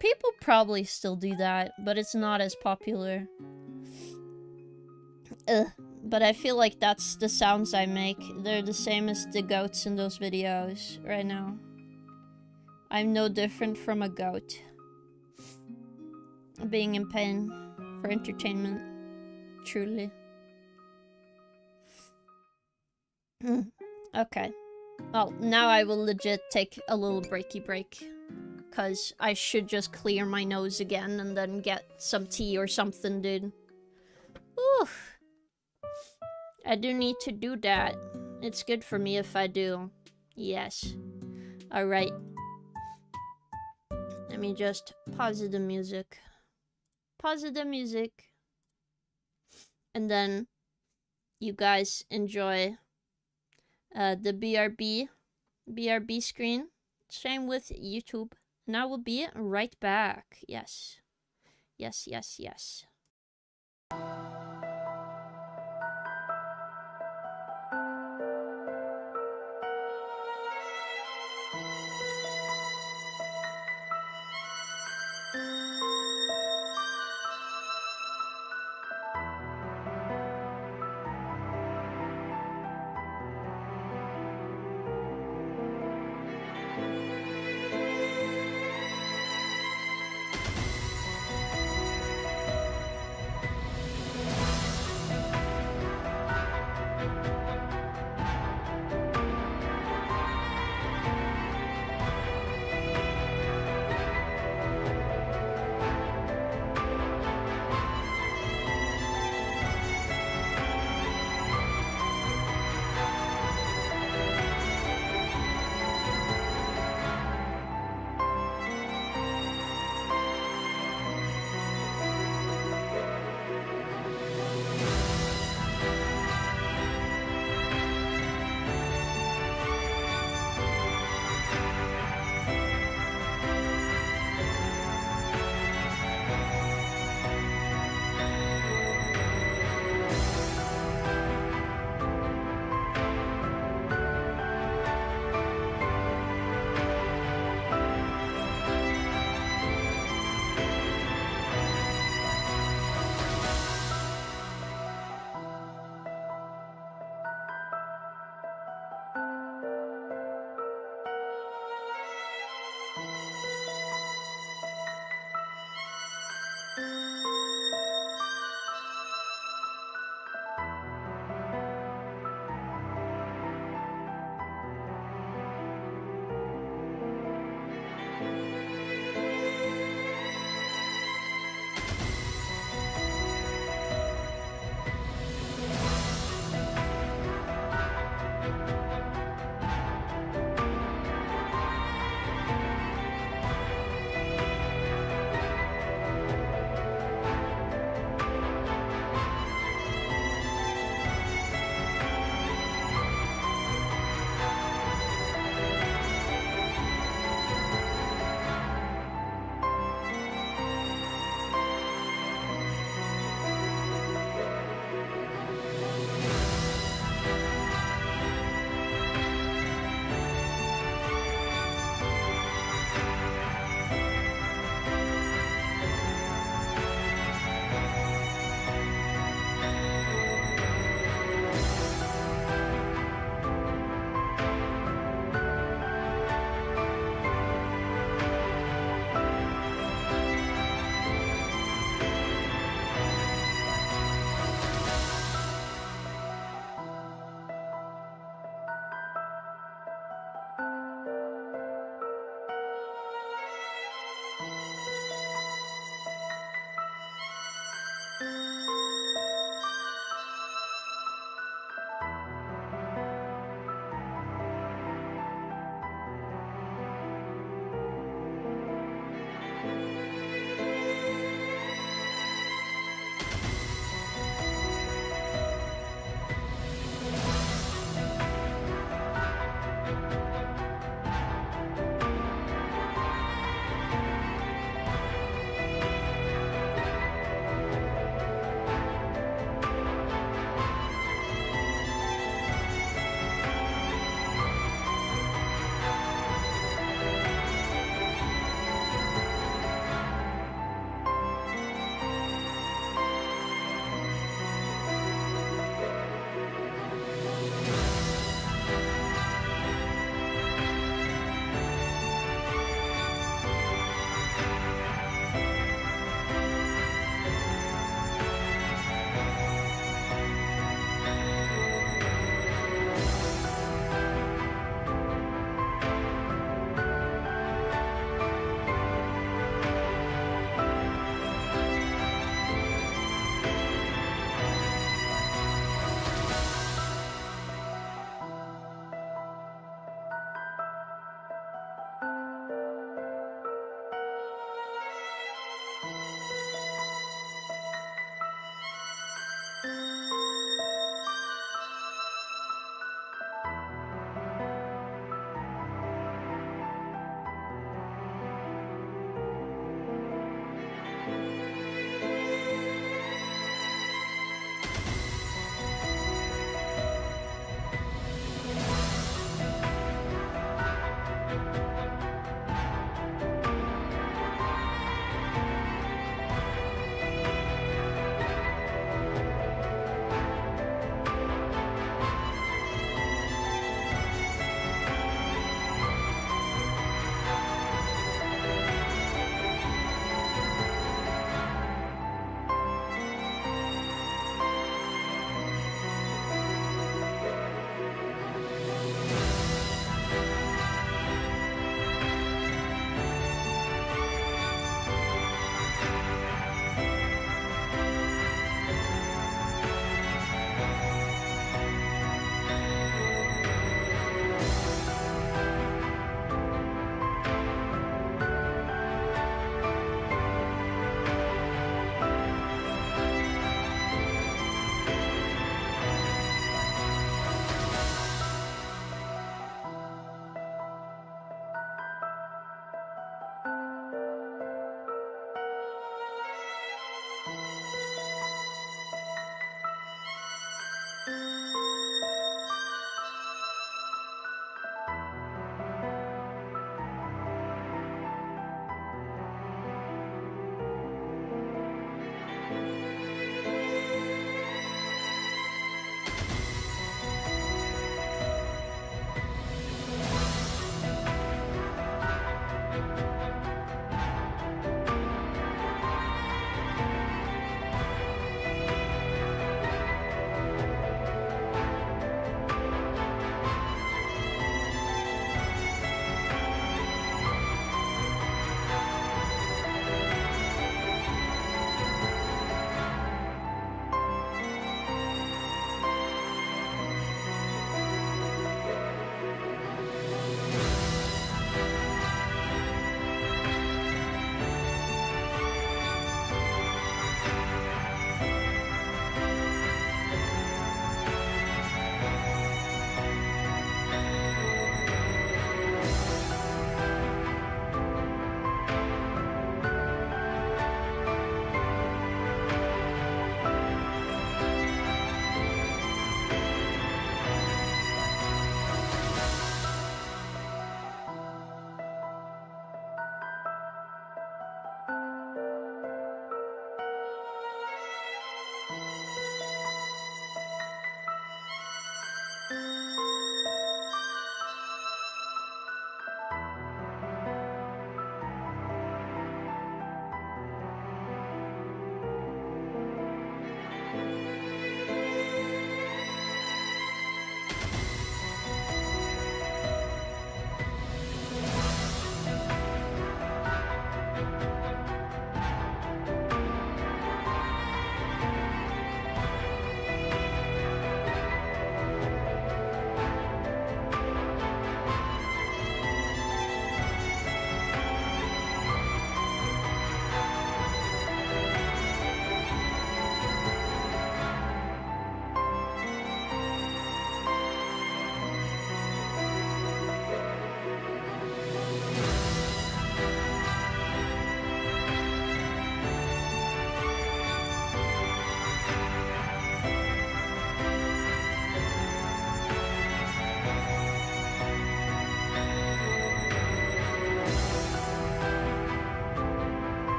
People probably still do that, but it's not as popular. Ugh. But I feel like that's the sounds I make. They're the same as the goats in those videos right now. I'm no different from a goat. Being in pain for entertainment. Truly. Okay. Well, now I will legit take a little breaky break. Because I should just clear my nose again and then get some tea or something, dude. Oof. I do need to do that. It's good for me if I do. Yes. Alright. Let me just pause the music. Pause the music. And then you guys enjoy the BRB screen. Same with YouTube. And I will be right back. Yes. Yes, yes, yes.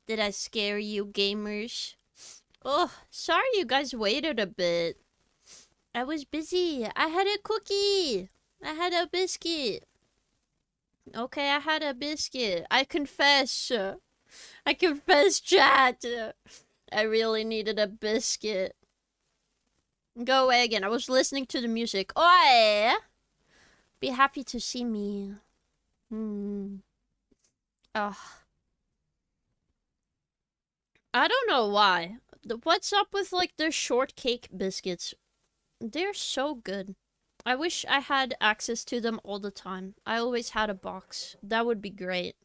Did I scare you, gamers? Oh, sorry you guys waited a bit. I was busy. I had a cookie. I had a biscuit. Okay, I had a biscuit. I confess. I confess, chat. I really needed a biscuit. Go away again. I was listening to the music. Oi! Be happy to see me. Ugh. I don't know why. What's up with, like, the shortcake biscuits? They're so good. I wish I had access to them all the time. I always had a box. That would be great.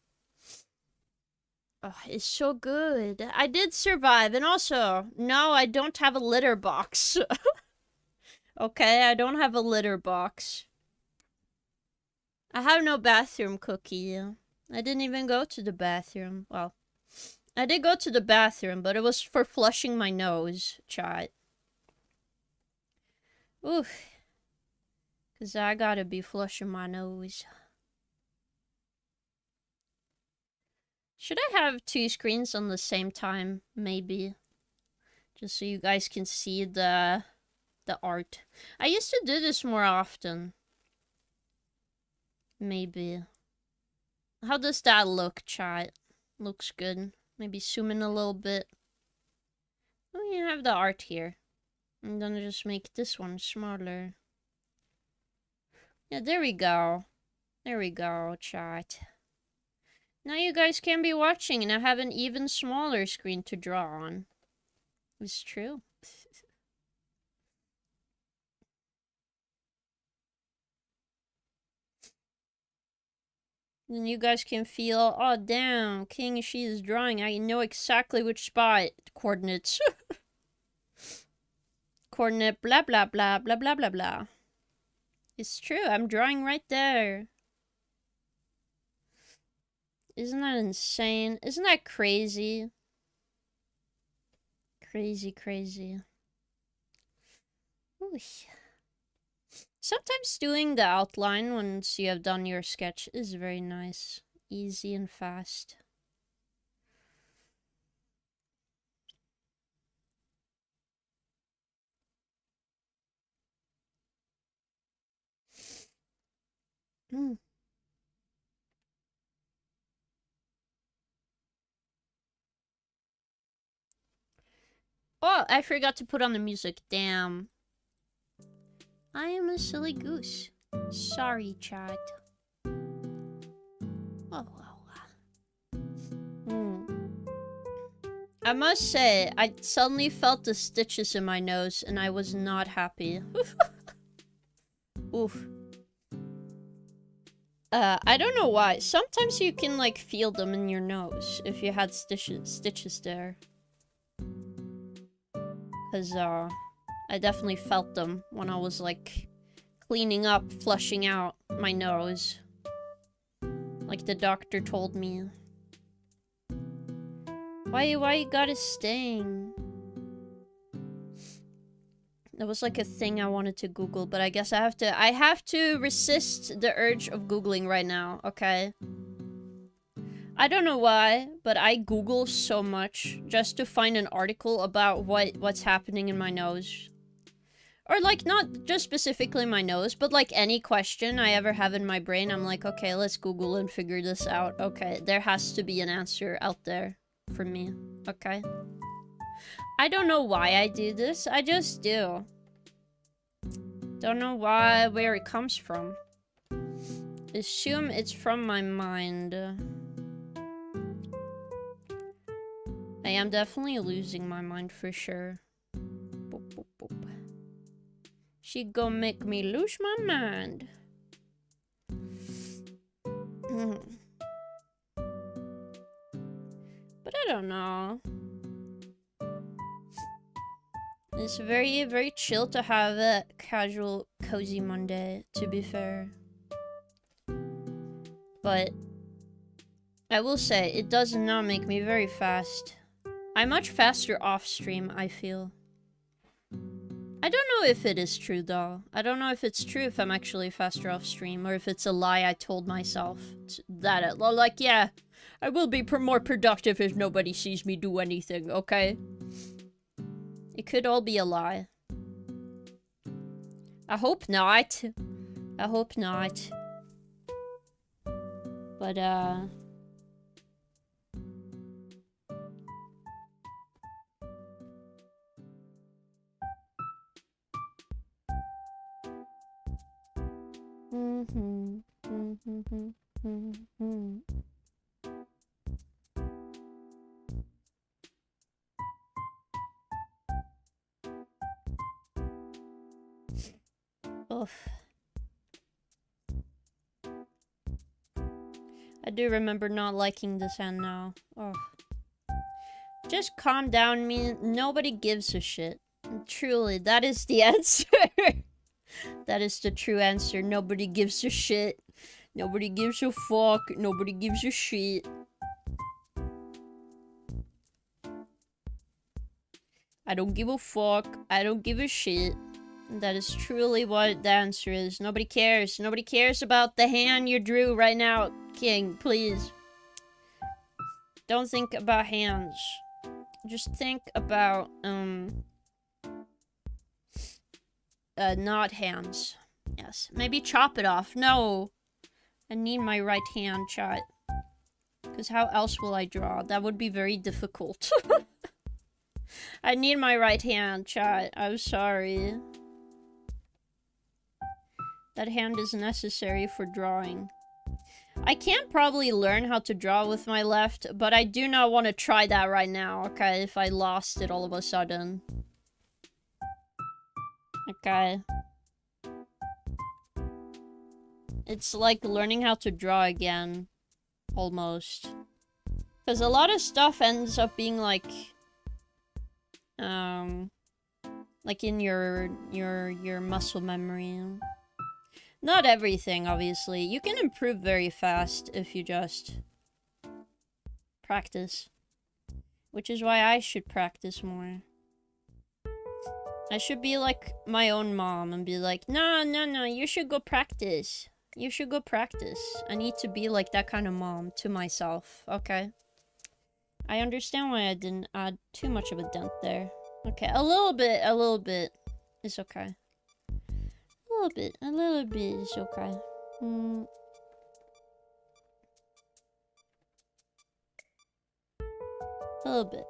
Oh, it's so good. I did survive. And also, no, I don't have a litter box. Okay, I don't have a litter box. I have no bathroom cookie. I didn't even go to the bathroom. Well, I did go to the bathroom, but it was for flushing my nose, chat. Oof. Because I gotta be flushing my nose. Should I have 2 screens on the same time? Maybe. Just so you guys can see the art. I used to do this more often. Maybe. How does that look, chat? Looks good. Maybe zoom in a little bit. Oh, you have the art here. I'm gonna just make this one smaller. Yeah, there we go. There we go, chat. Now you guys can be watching and I have an even smaller screen to draw on. It's true. Then you guys can feel, oh damn, King She is drawing. I know exactly which spot. Coordinates. Coordinate blah blah blah blah blah blah blah. It's true, I'm drawing right there. Isn't that insane? Isn't that crazy? Crazy, crazy. Ooh. Sometimes doing the outline once you have done your sketch is very nice. Easy and fast. Oh, I forgot to put on the music. Damn. I am a silly goose. Sorry, chat. Oh, I must say, I suddenly felt the stitches in my nose, and I was not happy. Oof. I don't know why. Sometimes you can, like, feel them in your nose if you had stitches there. Because, I definitely felt them when I was, like, cleaning up, flushing out my nose. Like the doctor told me. Why you gotta sting? That was like a thing I wanted to Google, but I guess I have to resist the urge of Googling right now, okay? I don't know why, but I Google so much just to find an article about what's happening in my nose. Or, like, not just specifically my nose, but, like, any question I ever have in my brain, I'm like, okay, let's Google and figure this out. Okay, there has to be an answer out there for me, okay? I don't know why I do this, I just do. Don't know where it comes from. Assume it's from my mind. I am definitely losing my mind for sure. Boop, boop, boop. She gon' make me lose my mind. But I don't know. It's very, very chill to have a casual, cozy Monday, to be fair. But I will say, it does not make me very fast. I'm much faster off stream, I feel. I don't know if it is true, though. I don't know if it's true if I'm actually faster off stream, or if it's a lie I told myself. Like, yeah, I will be more productive if nobody sees me do anything, okay? It could all be a lie. I hope not. I hope not. But, Oof. I do remember not liking this end now. Oh. Just calm down, me. Nobody gives a shit. Truly, that is the answer. That is the true answer. Nobody gives a shit. Nobody gives a fuck. Nobody gives a shit. I don't give a fuck. I don't give a shit. That is truly what the answer is. Nobody cares. Nobody cares about the hand you drew right now, King. Please. Don't think about hands. Just think about, not hands. Yes. Maybe chop it off. No. I need my right hand, chat. Because how else will I draw? That would be very difficult. I need my right hand, chat. I'm sorry. That hand is necessary for drawing. I can probably learn how to draw with my left, but I do not want to try that right now, okay? If I lost it all of a sudden. Okay. It's like learning how to draw again. Almost. Because a lot of stuff ends up being like in your muscle memory. Not everything, obviously. You can improve very fast if you just practice. Which is why I should practice more. I should be like my own mom and be like, no, you should go practice. You should go practice. I need to be like that kind of mom to myself, okay? I understand why I didn't add too much of a dent there. Okay, a little bit is okay. A little bit is okay. A little bit.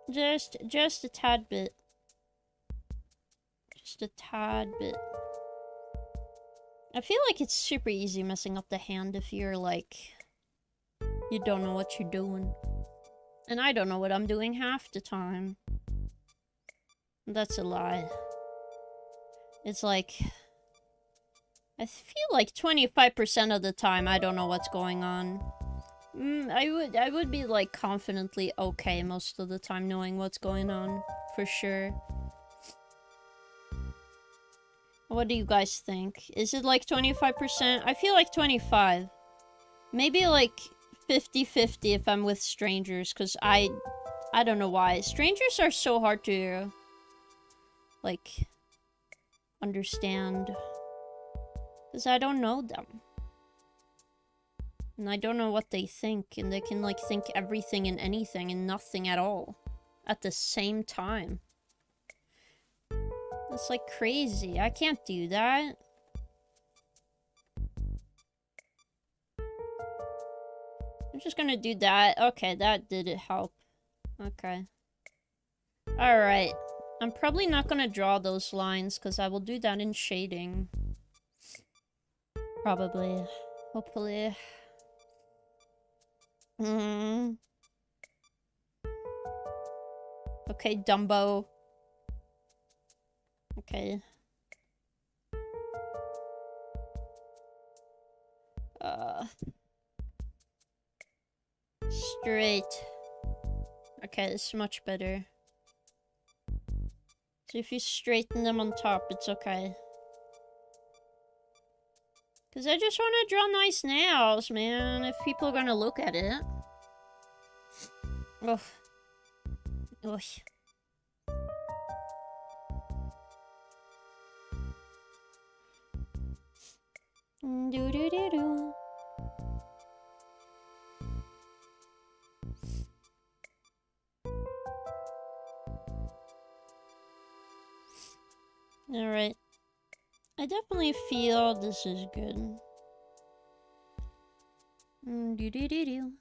Just a tad bit. Just a tad bit. I feel like it's super easy messing up the hand if you're like... You don't know what you're doing. And I don't know what I'm doing half the time. That's a lie. It's like... I feel like 25% of the time I don't know what's going on. I would be like confidently okay most of the time knowing what's going on. For sure. What do you guys think? Is it like 25%? I feel like 25. Maybe like 50-50 if I'm with strangers, because I don't know why. Strangers are so hard to, like, understand. Because I don't know them. And I don't know what they think, and they can, like, think everything and anything and nothing at all. At the same time. It's like crazy. I can't do that. I'm just gonna do that. Okay, that did help. Okay. Alright. I'm probably not gonna draw those lines, because I will do that in shading. Probably. Hopefully. Okay, Dumbo. Okay. Straight. Okay, it's much better. So if you straighten them on top, it's okay. Because I just want to draw nice nails, man, if people are gonna look at it. Ugh. Ugh. Do do do do. definitely feel this is good. Do-do-do-do.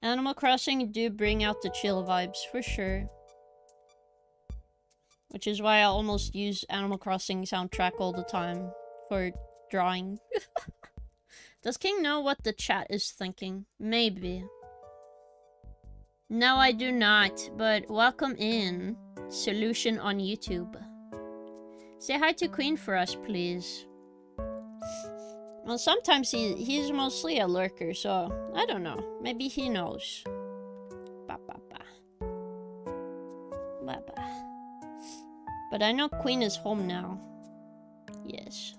Animal Crossing do bring out the chill vibes, for sure. Which is why I almost use Animal Crossing soundtrack all the time for drawing. Does King know what the chat is thinking? Maybe. No, I do not, but welcome in. Solution on YouTube. Say hi to Queen for us, please. Well, sometimes he's mostly a lurker, so I don't know. Maybe he knows. Ba ba ba. Ba ba. But I know Queen is home now. Yes.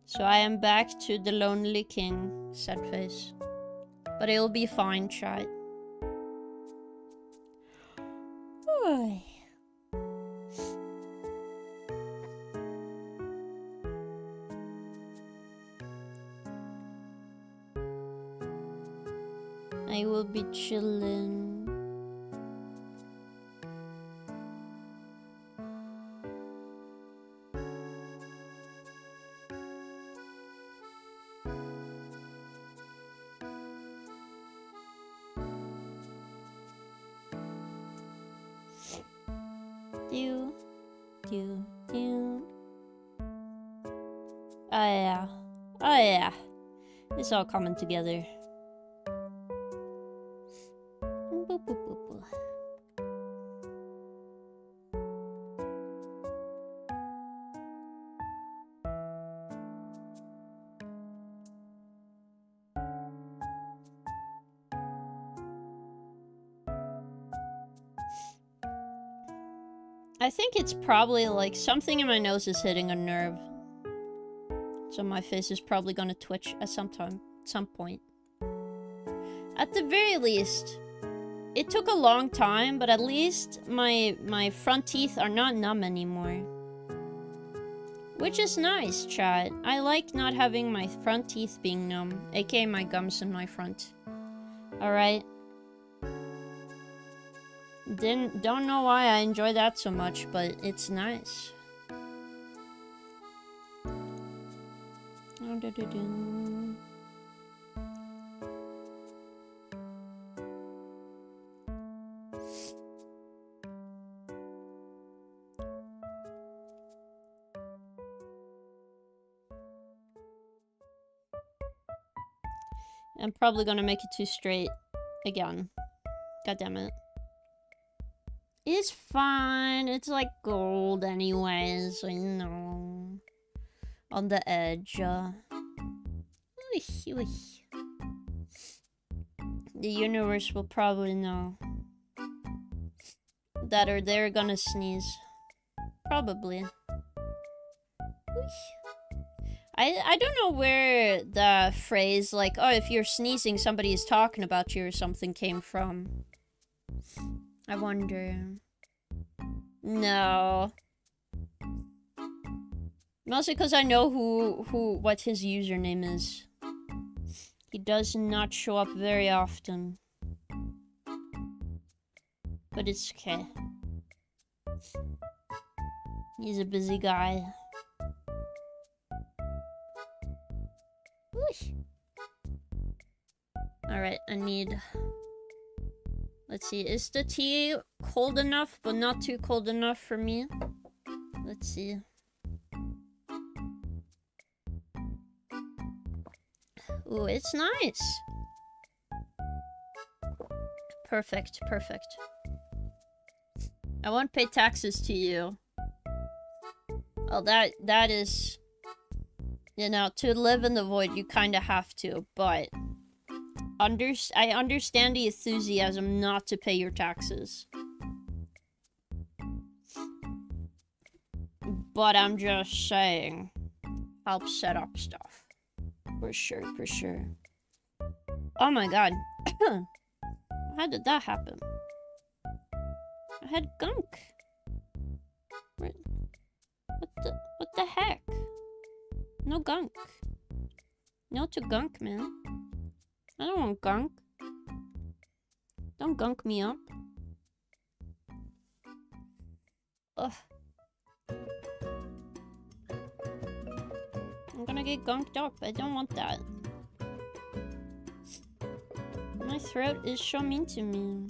So I am back to the Lonely King, sad face. But it'll be fine, chat. Oy. I will be chillin'. Do, do, do. Oh yeah. Oh yeah. It's all coming together. Boop, boop, boop, boop. I think it's probably like something in my nose is hitting a nerve. So my face is probably gonna twitch at some point. At the very least, it took a long time, but at least my front teeth are not numb anymore. Which is nice, chat. I like not having my front teeth being numb, aka my gums in my front. Alright? Don't know why I enjoy that so much, but it's nice. I'm probably gonna make it too straight again. God damn it. It's fine. It's like gold anyways, I know. On the edge. The universe will probably know. That or they're gonna sneeze. Probably. I don't know where the phrase like, oh, if you're sneezing, somebody is talking about you or something came from. I wonder. No. Mostly because I know what his username is. He does not show up very often. But it's okay. He's a busy guy. Alright, I need... Let's see, is the tea cold enough, but not too cold enough for me? Let's see. Ooh, it's nice. Perfect, perfect. I won't pay taxes to you. Oh, that is... You know, to live in the void, you kind of have to, but... I understand the enthusiasm not to pay your taxes. But I'm just saying. Help set up stuff. For sure, for sure. Oh my god. How did that happen? I had gunk. What the heck? No gunk. No to gunk, man. I don't want gunk. Don't gunk me up. Ugh. I'm gonna get gunked up. I don't want that. My throat is so mean to me.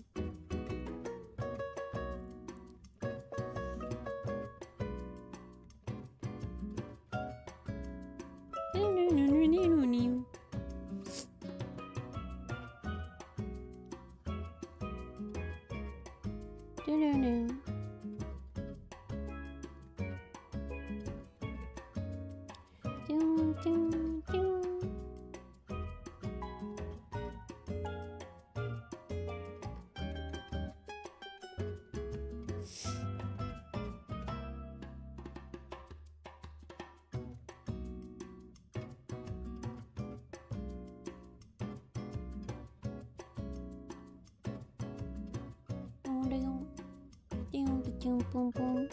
Boom, boom.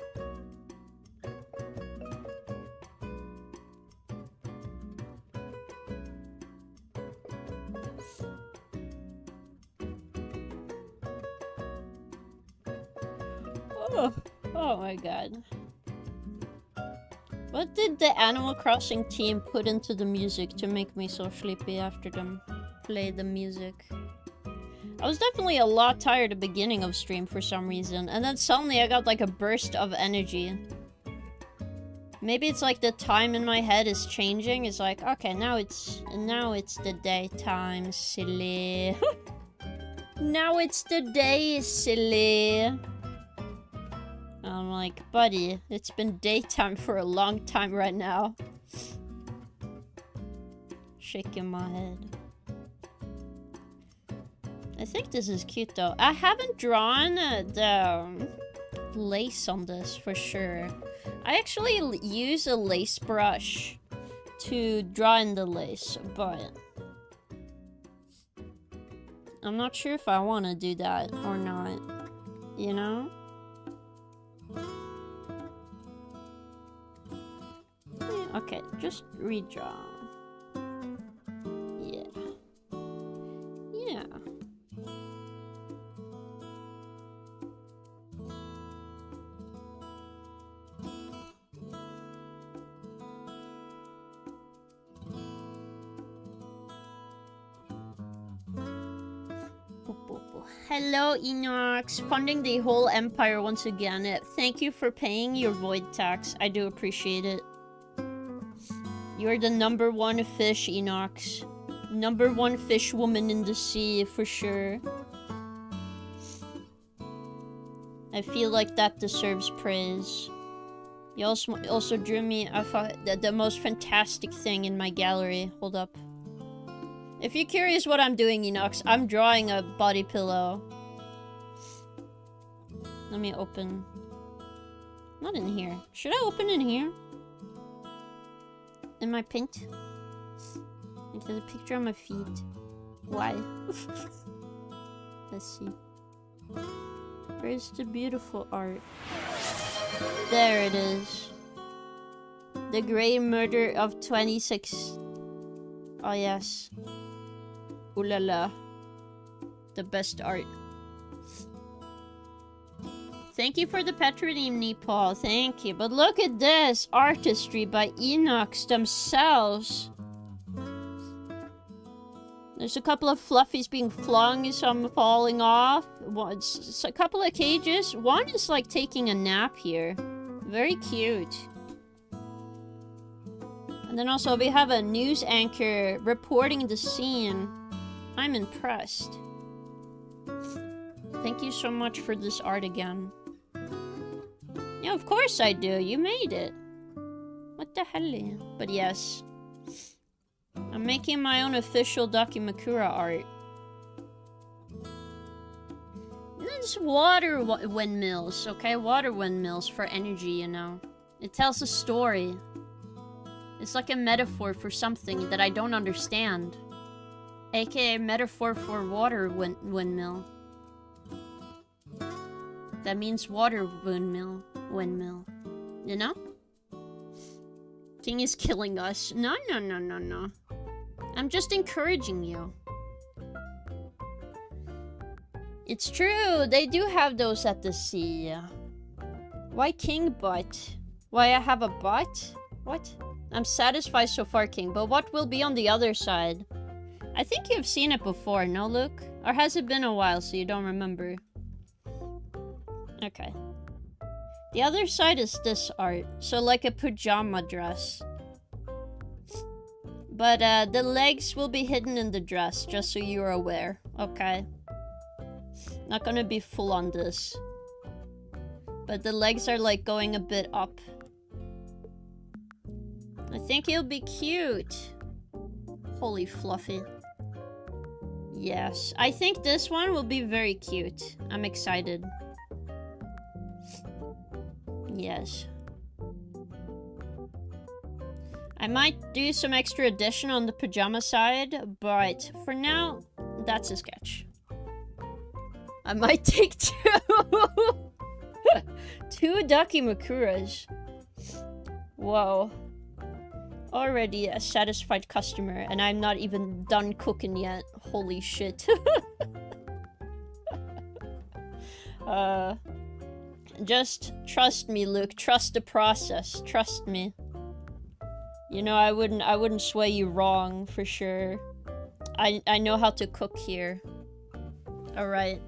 Oh my god. What did the Animal Crossing team put into the music to make me so sleepy after them play the music? I was definitely a lot tired at the beginning of stream for some reason, and then suddenly I got like a burst of energy. Maybe it's like the time in my head is changing. It's like, okay, now it's the daytime, silly. Now it's the day, silly. I'm like, buddy, it's been daytime for a long time right now. Shaking my head. I think this is cute though. I haven't drawn the lace on this for sure. I actually use a lace brush to draw in the lace, but I'm not sure if I want to do that or not, you know? Okay, just redraw. Yeah. Yeah. Hello, Enox. Funding the whole empire once again. Thank you for paying your void tax. I do appreciate it. You're the #1 fish, Enox. #1 fish woman in the sea, for sure. I feel like that deserves praise. You also drew me the most fantastic thing in my gallery. Hold up. If you're curious what I'm doing, Enox, I'm drawing a body pillow. Let me open. Not in here. Should I open in here? In my print? There's a picture of my feet. Why? Let's see. Where's the beautiful art? There it is. The Grey Murder of 26. Oh yes. Ooh la la. The best art. Thank you for the Petronym, Nepal. Thank you. But look at this. Artistry by Enox themselves. There's a couple of fluffies being flung, some falling off. It's a couple of cages. One is like taking a nap here. Very cute. And then also we have a news anchor reporting the scene. I'm impressed. Thank you so much for this art again. Yeah, of course I do. You made it. What the hell? But yes. I'm making my own official Dakimakura art. It's water windmills, okay? Water windmills for energy, you know. It tells a story. It's like a metaphor for something that I don't understand. AKA metaphor for water windmill. That means water windmill. You know? King is killing us. No. I'm just encouraging you. It's true, they do have those at the sea. Why king butt? Why I have a butt? What? I'm satisfied so far, king, but what will be on the other side? I think you've seen it before, no, Luke? Or has it been a while so you don't remember? Okay. The other side is this art, so like a pajama dress. But the legs will be hidden in the dress, just so you're aware, okay? Not gonna be full on this. But the legs are like going a bit up. I think he'll be cute. Holy fluffy. Yes, I think this one will be very cute. I'm excited. Yes. I might do some extra addition on the pajama side, but for now, that's a sketch. I might take two Dakimakuras. Whoa. Already a satisfied customer, and I'm not even done cooking yet. Holy shit. Just trust me, Luke. Trust the process. Trust me. You know, I wouldn't sway you wrong for sure. I know how to cook here. Alright.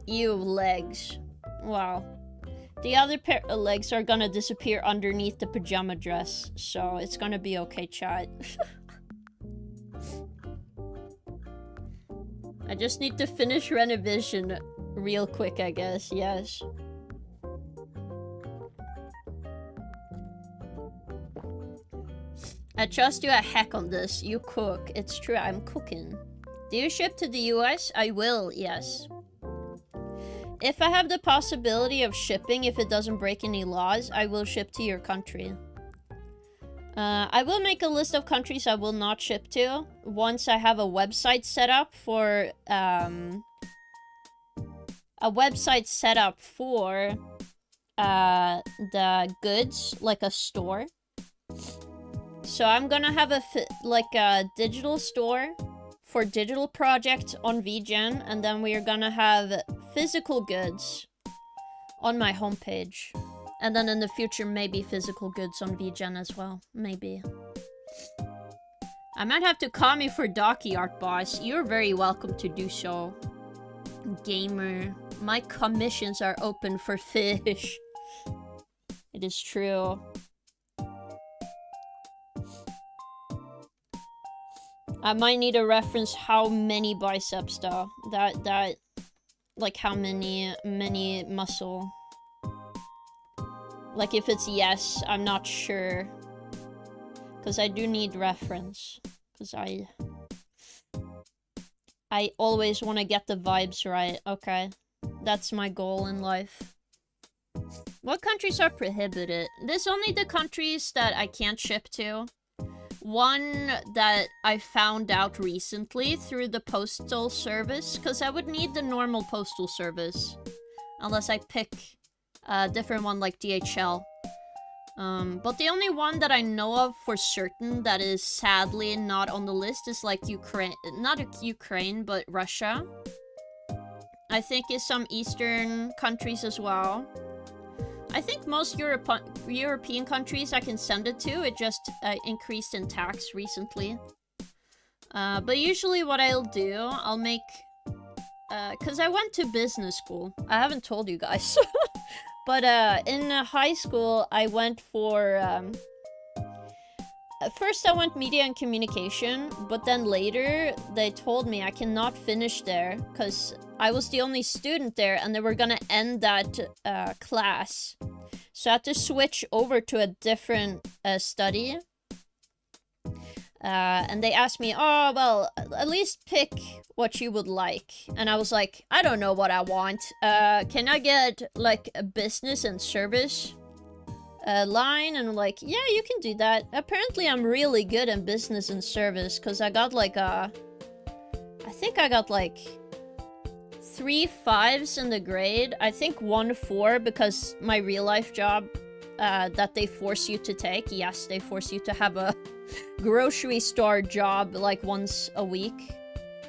Ew, legs. Wow. The other pair of legs are gonna disappear underneath the pajama dress, so it's gonna be okay, chat. I just need to finish renovation real quick, I guess, yes. I trust you a heck on this. You cook. It's true, I'm cooking. Do you ship to the US? I will, yes. If I have the possibility of shipping, if it doesn't break any laws, I will ship to your country. I will make a list of countries I will not ship to once I have a website set up for, the goods, like a store. So I'm gonna have a digital store for digital projects on VGen, and then we are gonna have physical goods on my homepage. And then in the future, maybe physical goods on VGen as well. Maybe. I might have to call me for Docky Art Boss. You're very welcome to do so. Gamer. My commissions are open for fish. It is true. I might need to reference how many biceps though. That like how many muscle. Like if it's yes, I'm not sure. Cause I do need reference. Cause I always want to get the vibes right, okay? That's my goal in life. What countries are prohibited? There's only the countries that I can't ship to. One that I found out recently through the postal service, because I would need the normal postal service. Unless I pick a different one like DHL. But the only one that I know of for certain that is sadly not on the list is like Ukraine, not Ukraine, but Russia. I think is some Eastern countries as well. I think most European countries I can send it to. It just increased in tax recently. But usually what I'll do, I'll make... Because I went to business school. I haven't told you guys. But in high school, I went for... First I went media and communication, but then later they told me I cannot finish there because I was the only student there and they were gonna end that class. So I had to switch over to a different study. And they asked me, oh, well, at least pick what you would like. And I was like, I don't know what I want. Can I get, like, a business and service line? And I'm like, yeah, you can do that. Apparently, I'm really good in business and service, because I got, like, I think I got, like, 3 5s in the grade. I think 1 4, because my real-life job that they force you to take. Yes, they force you to have a grocery store job like once a week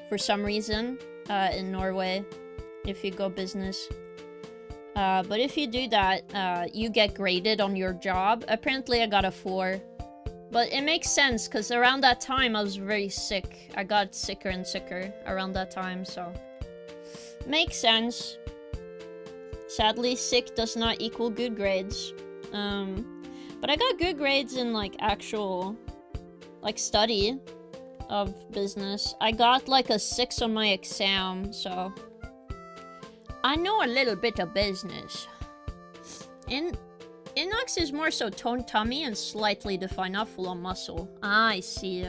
for some reason in Norway if you go business. But if you do that, you get graded on your job. Apparently I got a 4. But it makes sense because around that time I was very sick. I got sicker and sicker around that time, so... Makes sense. Sadly, sick does not equal good grades. But I got good grades in, like, actual, like, study of business. I got, like, a 6 on my exam, so... I know a little bit of business. Inox is more so toned tummy and slightly defined, not full on muscle. Ah, I see.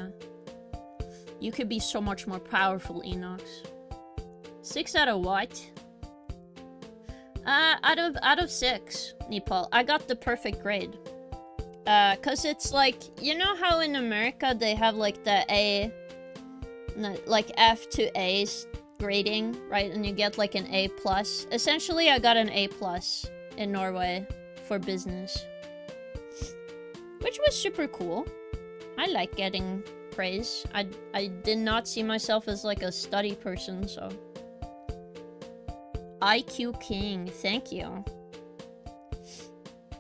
You could be so much more powerful, Inox. 6 out of what? Out of 6, Nepal. I got the perfect grade. Cause it's like, you know how in America they have like the A, like F to A grading, right? And you get like an A+. Essentially, I got an A+ in Norway for business. Which was super cool. I like getting praise. I did not see myself as like a study person, so... IQ King, thank you.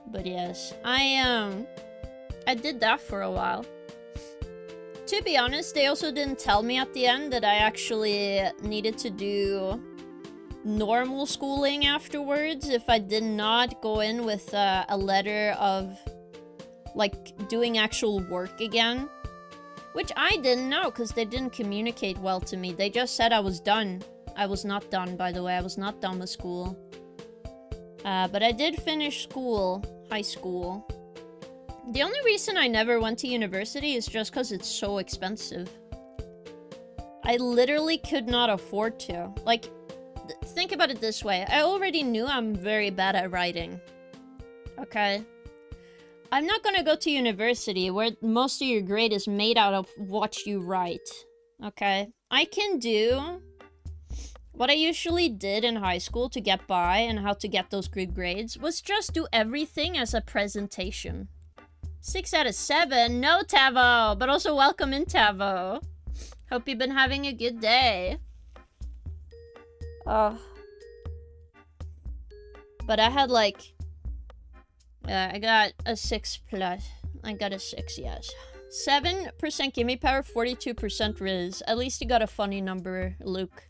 But yes, I did that for a while. To be honest, they also didn't tell me at the end that I actually needed to do normal schooling afterwards if I did not go in with a letter of, like, doing actual work again. Which I didn't know, because they didn't communicate well to me. They just said I was done. I was not done, by the way. I was not done with school. But I did finish school, high school. The only reason I never went to university is just because it's so expensive. I literally could not afford to. Like, think about it this way. I already knew I'm very bad at writing. Okay? I'm not gonna go to university where most of your grade is made out of what you write. Okay? I can do... what I usually did in high school to get by and how to get those good grades was just do everything as a presentation. 6 out of 7. No, Tavo! But also welcome in, Tavo. Hope you've been having a good day. But I had like... I got a 6+. I got a 6, yes. 7% gimme power, 42% Riz. At least you got a funny number, Luke.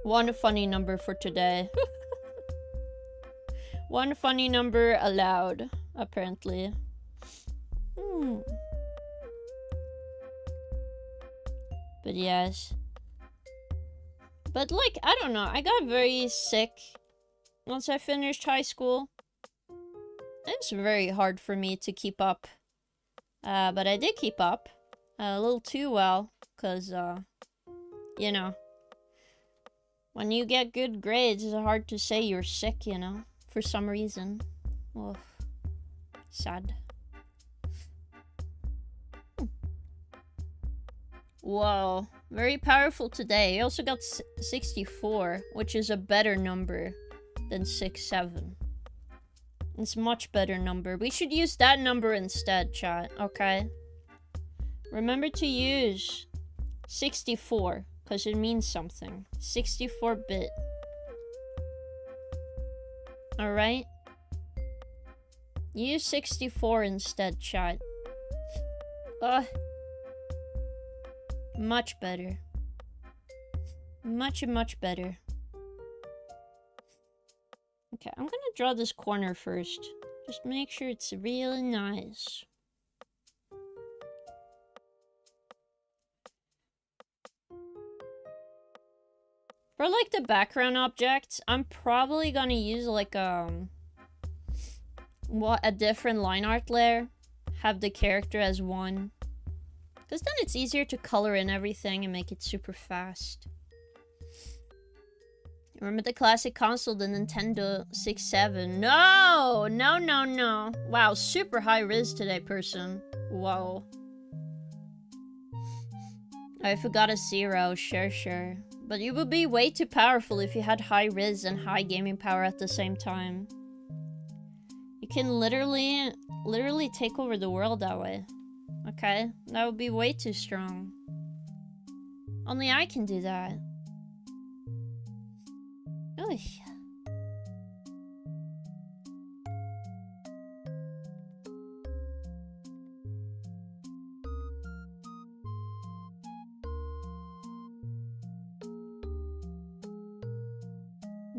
One funny number for today. One funny number allowed, apparently. But yes. But like, I don't know. I got very sick once I finished high school. It's very hard for me to keep up. But I did keep up. A little too well. Because, you know. When you get good grades, it's hard to say you're sick, you know? For some reason. Oh, sad. Whoa. Very powerful today. I also got 64, which is a better number than 67. It's a much better number. We should use that number instead, chat, okay? Remember to use 64. Because it means something. 64-bit. Alright? Use 64 instead, chat. Much better. Much better. Okay, I'm gonna draw this corner first. Just make sure it's really nice. For like the background objects, I'm probably gonna use like a different line art layer. Have the character as one. Because then it's easier to color in everything and make it super fast. Remember the classic console, the Nintendo 67? No! No. Wow, super high res today, person. Whoa. I forgot a 0, sure. But you would be way too powerful if you had high res and high gaming power at the same time. You can literally take over the world that way. Okay? That would be way too strong. Only I can do that. Oy.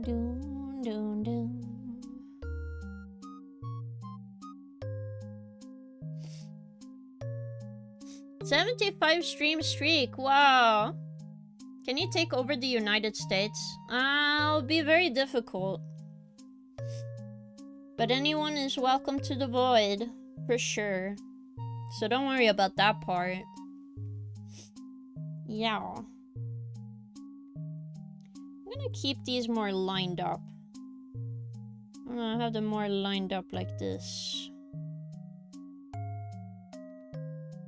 Doon, doon, doon. $75 stream streak. Wow. Can you take over the United States? It'll be very difficult. But anyone is welcome to the void, for sure. So don't worry about that part. Yeah. I'm gonna keep these more lined up. I'm gonna have them more lined up like this.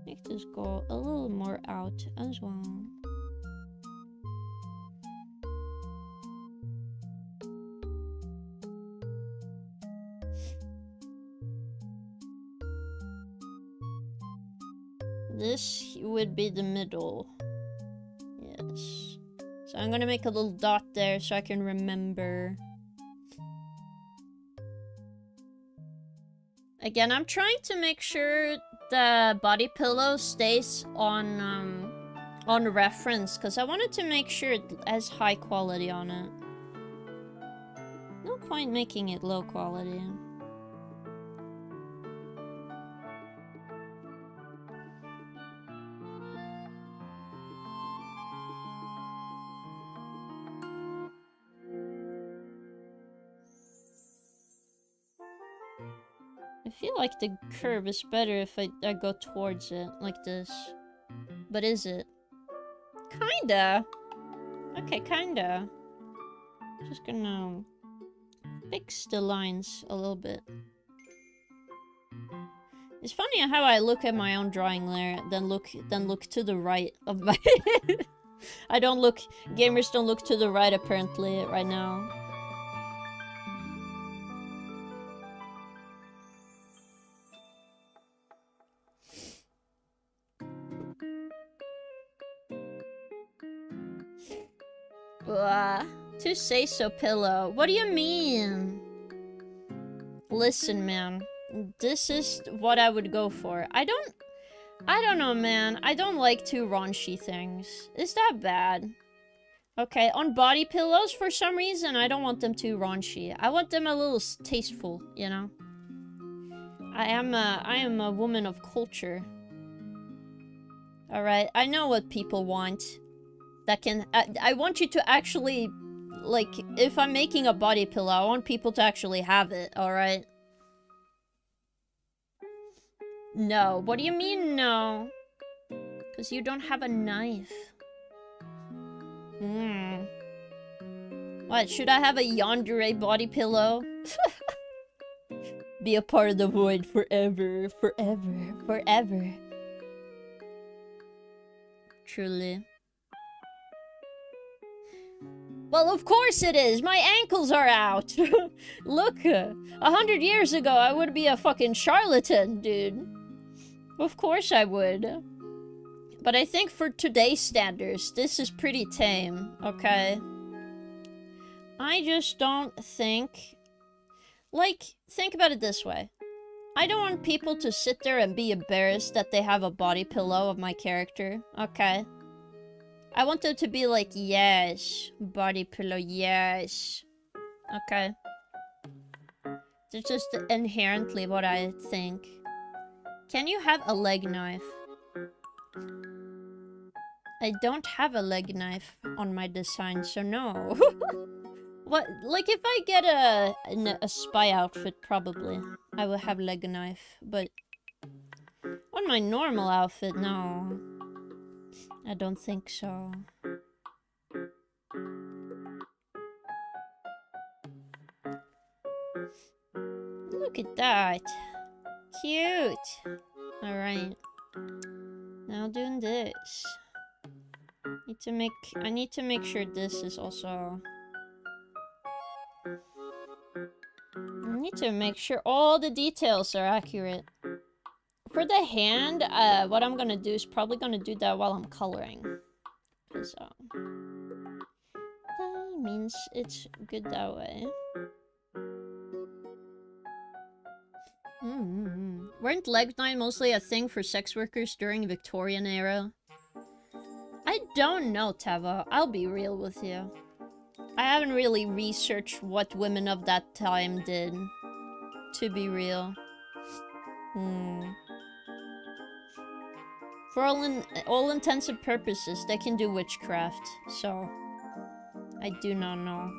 Make this go a little more out as well. This would be the middle. Yes. So I'm gonna make a little dot there so I can remember. Again, I'm trying to make sure the body pillow stays on reference, because I wanted to make sure it has high quality on it. No point making it low quality. I feel like the curve is better if I go towards it, like this. But is it? Kinda. Okay, kinda. Just gonna fix the lines a little bit. It's funny how I look at my own drawing layer, then look to the right of my... Gamers don't look to the right apparently right now. To say so, pillow. What do you mean? Listen, man. This is what I would go for. I don't know, man. I don't like too raunchy things. Is that bad? Okay, on body pillows, for some reason, I don't want them too raunchy. I want them a little tasteful, you know? I am a woman of culture. Alright, I know what people want. That can... I want you to actually... Like, if I'm making a body pillow, I want people to actually have it, alright? No. What do you mean, no? Because you don't have a knife. What, should I have a yandere body pillow? Be a part of the void forever, forever, forever. Truly. Well, of course it is! My ankles are out! Look, 100 years ago I would be a fucking charlatan, dude. Of course I would. But I think for today's standards, this is pretty tame, okay? I just don't think... Like, think about it this way. I don't want people to sit there and be embarrassed that they have a body pillow of my character, okay? I want them to be like, yes, body pillow, yes. Okay. It's just inherently what I think. Can you have a leg knife? I don't have a leg knife on my design, so no. What? Like, if I get a spy outfit, probably I will have leg knife, but on my normal outfit, no. I don't think so. Look at that. Cute. Alright. Now doing this. I need to make sure this is also... I need to make sure all the details are accurate. For the hand, what I'm gonna do is probably gonna do that while I'm coloring. So that means it's good that way. Weren't leg night mostly a thing for sex workers during Victorian era? I don't know, Tava. I'll be real with you. I haven't really researched what women of that time did, to be real. For all intents and purposes, they can do witchcraft, so I do not know.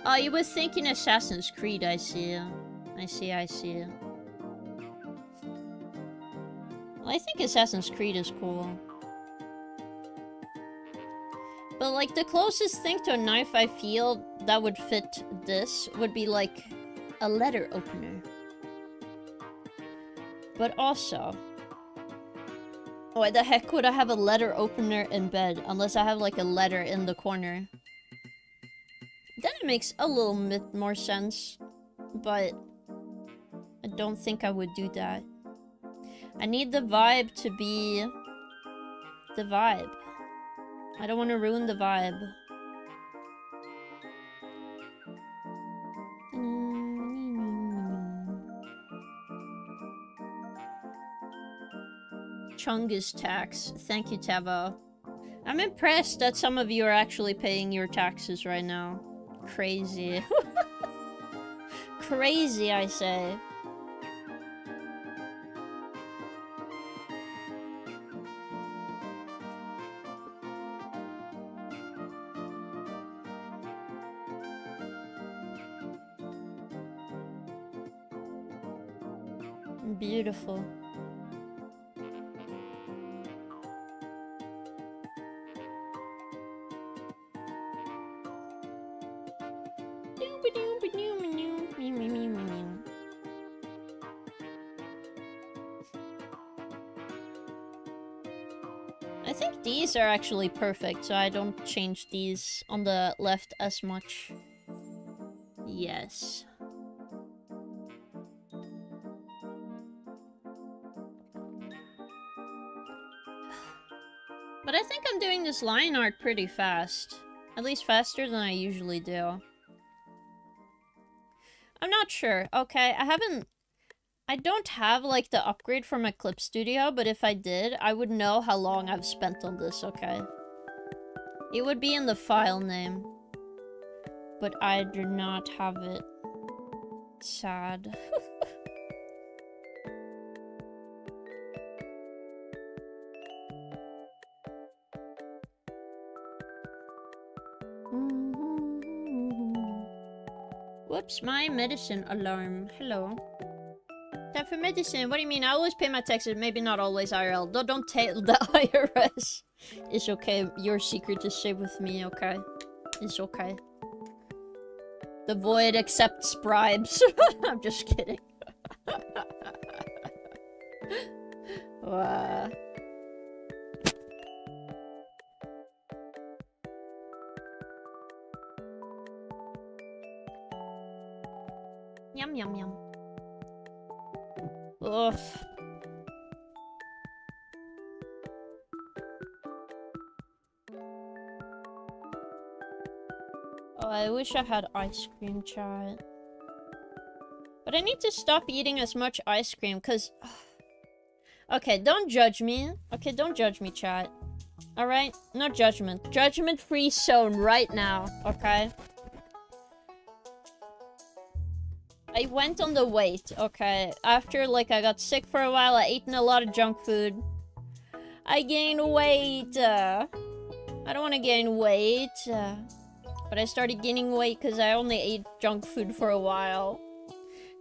Oh, you were thinking Assassin's Creed, I see. I see. Well, I think Assassin's Creed is cool. But like, the closest thing to a knife I feel that would fit this would be like a letter opener. But also, why the heck would I have a letter opener in bed unless I have like a letter in the corner? Then it makes a little bit more sense, but I don't think I would do that. I need the vibe to be the vibe. I don't want to ruin the vibe. Chungus tax. Thank you, Tavo. I'm impressed that some of you are actually paying your taxes right now. Crazy. Crazy, I say. Beautiful. I think these are actually perfect, so I don't change these on the left as much. Yes. But I think I'm doing this line art pretty fast. At least faster than I usually do. I'm not sure. Okay, I don't have, like, the upgrade from my Clip Studio, but if I did, I would know how long I've spent on this, okay? It would be in the file name. But I do not have it. Sad. Whoops, my medicine alarm. Hello. Time for medicine. What do you mean? I always pay my taxes, maybe not always IRL. Don't tell the IRS. It's okay. Your secret is safe with me, okay? It's okay. The void accepts bribes. I'm just kidding. Wow. Yum, yum, yum. Ugh. Oh, I wish I had ice cream, chat. But I need to stop eating as much ice cream, cause... Okay, don't judge me. Okay, don't judge me, chat. Alright? No judgment. Judgment-free zone right now, okay? I went on the weight, okay? After, like, I got sick for a while, I ate a lot of junk food. I gained weight. I don't want to gain weight. But I started gaining weight because I only ate junk food for a while.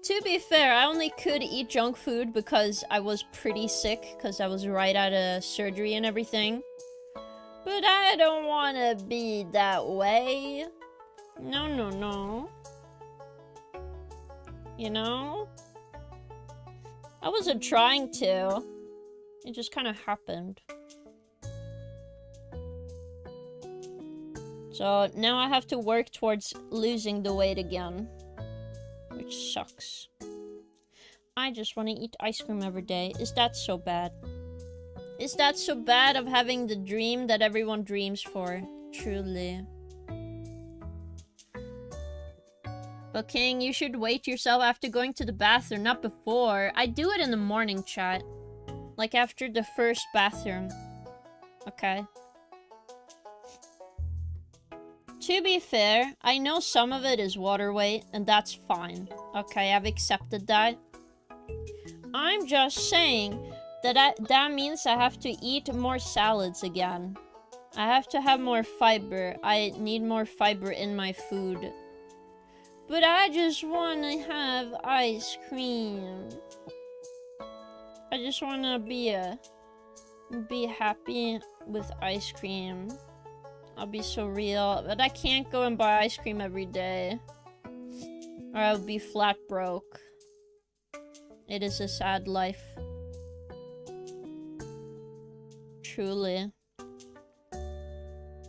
To be fair, I only could eat junk food because I was pretty sick, because I was right out of surgery and everything. But I don't want to be that way. No, no, no. You know? I wasn't trying to. It just kind of happened. So now I have to work towards losing the weight again. Which sucks. I just want to eat ice cream every day. Is that so bad? Is that so bad of having the dream that everyone dreams for? Truly. But King, you should weight yourself after going to the bathroom, not before. I do it in the morning, chat. Like after the first bathroom. Okay. To be fair, I know some of it is water weight, and that's fine. Okay, I've accepted that. I'm just saying that means I have to eat more salads again. I have to have more fiber. I need more fiber in my food. But I just want to have ice cream. I just want to be happy with ice cream. I'll be so real. But I can't go and buy ice cream every day. Or I'll be flat broke. It is a sad life. Truly.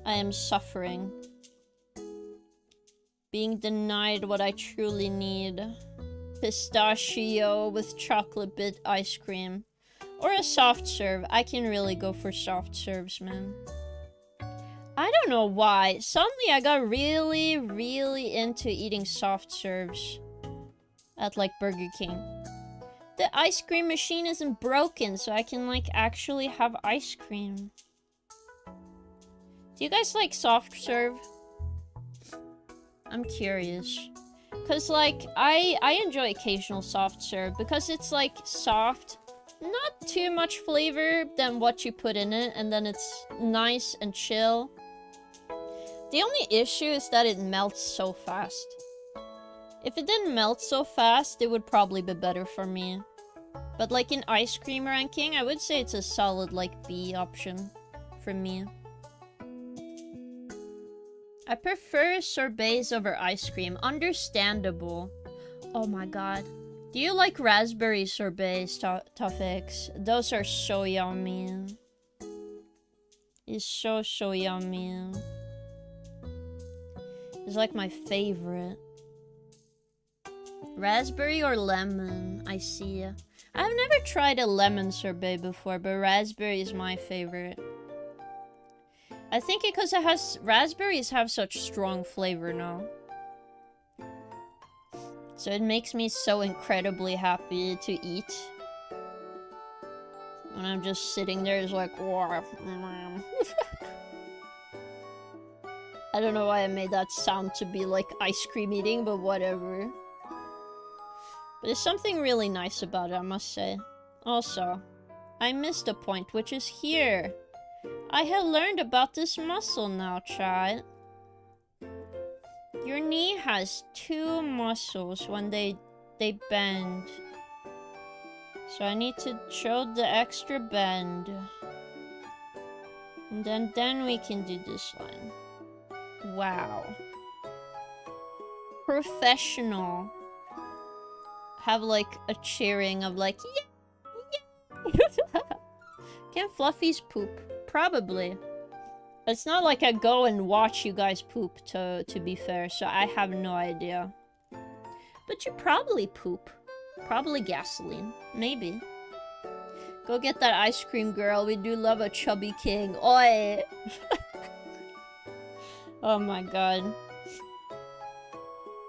I am suffering. Being denied what I truly need. Pistachio with chocolate bit ice cream. Or a soft serve. I can really go for soft serves, man. I don't know why. Suddenly I got really, really into eating soft serves. At like Burger King. The ice cream machine isn't broken, so I can like actually have ice cream. Do you guys like soft serve? I'm curious. Cause like, I enjoy occasional soft serve because it's like soft, not too much flavor than what you put in it, and then it's nice and chill. The only issue is that it melts so fast. If it didn't melt so fast, it would probably be better for me. But like in ice cream ranking, I would say it's a solid like B option for me. I prefer sorbets over ice cream. Understandable. Oh my god. Do you like raspberry sorbets, Tofix? Those are so yummy. It's so yummy. It's like my favorite. Raspberry or lemon? I see. I've never tried a lemon sorbet before, but raspberry is my favorite. I think because it has raspberries have such strong flavor now. So it makes me so incredibly happy to eat. When I'm just sitting there, it's like, wow. I don't know why I made that sound to be like ice cream eating, but whatever. But there's something really nice about it, I must say. Also, I missed a point, which is here. I have learned about this muscle now, chat. Your knee has two muscles when they bend. So I need to show the extra bend. And then we can do this one. Wow. Professional. Have like a cheering of like, yeah, yeah. Can fluffies poop? Probably. It's not like I go and watch you guys poop, to be fair, so I have no idea. But you probably poop. Probably gasoline. Maybe. Go get that ice cream, girl. We do love a chubby king. Oi! Oh my god.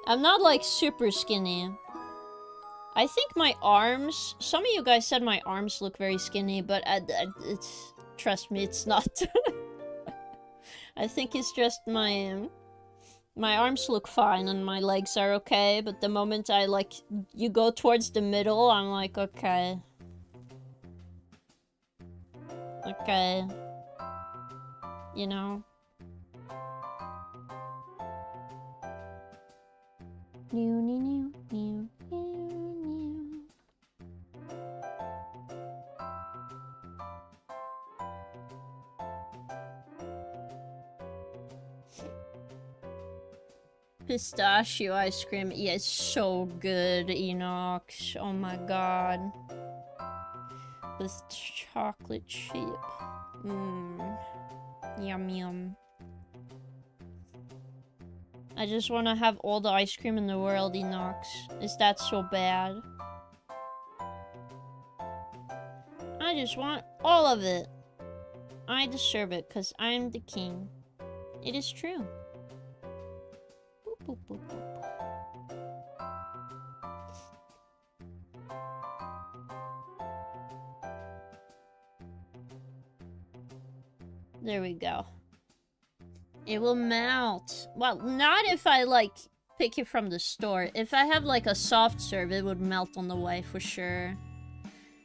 I'm not like super skinny. I think my arms... Some of you guys said my arms look very skinny, but it's... Trust me, it's not. I think it's just my arms look fine and my legs are okay, but the moment I like... You go towards the middle, I'm like, okay. Okay. You know? New, new, new, new, new, new. pistachio ice cream. Yeah, it's so good, Enox. Oh my god. This chocolate chip. Mmm. Yum yum. I just want to have all the ice cream in the world, Enox. Is that so bad? I just want all of it. I deserve it, because I'm the king. It is true. Boop, boop, boop, boop. There we go. It will melt. Well, not if I, like, pick it from the store. If I have, like, a soft serve, it would melt on the way for sure.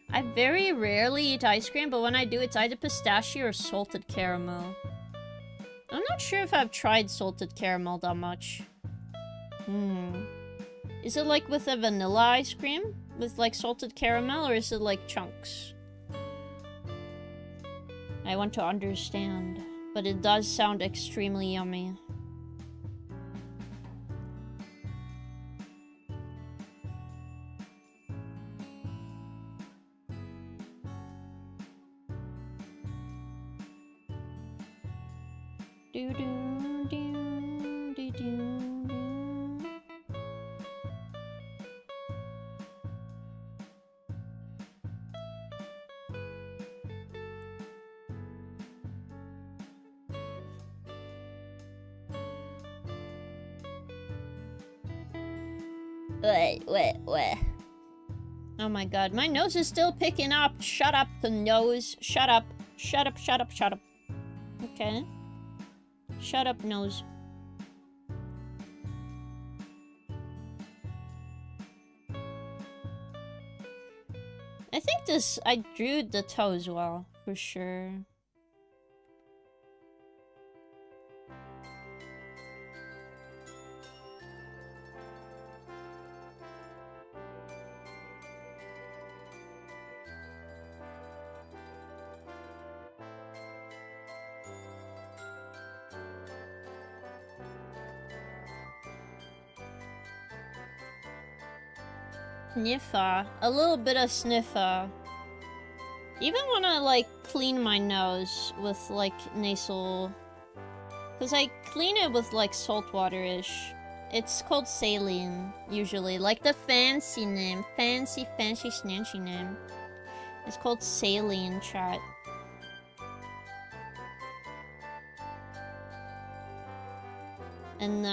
I very rarely eat ice cream, but when I do, it's either pistachio or salted caramel. I'm not sure if I've tried salted caramel that much. Is it like with a vanilla ice cream? With, like, salted caramel, or is it like chunks? I want to understand. But it does sound extremely yummy. Do do do do do. Wait. Oh my god, my nose is still picking up. Shut up, the nose. Shut up. Shut up, shut up, shut up. Okay. Shut up, nose. I think this... I drew the toes well, for sure. Sniffer. A little bit of sniffer. Even when I, like, clean my nose with, like, nasal... Because I clean it with, like, salt water-ish. It's called saline, usually. Like the fancy name. Fancy, snatchy name. It's called saline, chat. And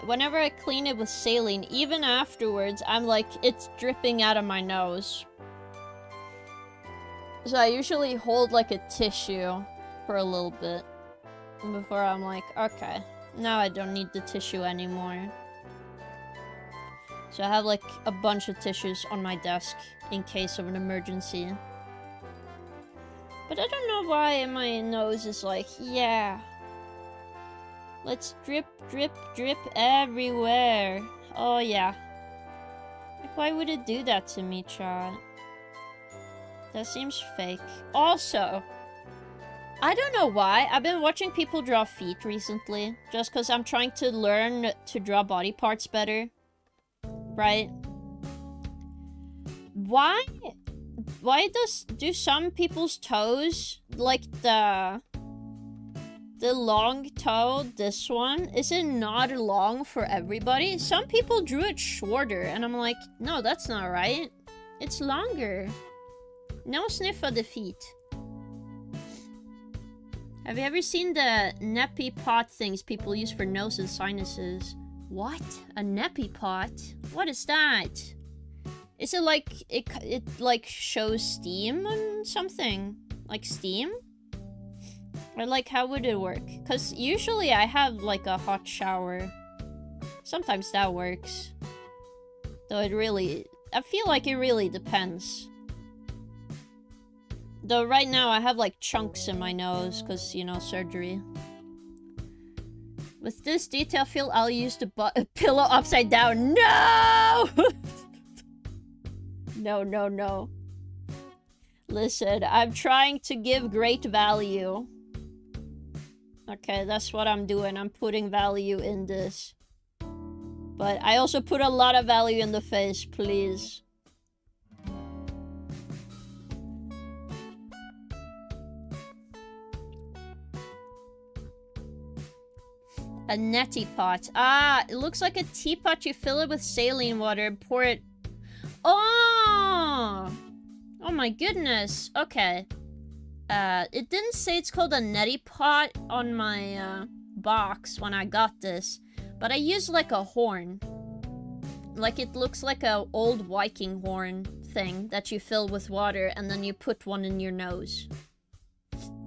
whenever I clean it with saline, even afterwards, I'm like, it's dripping out of my nose. So I usually hold like a tissue for a little bit before I'm like, okay, now I don't need the tissue anymore. So I have like a bunch of tissues on my desk in case of an emergency. But I don't know why my nose is like, yeah. Let's drip, drip, drip everywhere. Oh, yeah. Like, why would it do that to me, chat? That seems fake. Also, I don't know why. I've been watching people draw feet recently. Just because I'm trying to learn to draw body parts better. Right? Why do some people's toes, like the long toe, this one, is it not long for everybody? Some people drew it shorter, and I'm like, no, that's not right. It's longer. No sniff of the feet. Have you ever seen the neppy pot things people use for nose and sinuses? What? A neppy pot? What is that? Is it like, it like shows steam on something? Like steam? Or like, how would it work? Because usually I have like a hot shower. Sometimes that works. Though it really... I feel like it really depends. Though right now I have like chunks in my nose because, you know, surgery. With this detail fill, I'll use the pillow upside down. No! No. Listen, I'm trying to give great value. Okay, that's what I'm doing. I'm putting value in this. But I also put a lot of value in the face, please. A neti pot. Ah, it looks like a teapot. You fill it with saline water and pour it... Oh! Oh my goodness. Okay. It didn't say it's called a neti pot on my, box when I got this. But I used, like, a horn. Like, it looks like a old Viking horn thing that you fill with water and then you put one in your nose.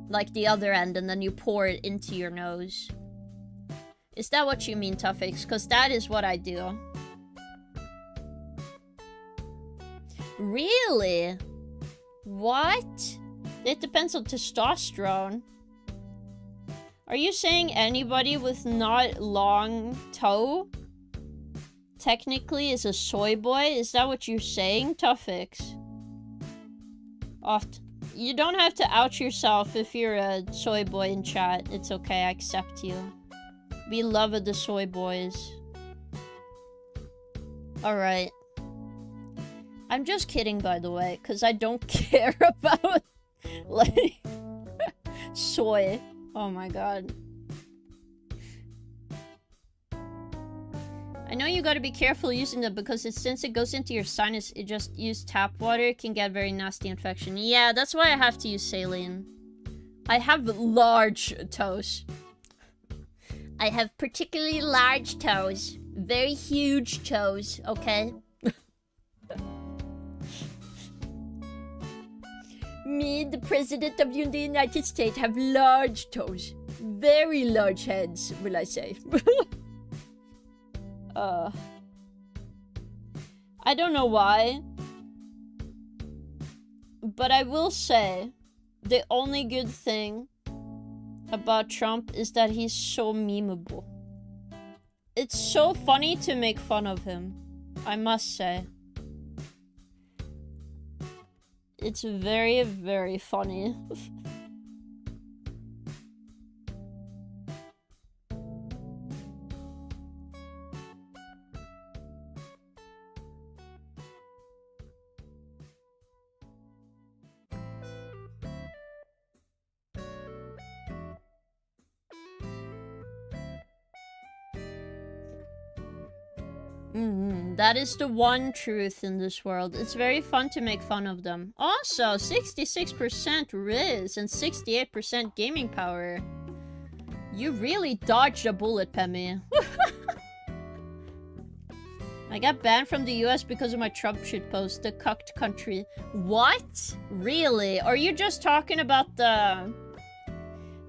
Like the other end, and then you pour it into your nose. Is that what you mean, Tuffix? Because that is what I do. Really? What? It depends on testosterone. Are you saying anybody with not long toe technically is a soy boy? Is that what you're saying, Tuffix? You don't have to out yourself if you're a soy boy in chat. It's okay, I accept you. We love the soy boys. Alright. I'm just kidding, by the way, because I don't care about, like, soy. Oh my god. I know you gotta be careful using them because since it goes into your sinus, it just use tap water. It can get very nasty infection. Yeah, that's why I have to use saline. I have large toes. I have particularly large toes. Very huge toes, okay? Me, the President of the United States, have large toes. Very large heads, will I say. I don't know why. But I will say, the only good thing about Trump is that he's so memeable. It's so funny to make fun of him, I must say. It's very, very funny. That is the one truth in this world. It's very fun to make fun of them. Also, 66% Riz and 68% gaming power. You really dodged a bullet, Pemmy. I got banned from the US because of my Trump shit post, the cucked country. What? Really? Are you just talking about the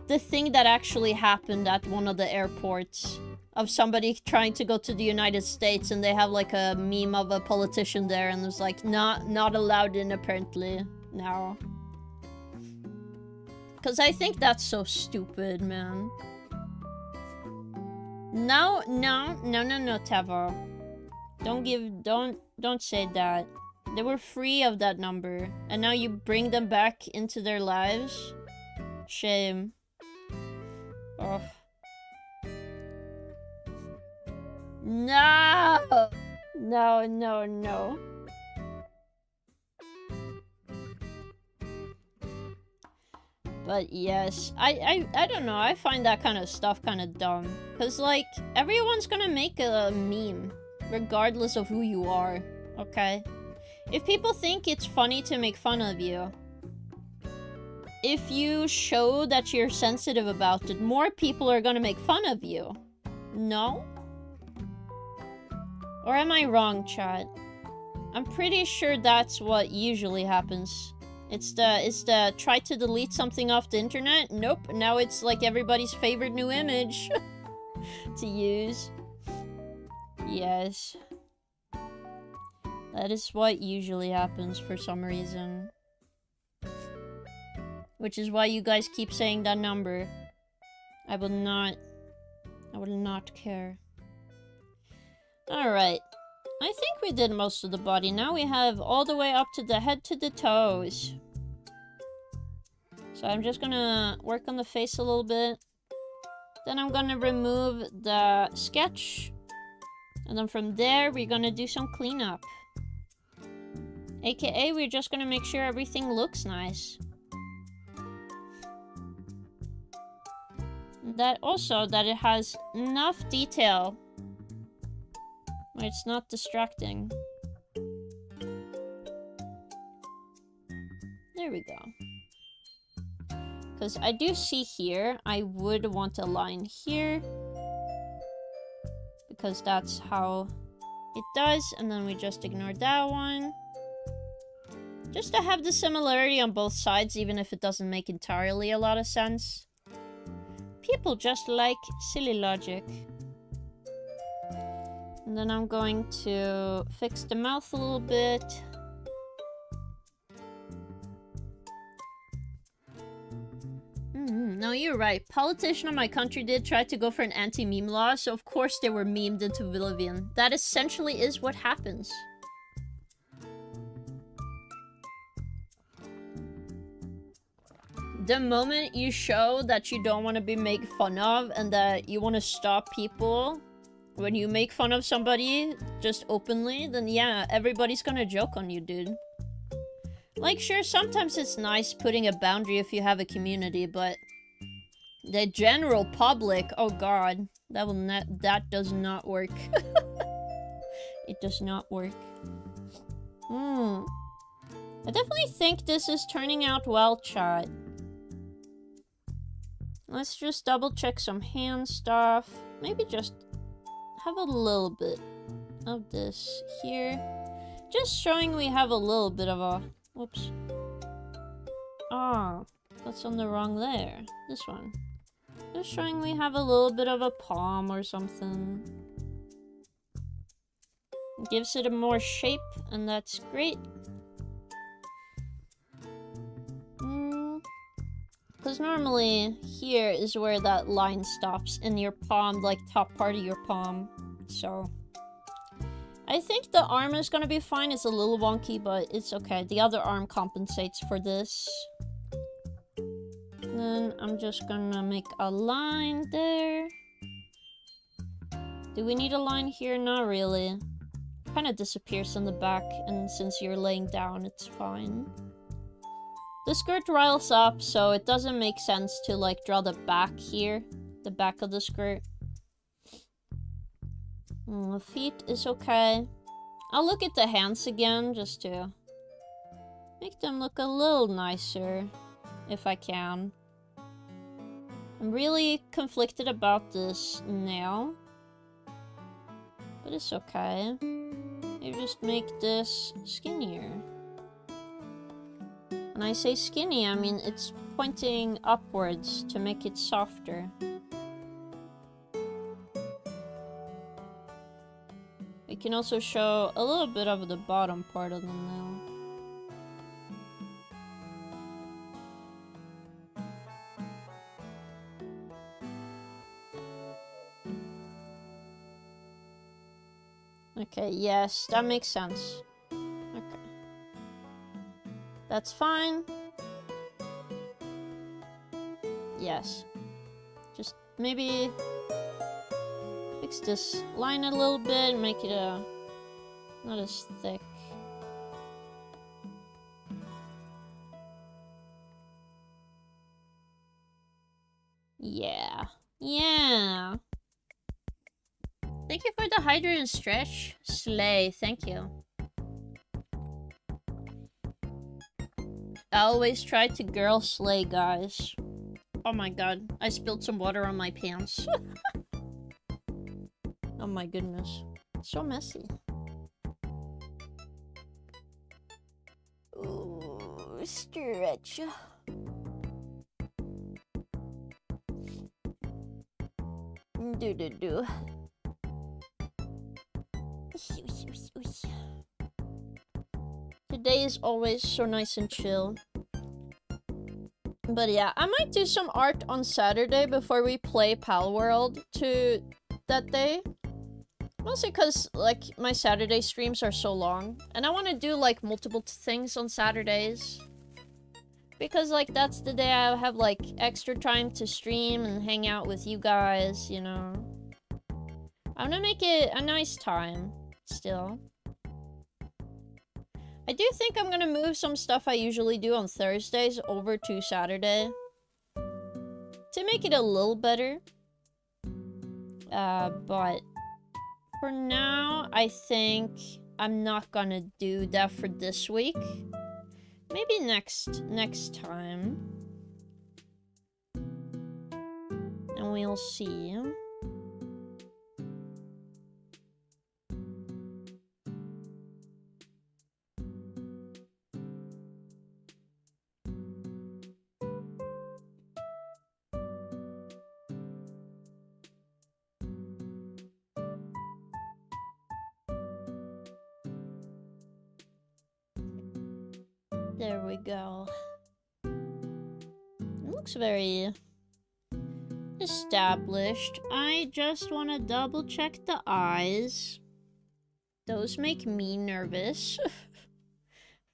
thing that actually happened at one of the airports? Of somebody trying to go to the United States and they have like a meme of a politician there and it's like not allowed in apparently now. Cause I think that's so stupid, man. No, Tavo. Don't say that. They were free of that number. And now you bring them back into their lives? Shame. Oh. No! No. But yes, I don't know, I find that kind of stuff kind of dumb. Cause like, everyone's gonna make a meme, regardless of who you are, okay? If people think it's funny to make fun of you, if you show that you're sensitive about it, more people are gonna make fun of you. No? Or am I wrong, chat? I'm pretty sure that's what usually happens. It's the try to delete something off the internet? Nope, now it's like everybody's favorite new image to use. Yes. That is what usually happens for some reason. Which is why you guys keep saying that number. I will not care. Alright. I think we did most of the body. Now we have all the way up to the head to the toes. So I'm just gonna work on the face a little bit. Then I'm gonna remove the sketch. And then from there, we're gonna do some cleanup. AKA, we're just gonna make sure everything looks nice. That also, that it has enough detail where it's not distracting. There we go. Because I do see here, I would want a line here. Because that's how it does. And then we just ignore that one. Just to have the similarity on both sides, even if it doesn't make entirely a lot of sense. People just like silly logic. And then I'm going to fix the mouth a little bit. No, you're right. Politician of my country did try to go for an anti-meme law, so of course they were memed into oblivion. That essentially is what happens. The moment you show that you don't want to be made fun of and that you want to stop people when you make fun of somebody just openly, then yeah, everybody's gonna joke on you, dude. Like, sure, sometimes it's nice putting a boundary if you have a community, but the general public, oh god, that does not work. It does not work. I definitely think this is turning out well, chat. Let's just double check some hand stuff. Maybe just have a little bit of this here. Just showing we have a little bit of a... Whoops. Ah, that's on the wrong layer. This one. Just showing we have a little bit of a palm or something. It gives it a more shape, and that's great. Because normally, here is where that line stops in your palm, like top part of your palm. So, I think the arm is gonna be fine. It's a little wonky, but it's okay. The other arm compensates for this. Then I'm just gonna make a line there. Do we need a line here? Not really. Kind of disappears in the back, and since you're laying down, it's fine. The skirt riles up, so it doesn't make sense to like draw the back here. The back of the skirt. The feet is okay. I'll look at the hands again just to make them look a little nicer, if I can. I'm really conflicted about this now, but it's okay. You just make this skinnier. When I say skinny, I mean it's pointing upwards to make it softer. We can also show a little bit of the bottom part of them now. Okay, yes, that makes sense. Okay. That's fine. Yes. Just maybe fix this line a little bit and make it not as thick. Yeah. Yeah. Thank you for the hydrate and stretch. Slay, thank you. I always try to girl slay, guys. Oh my god, I spilled some water on my pants. Oh my goodness. So messy. Ooh, stretch. Do. Today is always so nice and chill. But yeah, I might do some art on Saturday before we play Palworld to that day. Mostly because, like, my Saturday streams are so long. And I want to do, like, multiple things on Saturdays. Because, like, that's the day I have, like, extra time to stream and hang out with you guys, you know. I'm gonna make it a nice time, still. I do think I'm gonna move some stuff I usually do on Thursdays over to Saturday. To make it a little better. But for now, I think I'm not gonna do that for this week. Maybe next time. And we'll see. There we go. It looks very established. I just want to double check the eyes. Those make me nervous.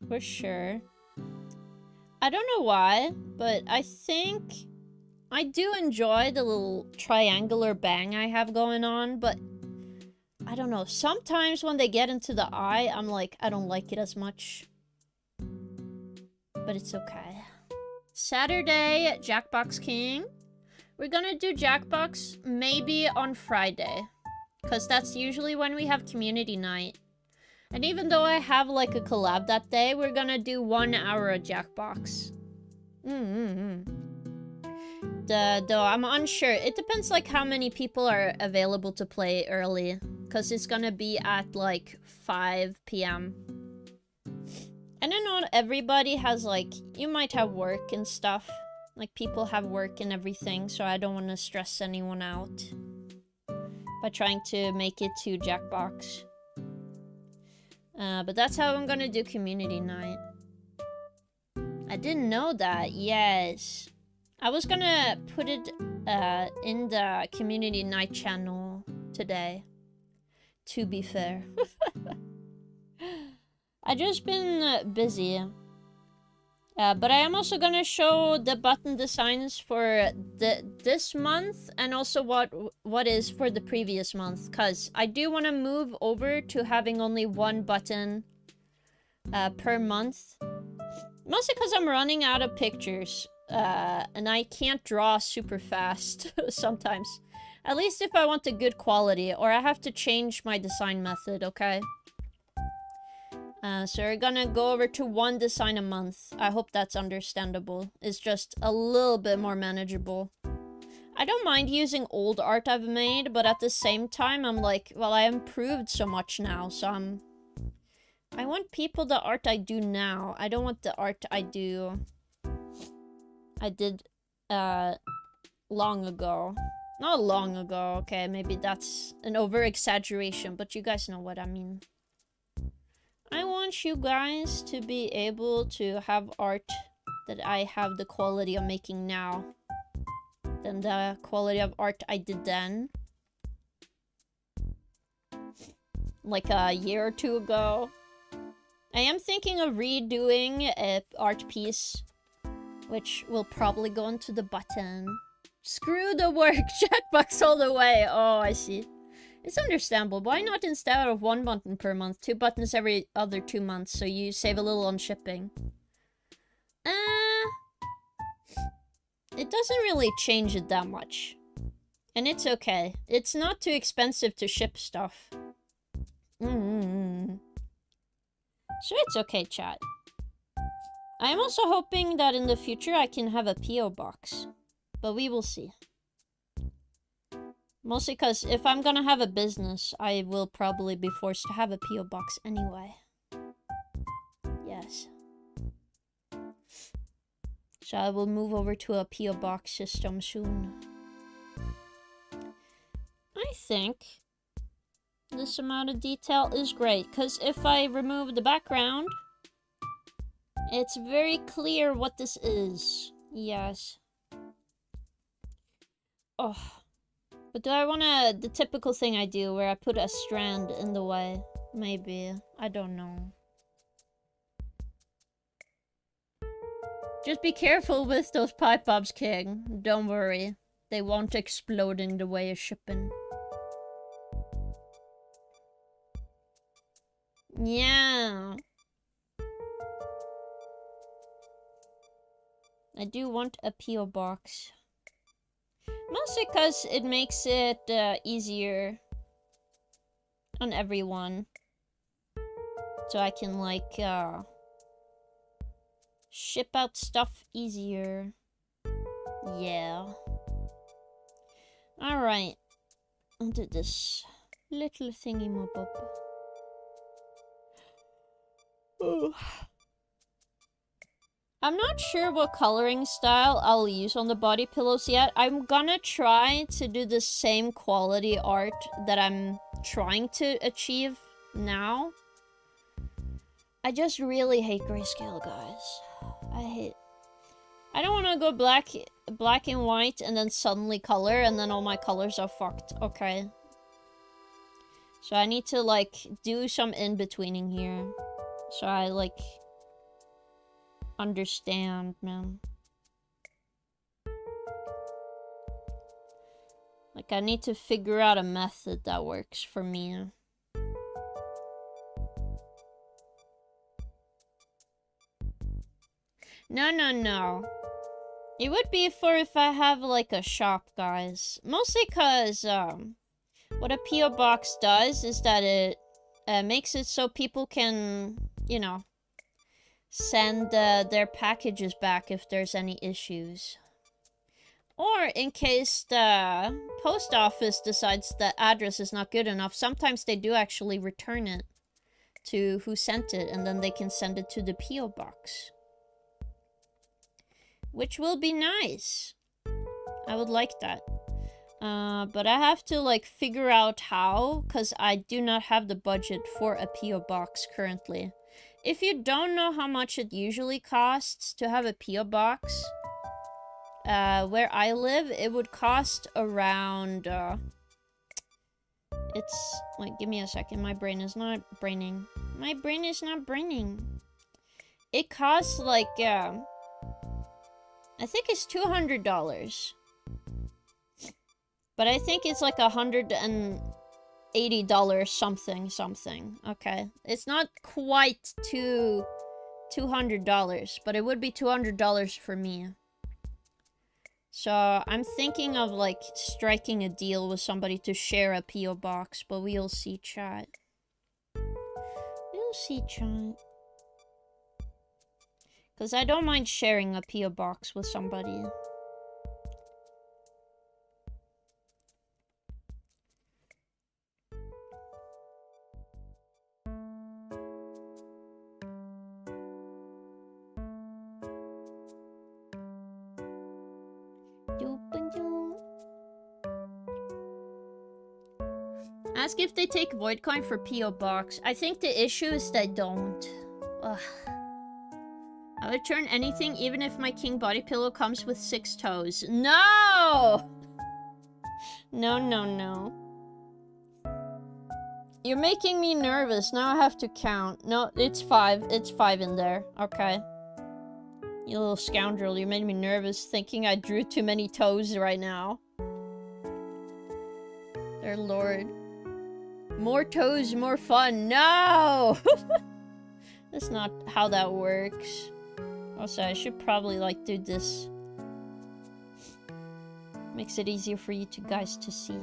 For sure. I don't know why, but I think I do enjoy the little triangular bang I have going on, but I don't know. Sometimes when they get into the eye, I'm like, I don't like it as much. But it's okay. Saturday, Jackbox King. We're gonna do Jackbox maybe on Friday. Because that's usually when we have community night. And even though I have like a collab that day, we're gonna do 1 hour of Jackbox. Though I'm unsure. It depends like how many people are available to play early. Because it's gonna be at like 5 p.m. And I know not everybody has, like, you might have work and stuff. Like, people have work and everything, so I don't want to stress anyone out by trying to make it to Jackbox. But that's how I'm gonna do community night. I didn't know that, yes. I was gonna put it in the community night channel today, to be fair. I just been busy. But I am also gonna show the button designs for this month and also what is for the previous month, cause I do want to move over to having only 1 button per month. Mostly cause I'm running out of pictures and I can't draw super fast sometimes. At least if I want a good quality, or I have to change my design method, okay? So we're gonna go over to 1 design a month. I hope that's understandable. It's just a little bit more manageable. I don't mind using old art I've made, but at the same time, I'm like, well, I improved so much now, so I want people the art I do now. I don't want the art I did long ago. Not long ago, okay, maybe that's an over-exaggeration, but you guys know what I mean. I want you guys to be able to have art that I have the quality of making now than the quality of art I did then. Like a year or 2 ago. I am thinking of redoing an art piece, which will probably go into the button. Screw the work, Jackbox all the way. Oh, I see. It's understandable. Why not instead of 1 button per month, 2 buttons every other 2 months, so you save a little on shipping? It doesn't really change it that much. And it's okay. It's not too expensive to ship stuff. So it's okay, chat. I am also hoping that in the future I can have a P.O. box. But we will see. Mostly because if I'm gonna have a business, I will probably be forced to have a P.O. box anyway. Yes. So I will move over to a P.O. box system soon. I think this amount of detail is great, because if I remove the background, it's very clear what this is. Yes. Oh. But do I wanna... the typical thing I do where I put a strand in the way? Maybe. I don't know. Just be careful with those pipe bombs, King. Don't worry. They won't explode in the way of shipping. Yeah. I do want a P.O. box. Mostly because it makes it easier on everyone. So I can, like, ship out stuff easier. Yeah. Alright. Onto this little thingy mob. I'm not sure what coloring style I'll use on the body pillows yet. I'm gonna try to do the same quality art that I'm trying to achieve now. I just really hate grayscale, guys. I don't want to go black and white and then suddenly color and then all my colors are fucked. Okay. So I need to, like, do some in-betweening here. So I, like, understand, man. Like, I need to figure out a method that works for me. No. It would be for if I have, like, a shop, guys. Mostly because, what a P.O. box does is that it makes it so people can, you know, send their packages back if there's any issues. Or in case the post office decides the address is not good enough, sometimes they do actually return it to who sent it, and then they can send it to the P.O. box. Which will be nice. I would like that. But I have to, like, figure out how, because I do not have the budget for a P.O. box currently. If you don't know how much it usually costs to have a P.O. box, where I live, it would cost around, it's, like, give me a second, my brain is not braining. My brain is not braining. It costs, like, I think it's $200. But I think it's like $180 something. Okay. It's not quite $200, but it would be $200 for me. So I'm thinking of, like, striking a deal with somebody to share a P.O. box, but we'll see, chat. We'll see, chat. Because I don't mind sharing a P.O. box with somebody. Ask if they take Voidcoin for P.O. box. I think the issue is they don't. Ugh. I would turn anything even if my king body pillow comes with 6 toes. No! No. You're making me nervous. Now I have to count. No, it's 5. It's 5 in there. Okay. You little scoundrel. You made me nervous thinking I drew too many toes right now. Dear Lord. More toes, more fun. No! That's not how that works. Also, I should probably, like, do this. Makes it easier for you guys to see.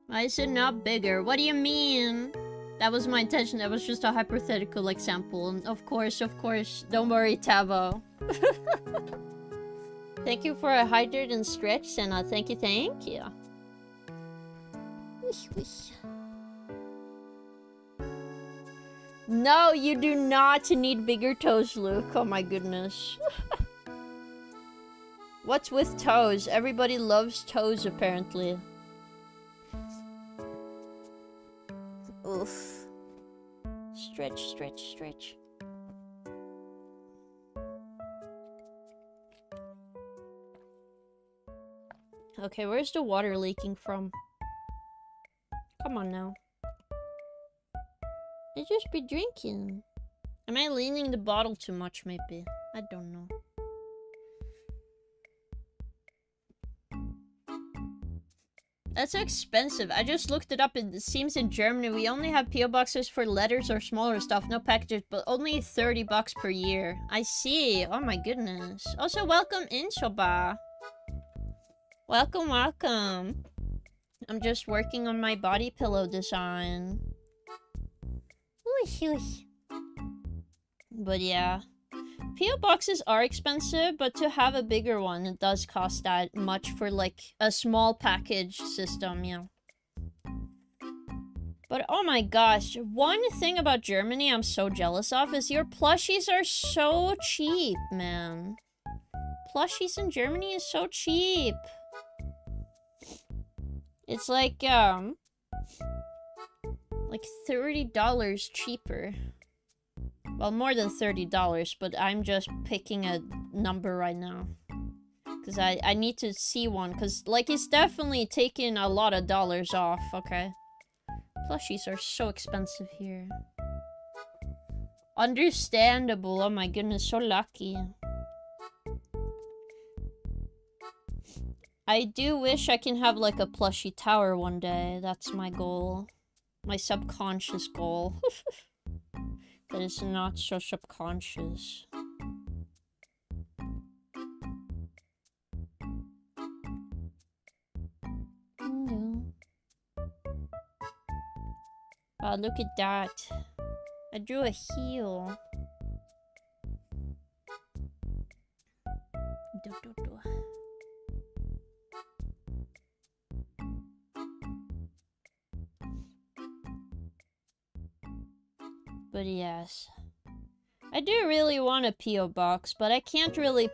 Why is it not bigger? What do you mean? That was my intention. That was just a hypothetical example. And of course. Don't worry, Tavo. Thank you for a hydrate and stretch, Senna. Thank you, thank you. Wish, wish. No, you do not need bigger toes, Luke. Oh my goodness. What's with toes? Everybody loves toes, apparently. Oof. Stretch, stretch, stretch. Okay, where's the water leaking from? Come on now. I just be drinking. Am I leaning the bottle too much, maybe? I don't know. That's expensive. I just looked it up. It seems in Germany we only have PO boxes for letters or smaller stuff, no packages, but only 30 bucks per year. I see. Oh my goodness. Also, welcome in, Shoba. Welcome, welcome. I'm just working on my body pillow design. Whoosh, whoosh. But yeah. PO boxes are expensive, but to have a bigger one, it does cost that much for like a small package system, yeah. But oh my gosh, one thing about Germany I'm so jealous of is your plushies are so cheap, man. Plushies in Germany is so cheap. It's like $30 cheaper. Well, more than $30, but I'm just picking a number right now. Because I need to see one, because, like, it's definitely taking a lot of dollars off, okay? Plushies are so expensive here. Understandable, oh my goodness, so lucky. I do wish I can have, like, a plushie tower one day. That's my goal. My subconscious goal. That is not so subconscious. Wow, look at that. I drew a heel. But yes. I do really want a P.O. box, but I can't really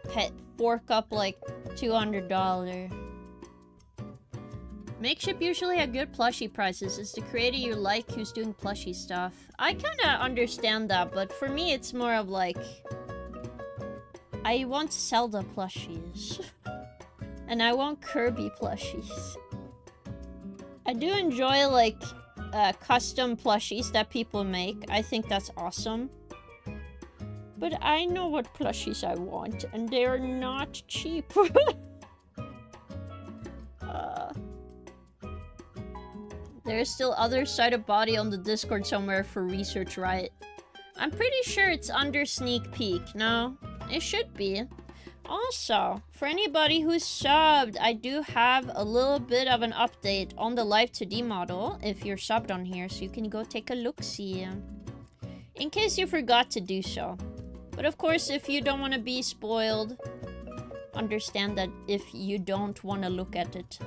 fork up like $200. Makeship usually have good plushie prices. It's the creator you like who's doing plushie stuff. I kinda understand that, but for me it's more of like... I want Zelda plushies. And I want Kirby plushies. I do enjoy like... custom plushies that people make. I think that's awesome. But I know what plushies I want, and they're not cheap. There's still other side of body on the Discord somewhere for research, right? I'm pretty sure it's under sneak peek, no? It should be. Also, for anybody who's subbed, I do have a little bit of an update on the Live 2D model, if you're subbed on here, so you can go take a look-see. In case you forgot to do so. But of course, if you don't want to be spoiled, understand that if you don't want to look at it.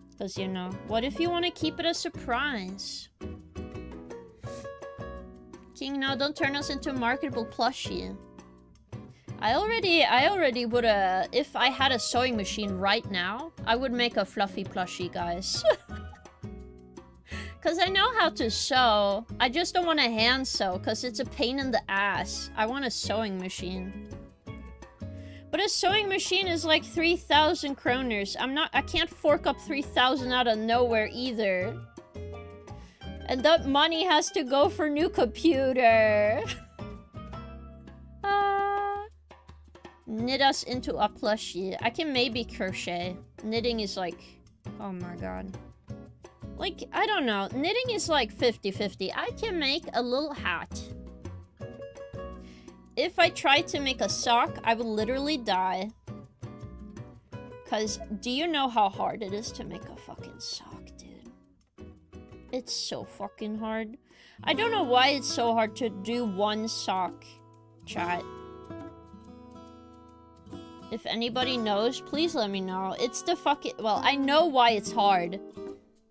Because, you know, what if you want to keep it a surprise? King, no, don't turn us into a marketable plushie. I already would, if I had a sewing machine right now, I would make a fluffy plushie, guys. Because I know how to sew. I just don't want to hand sew, because it's a pain in the ass. I want a sewing machine. But a sewing machine is like 3,000 kroners. I can't fork up 3,000 out of nowhere either. And that money has to go for new computer. Knit us into a plushie. I can maybe crochet. Knitting is like... Oh my god. Like, I don't know. Knitting is like 50-50. I can make a little hat. If I tried to make a sock, I would literally die. Because do you know how hard it is to make a fucking sock, dude? It's so fucking hard. I don't know why it's so hard to do one sock, chat. If anybody knows, please let me know. It's the fucking... Well, I know why it's hard.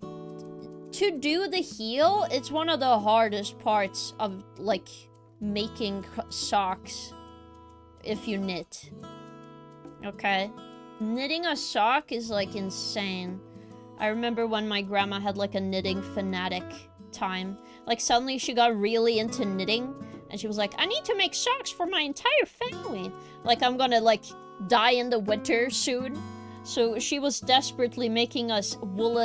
To do the heel, it's one of the hardest parts of, like, making socks. If you knit. Okay? Knitting a sock is, like, insane. I remember when my grandma had, like, a knitting fanatic time. Like, suddenly she got really into knitting. And she was like, I need to make socks for my entire family. Like, I'm gonna, like, die in the winter soon. So she was desperately making us woolen,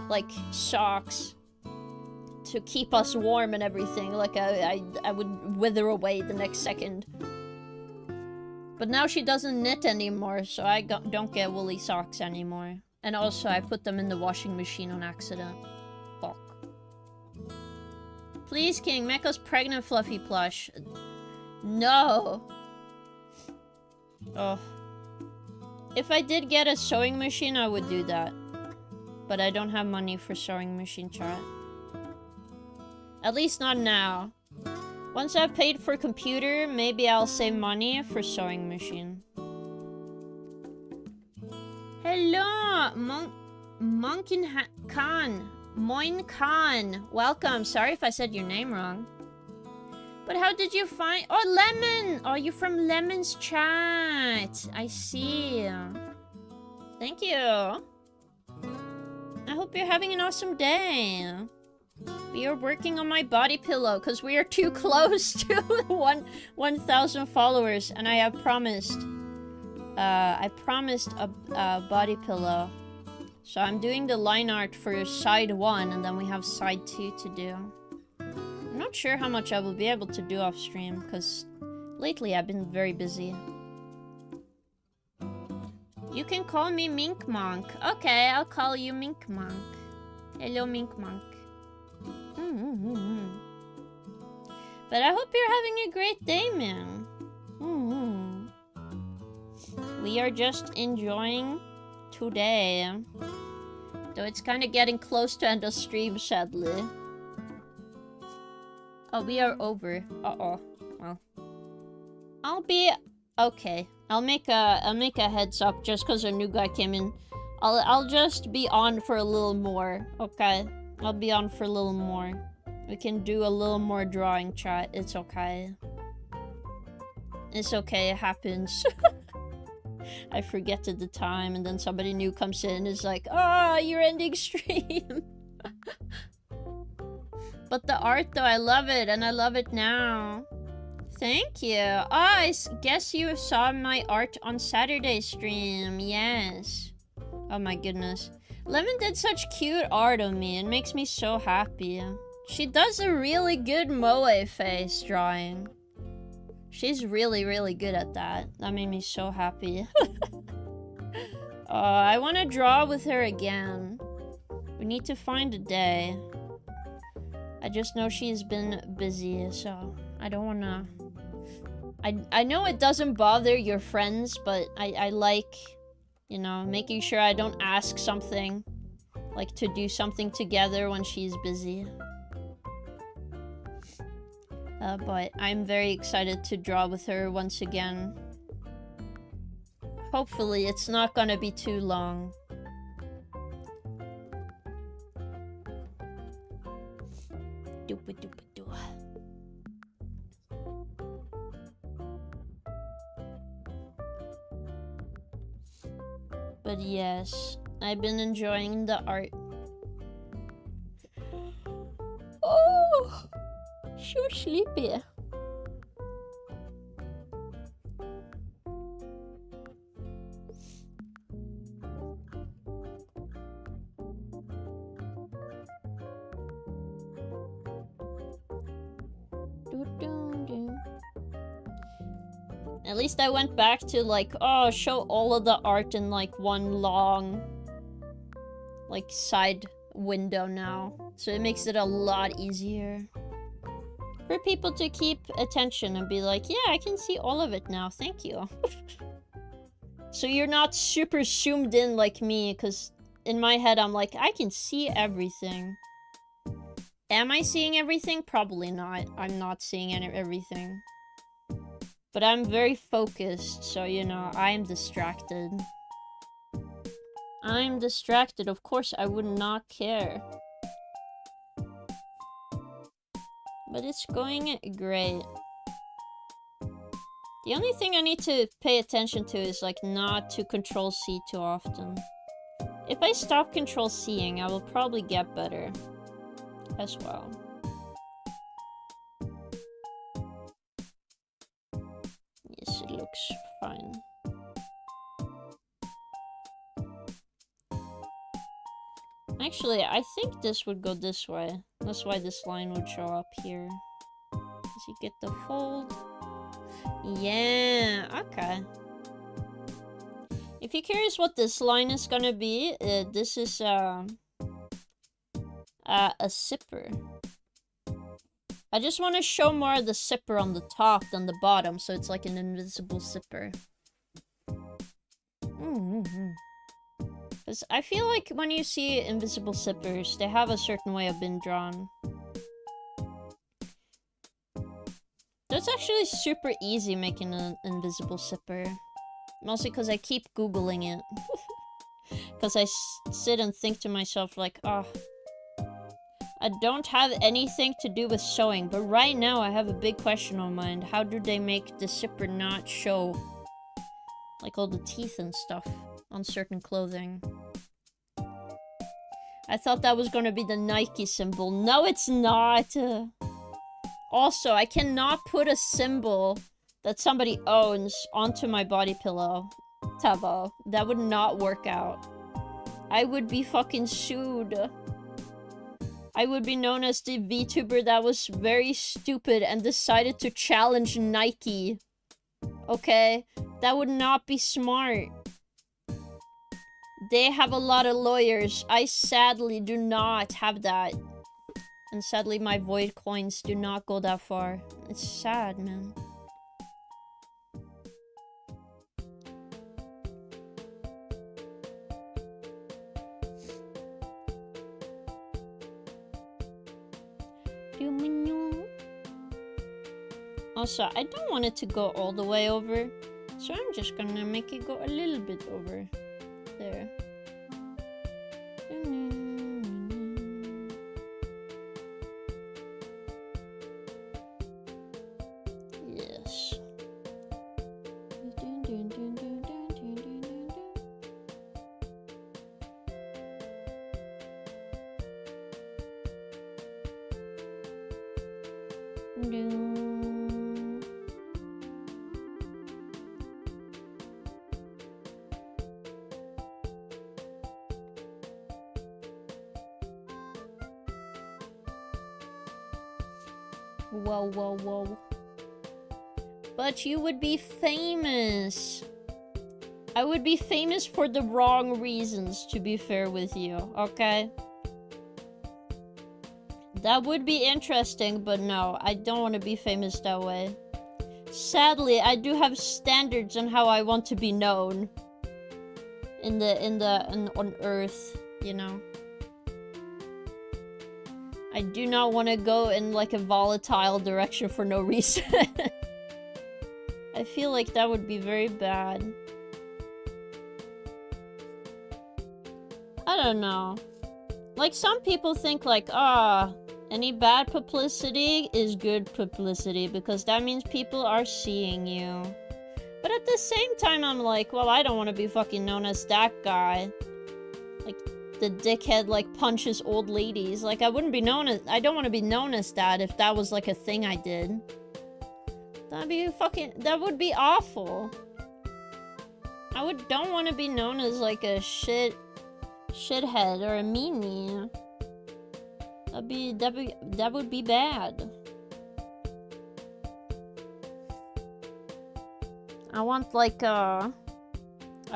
like, socks. To keep us warm and everything. Like, I would wither away the next second. But now she doesn't knit anymore, so I don't get woolly socks anymore. And also, I put them in the washing machine on accident. Fuck. Please, King, make us pregnant fluffy plush. No. Oh. If I did get a sewing machine, I would do that. But I don't have money for sewing machine, chat. At least not now. Once I've paid for computer, maybe I'll save money for sewing machine. Hello, Monkin Khan. Moin Khan. Welcome. Sorry if I said your name wrong. But how did you find... Oh, Lemon! Oh, you're from Lemon's chat. I see. Thank you. I hope you're having an awesome day. We are working on my body pillow because we are too close to 1,000 followers, and I have promised. I promised a body pillow, so I'm doing the line art for side 1, and then we have side 2 to do. I'm not sure how much I will be able to do off stream because lately I've been very busy. You can call me Mink Monk. Okay, I'll call you Mink Monk. Hello, Mink Monk. But I hope you're having a great day, man. We are just enjoying today. Though it's kind of getting close to end of stream, sadly. Oh, we are over. Uh-oh. Well. I'll be... Okay. I'll make a heads up just because a new guy came in. I'll just be on for a little more, okay? I'll be on for a little more. We can do a little more drawing, chat. It's okay. It's okay, it happens. I forget at the time, and then somebody new comes in and is like, oh, you're ending stream. But the art, though, I love it, and I love it now. Thank you. Oh, I guess you saw my art on Saturday stream. Yes. Oh my goodness. Lemon did such cute art of me. It makes me so happy. She does a really good moe face drawing. She's really, really good at that. That made me so happy. I want to draw with her again. We need to find a day. I just know she's been busy, so I don't want to... I know it doesn't bother your friends, but I like, you know, making sure I don't ask something. Like to do something together when she's busy. But I'm very excited to draw with her once again. Hopefully it's not gonna be too long. But yes, I've been enjoying the art. Oh, so sleepy. At least I went back to like, oh, show all of the art in like one long, like side window now. So it makes it a lot easier for people to keep attention and be like, yeah, I can see all of it now. Thank you. So you're not super zoomed in like me, because in my head I'm like, I can see everything. Am I seeing everything? Probably not. I'm not seeing everything. But I'm very focused, so you know, I am distracted. I'm distracted, of course I would not care. But it's going great. The only thing I need to pay attention to is like not to control C too often. If I stop control C-ing, I will probably get better as well. Yes, it looks fine. Actually, I think this would go this way. That's why this line would show up here. Does he get the fold? Yeah, okay. If you're curious what this line is gonna be, this is a zipper. I just want to show more of the zipper on the top than the bottom, so it's like an invisible zipper. Because I feel like when you see invisible zippers, they have a certain way of being drawn. That's actually super easy making an invisible zipper. Mostly because I keep Googling it. Because I sit and think to myself like, oh, I don't have anything to do with sewing, but right now I have a big question on mind. How do they make the zipper not show like all the teeth and stuff on certain clothing? I thought that was gonna be the Nike symbol. No, it's not. Also, I cannot put a symbol that somebody owns onto my body pillow. Tavo. That would not work out. I would be fucking sued. I would be known as the VTuber that was very stupid and decided to challenge Nike. Okay? That would not be smart. They have a lot of lawyers. I sadly do not have that. And sadly my void coins do not go that far. It's sad, man. Also, I don't want it to go all the way over, so I'm just gonna make it go a little bit over. There. Yes. Whoa, whoa, whoa. But you would be famous. I would be famous for the wrong reasons, to be fair with you, okay? That would be interesting, but no, I don't want to be famous that way. Sadly, I do have standards on how I want to be known. On Earth, you know? I do not want to go in like a volatile direction for no reason. I feel like that would be very bad. I don't know. Like, some people think like, any bad publicity is good publicity because that means people are seeing you. But at the same time, I'm like, well, I don't want to be fucking known as that guy. Like, the dickhead, like, punches old ladies. Like, I wouldn't be known as- I don't want to be known as that if that was, like, a thing I did. That'd be fucking- that would be awful. I don't want to be known as, like, a shithead or a meanie. That would be bad. I want, like, I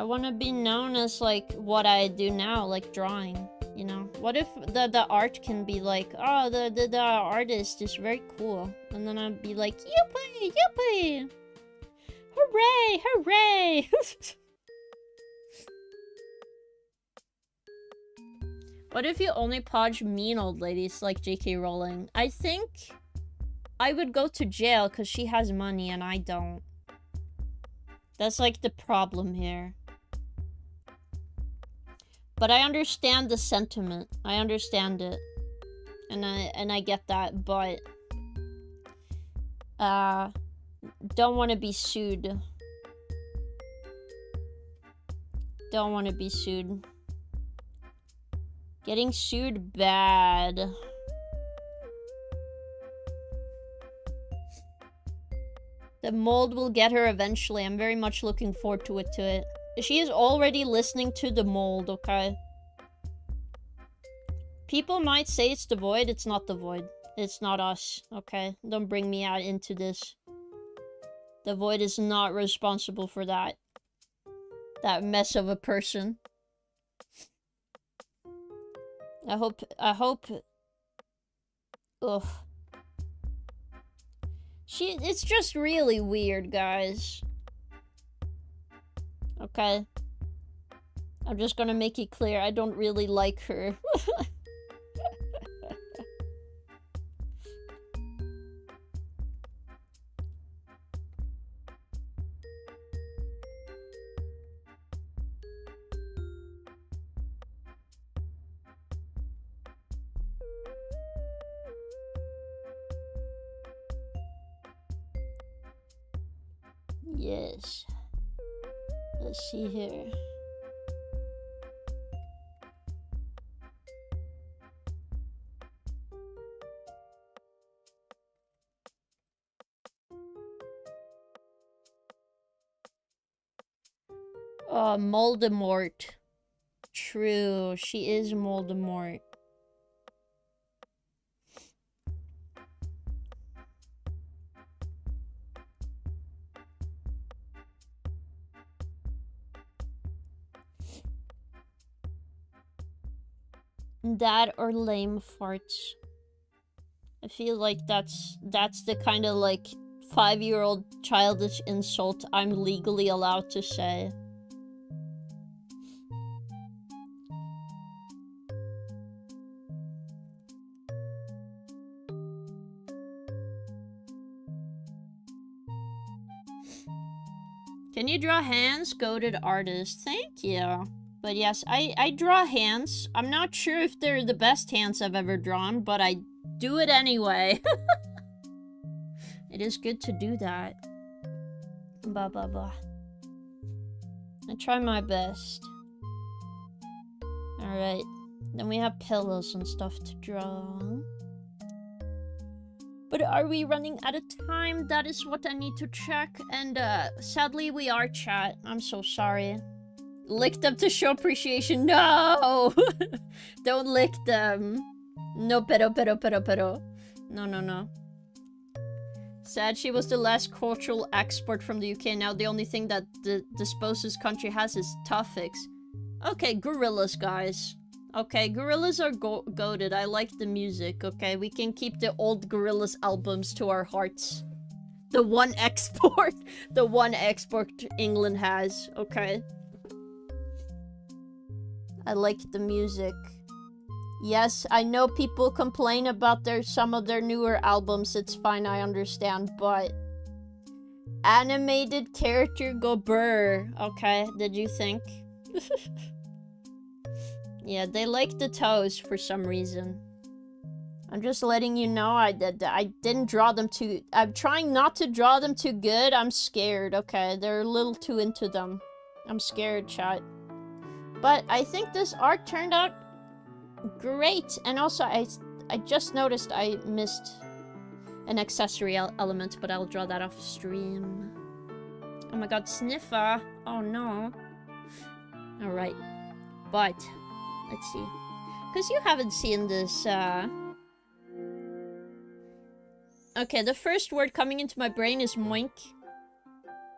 want to be known as, like, what I do now, like drawing, you know? What if the art can be like, oh, the artist is very cool. And then I'd be like, yippee, yippee! Hooray, hooray! What if you only podge mean old ladies like J.K. Rowling? I think I would go to jail because she has money and I don't. That's like the problem here. But I understand the sentiment. I understand it. And I get that, but don't want to be sued. Don't want to be sued. Getting sued bad. The mold will get her eventually. I'm very much looking forward to it. She is already listening to the mold, okay? People might say it's the void. It's not the void. It's not us, okay? Don't bring me out into this. The void is not responsible for that. That mess of a person. I hope... Ugh. It's just really weird, guys. Okay. I'm just gonna make it clear, I don't really like her. Yes. Let's see here. Oh, Moldemort. True, she is Moldemort. That or lame farts. I feel like that's the kind of like 5-year-old childish insult I'm legally allowed to say. Can you draw hands? Goated artist. Thank you. But yes, I draw hands. I'm not sure if they're the best hands I've ever drawn, but I do it anyway. It is good to do that. Blah, blah, blah. I try my best. Alright. Then we have pillows and stuff to draw. But are we running out of time? That is what I need to check. And sadly, we are, chat. I'm so sorry. Lick them to show appreciation. No! Don't lick them. No, pero. No. Sad she was the last cultural export from the UK. Now the only thing that the Dispose's country has is Tuffix. Okay, Gorillaz, guys. Okay, Gorillaz are goated. I like the music, okay? We can keep the old Gorillaz albums to our hearts. The one export England has, okay? I like the music. Yes, I know people complain about some of their newer albums. It's fine, I understand, but... Animated character go brr. Okay, did you think? Yeah, they like the toes for some reason. I'm just letting you know I didn't draw them too... I'm trying not to draw them too good. I'm scared, okay? They're a little too into them. I'm scared, chat. But I think this art turned out great. And also, I just noticed I missed an accessory element, but I'll draw that off stream. Oh my god, Sniffer. Oh no. Alright. But, let's see. Because you haven't seen this, Okay, the first word coming into my brain is moink.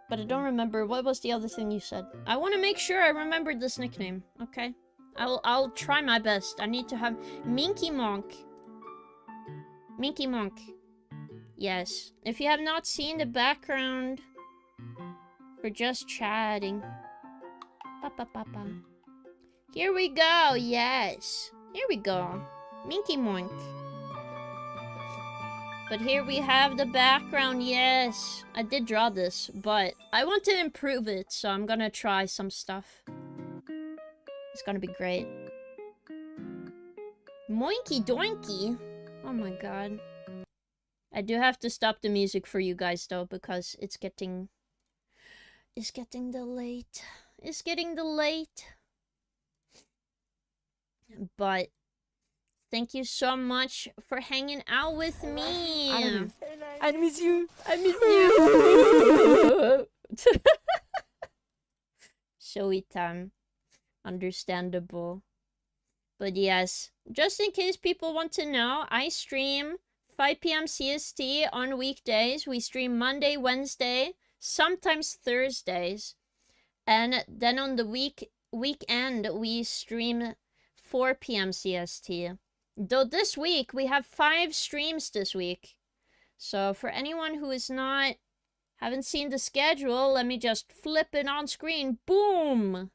But I don't remember. What was the other thing you said? I want to make sure I remembered this nickname. Okay. I'll try my best. I need to have... Minky Monk. Minky Monk. Yes. If you have not seen the background... We're just chatting. Ba-ba-ba-ba. Here we go. Yes. Here we go. Minky Monk. But here we have the background, yes. I did draw this, but I want to improve it, so I'm gonna try some stuff. It's gonna be great. Moinky doinky. Oh my god. I do have to stop the music for you guys though, because it's getting the late. It's getting the late. But thank you so much for hanging out with me. I miss you. I miss you. Showy time. Understandable. But yes, just in case people want to know, I stream 5 p.m. CST on weekdays. We stream Monday, Wednesday, sometimes Thursdays. And then on the weekend, we stream 4 p.m. CST. Though this week, we have 5 streams this week. So for anyone who is haven't seen the schedule, let me just flip it on screen. Boom!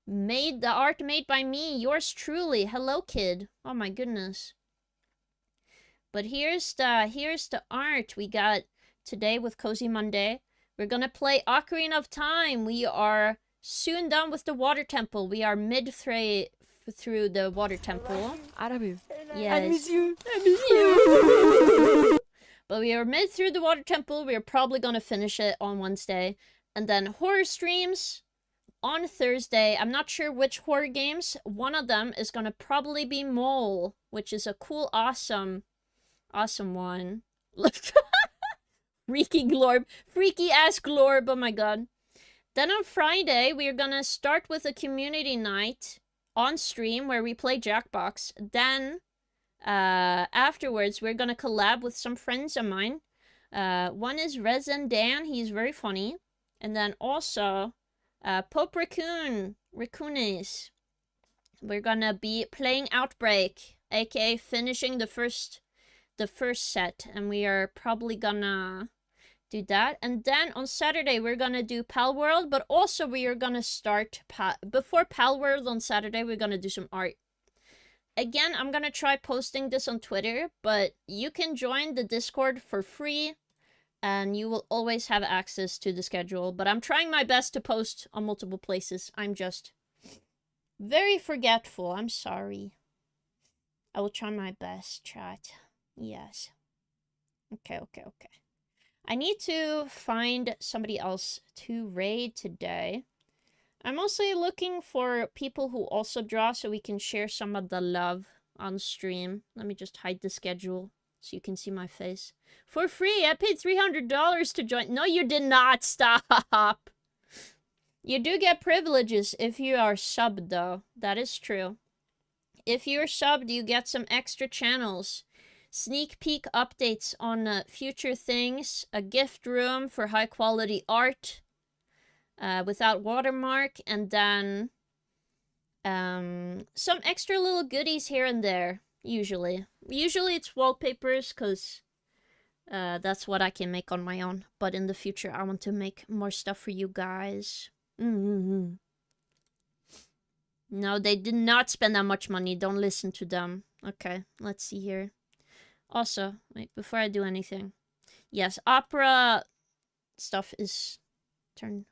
The art made by me, yours truly. Hello, kid. Oh my goodness. But here's the art we got today with Cozy Monday. We're gonna play Ocarina of Time. We are soon done with the Water Temple. We are through the Water Temple. Arabu. Yes. I miss you. I miss you. But we are through the Water Temple. We are probably gonna finish it on Wednesday. And then horror streams on Thursday. I'm not sure which horror games. One of them is gonna probably be Mole, which is a cool, awesome one. Freaky Glorb. Freaky ass Glorb, oh my god. Then on Friday, we are gonna start with a community night on stream where we play Jackbox. Then, afterwards, we're gonna collab with some friends of mine. One is Rezen Dan, he's very funny. And then also, Pope Raccoons. We're gonna be playing Outbreak, aka finishing the first set, and we are probably gonna do that. And then on Saturday we're gonna do Pal World, but also we are gonna start before Pal World on Saturday. We're gonna do some art. Again, I'm gonna try posting this on Twitter, but you can join the Discord for free and you will always have access to the schedule. But I'm trying my best to post on multiple places. I'm just very forgetful. I'm sorry. I will try my best, chat. Yes. Okay. I need to find somebody else to raid today. I'm mostly looking for people who also draw so we can share some of the love on stream. Let me just hide the schedule so you can see my face. For free, I paid $300 to join. No, you did not. Stop. You do get privileges if you are subbed, though. That is true. If you're subbed, you get some extra channels. Sneak peek updates on future things, a gift room for high quality art without watermark, and then some extra little goodies here and there, usually. Usually it's wallpapers, because that's what I can make on my own. But in the future, I want to make more stuff for you guys. No, they did not spend that much money. Don't listen to them. Okay, let's see here. Also, wait, before I do anything. Yes, opera stuff is turned.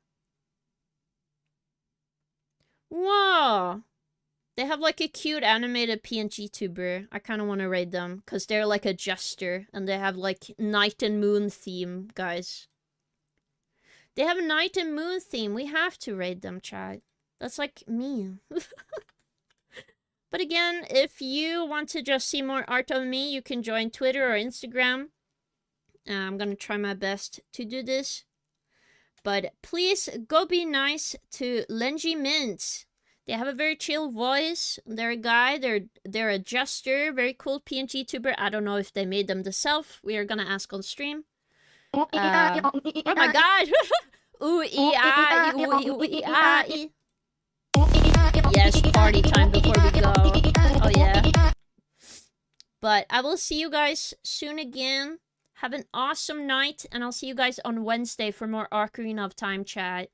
Whoa! They have like a cute animated PNG tuber. I kind of want to raid them because they're like a jester and they have like night and moon theme, guys. They have a night and moon theme. We have to raid them, chat. That's like me. But again, if you want to just see more art of me, you can join Twitter or Instagram. I'm gonna try my best to do this. But please go be nice to Lenji Mint. They have a very chill voice. They're a guy. They're a jester. Very cool PNG tuber. I don't know if they made them themselves. We are gonna ask on stream. Oh my god! Ooh ee ah ee ooh ee ah ee. Yes, party time before we go. Oh yeah. But I will see you guys soon again. Have an awesome night, and I'll see you guys on Wednesday for more Ocarina of Time chat.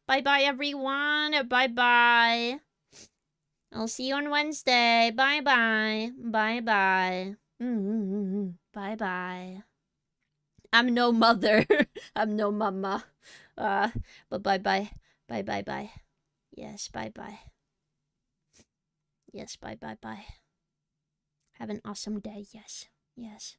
Bye-bye, everyone. Bye-bye. I'll see you on Wednesday. Bye-bye. Bye-bye. Bye bye. I'm no mother. I'm no mama. But bye bye. Bye bye bye. Yes, bye bye. Yes, bye bye bye. Have an awesome day. Yes. Yes.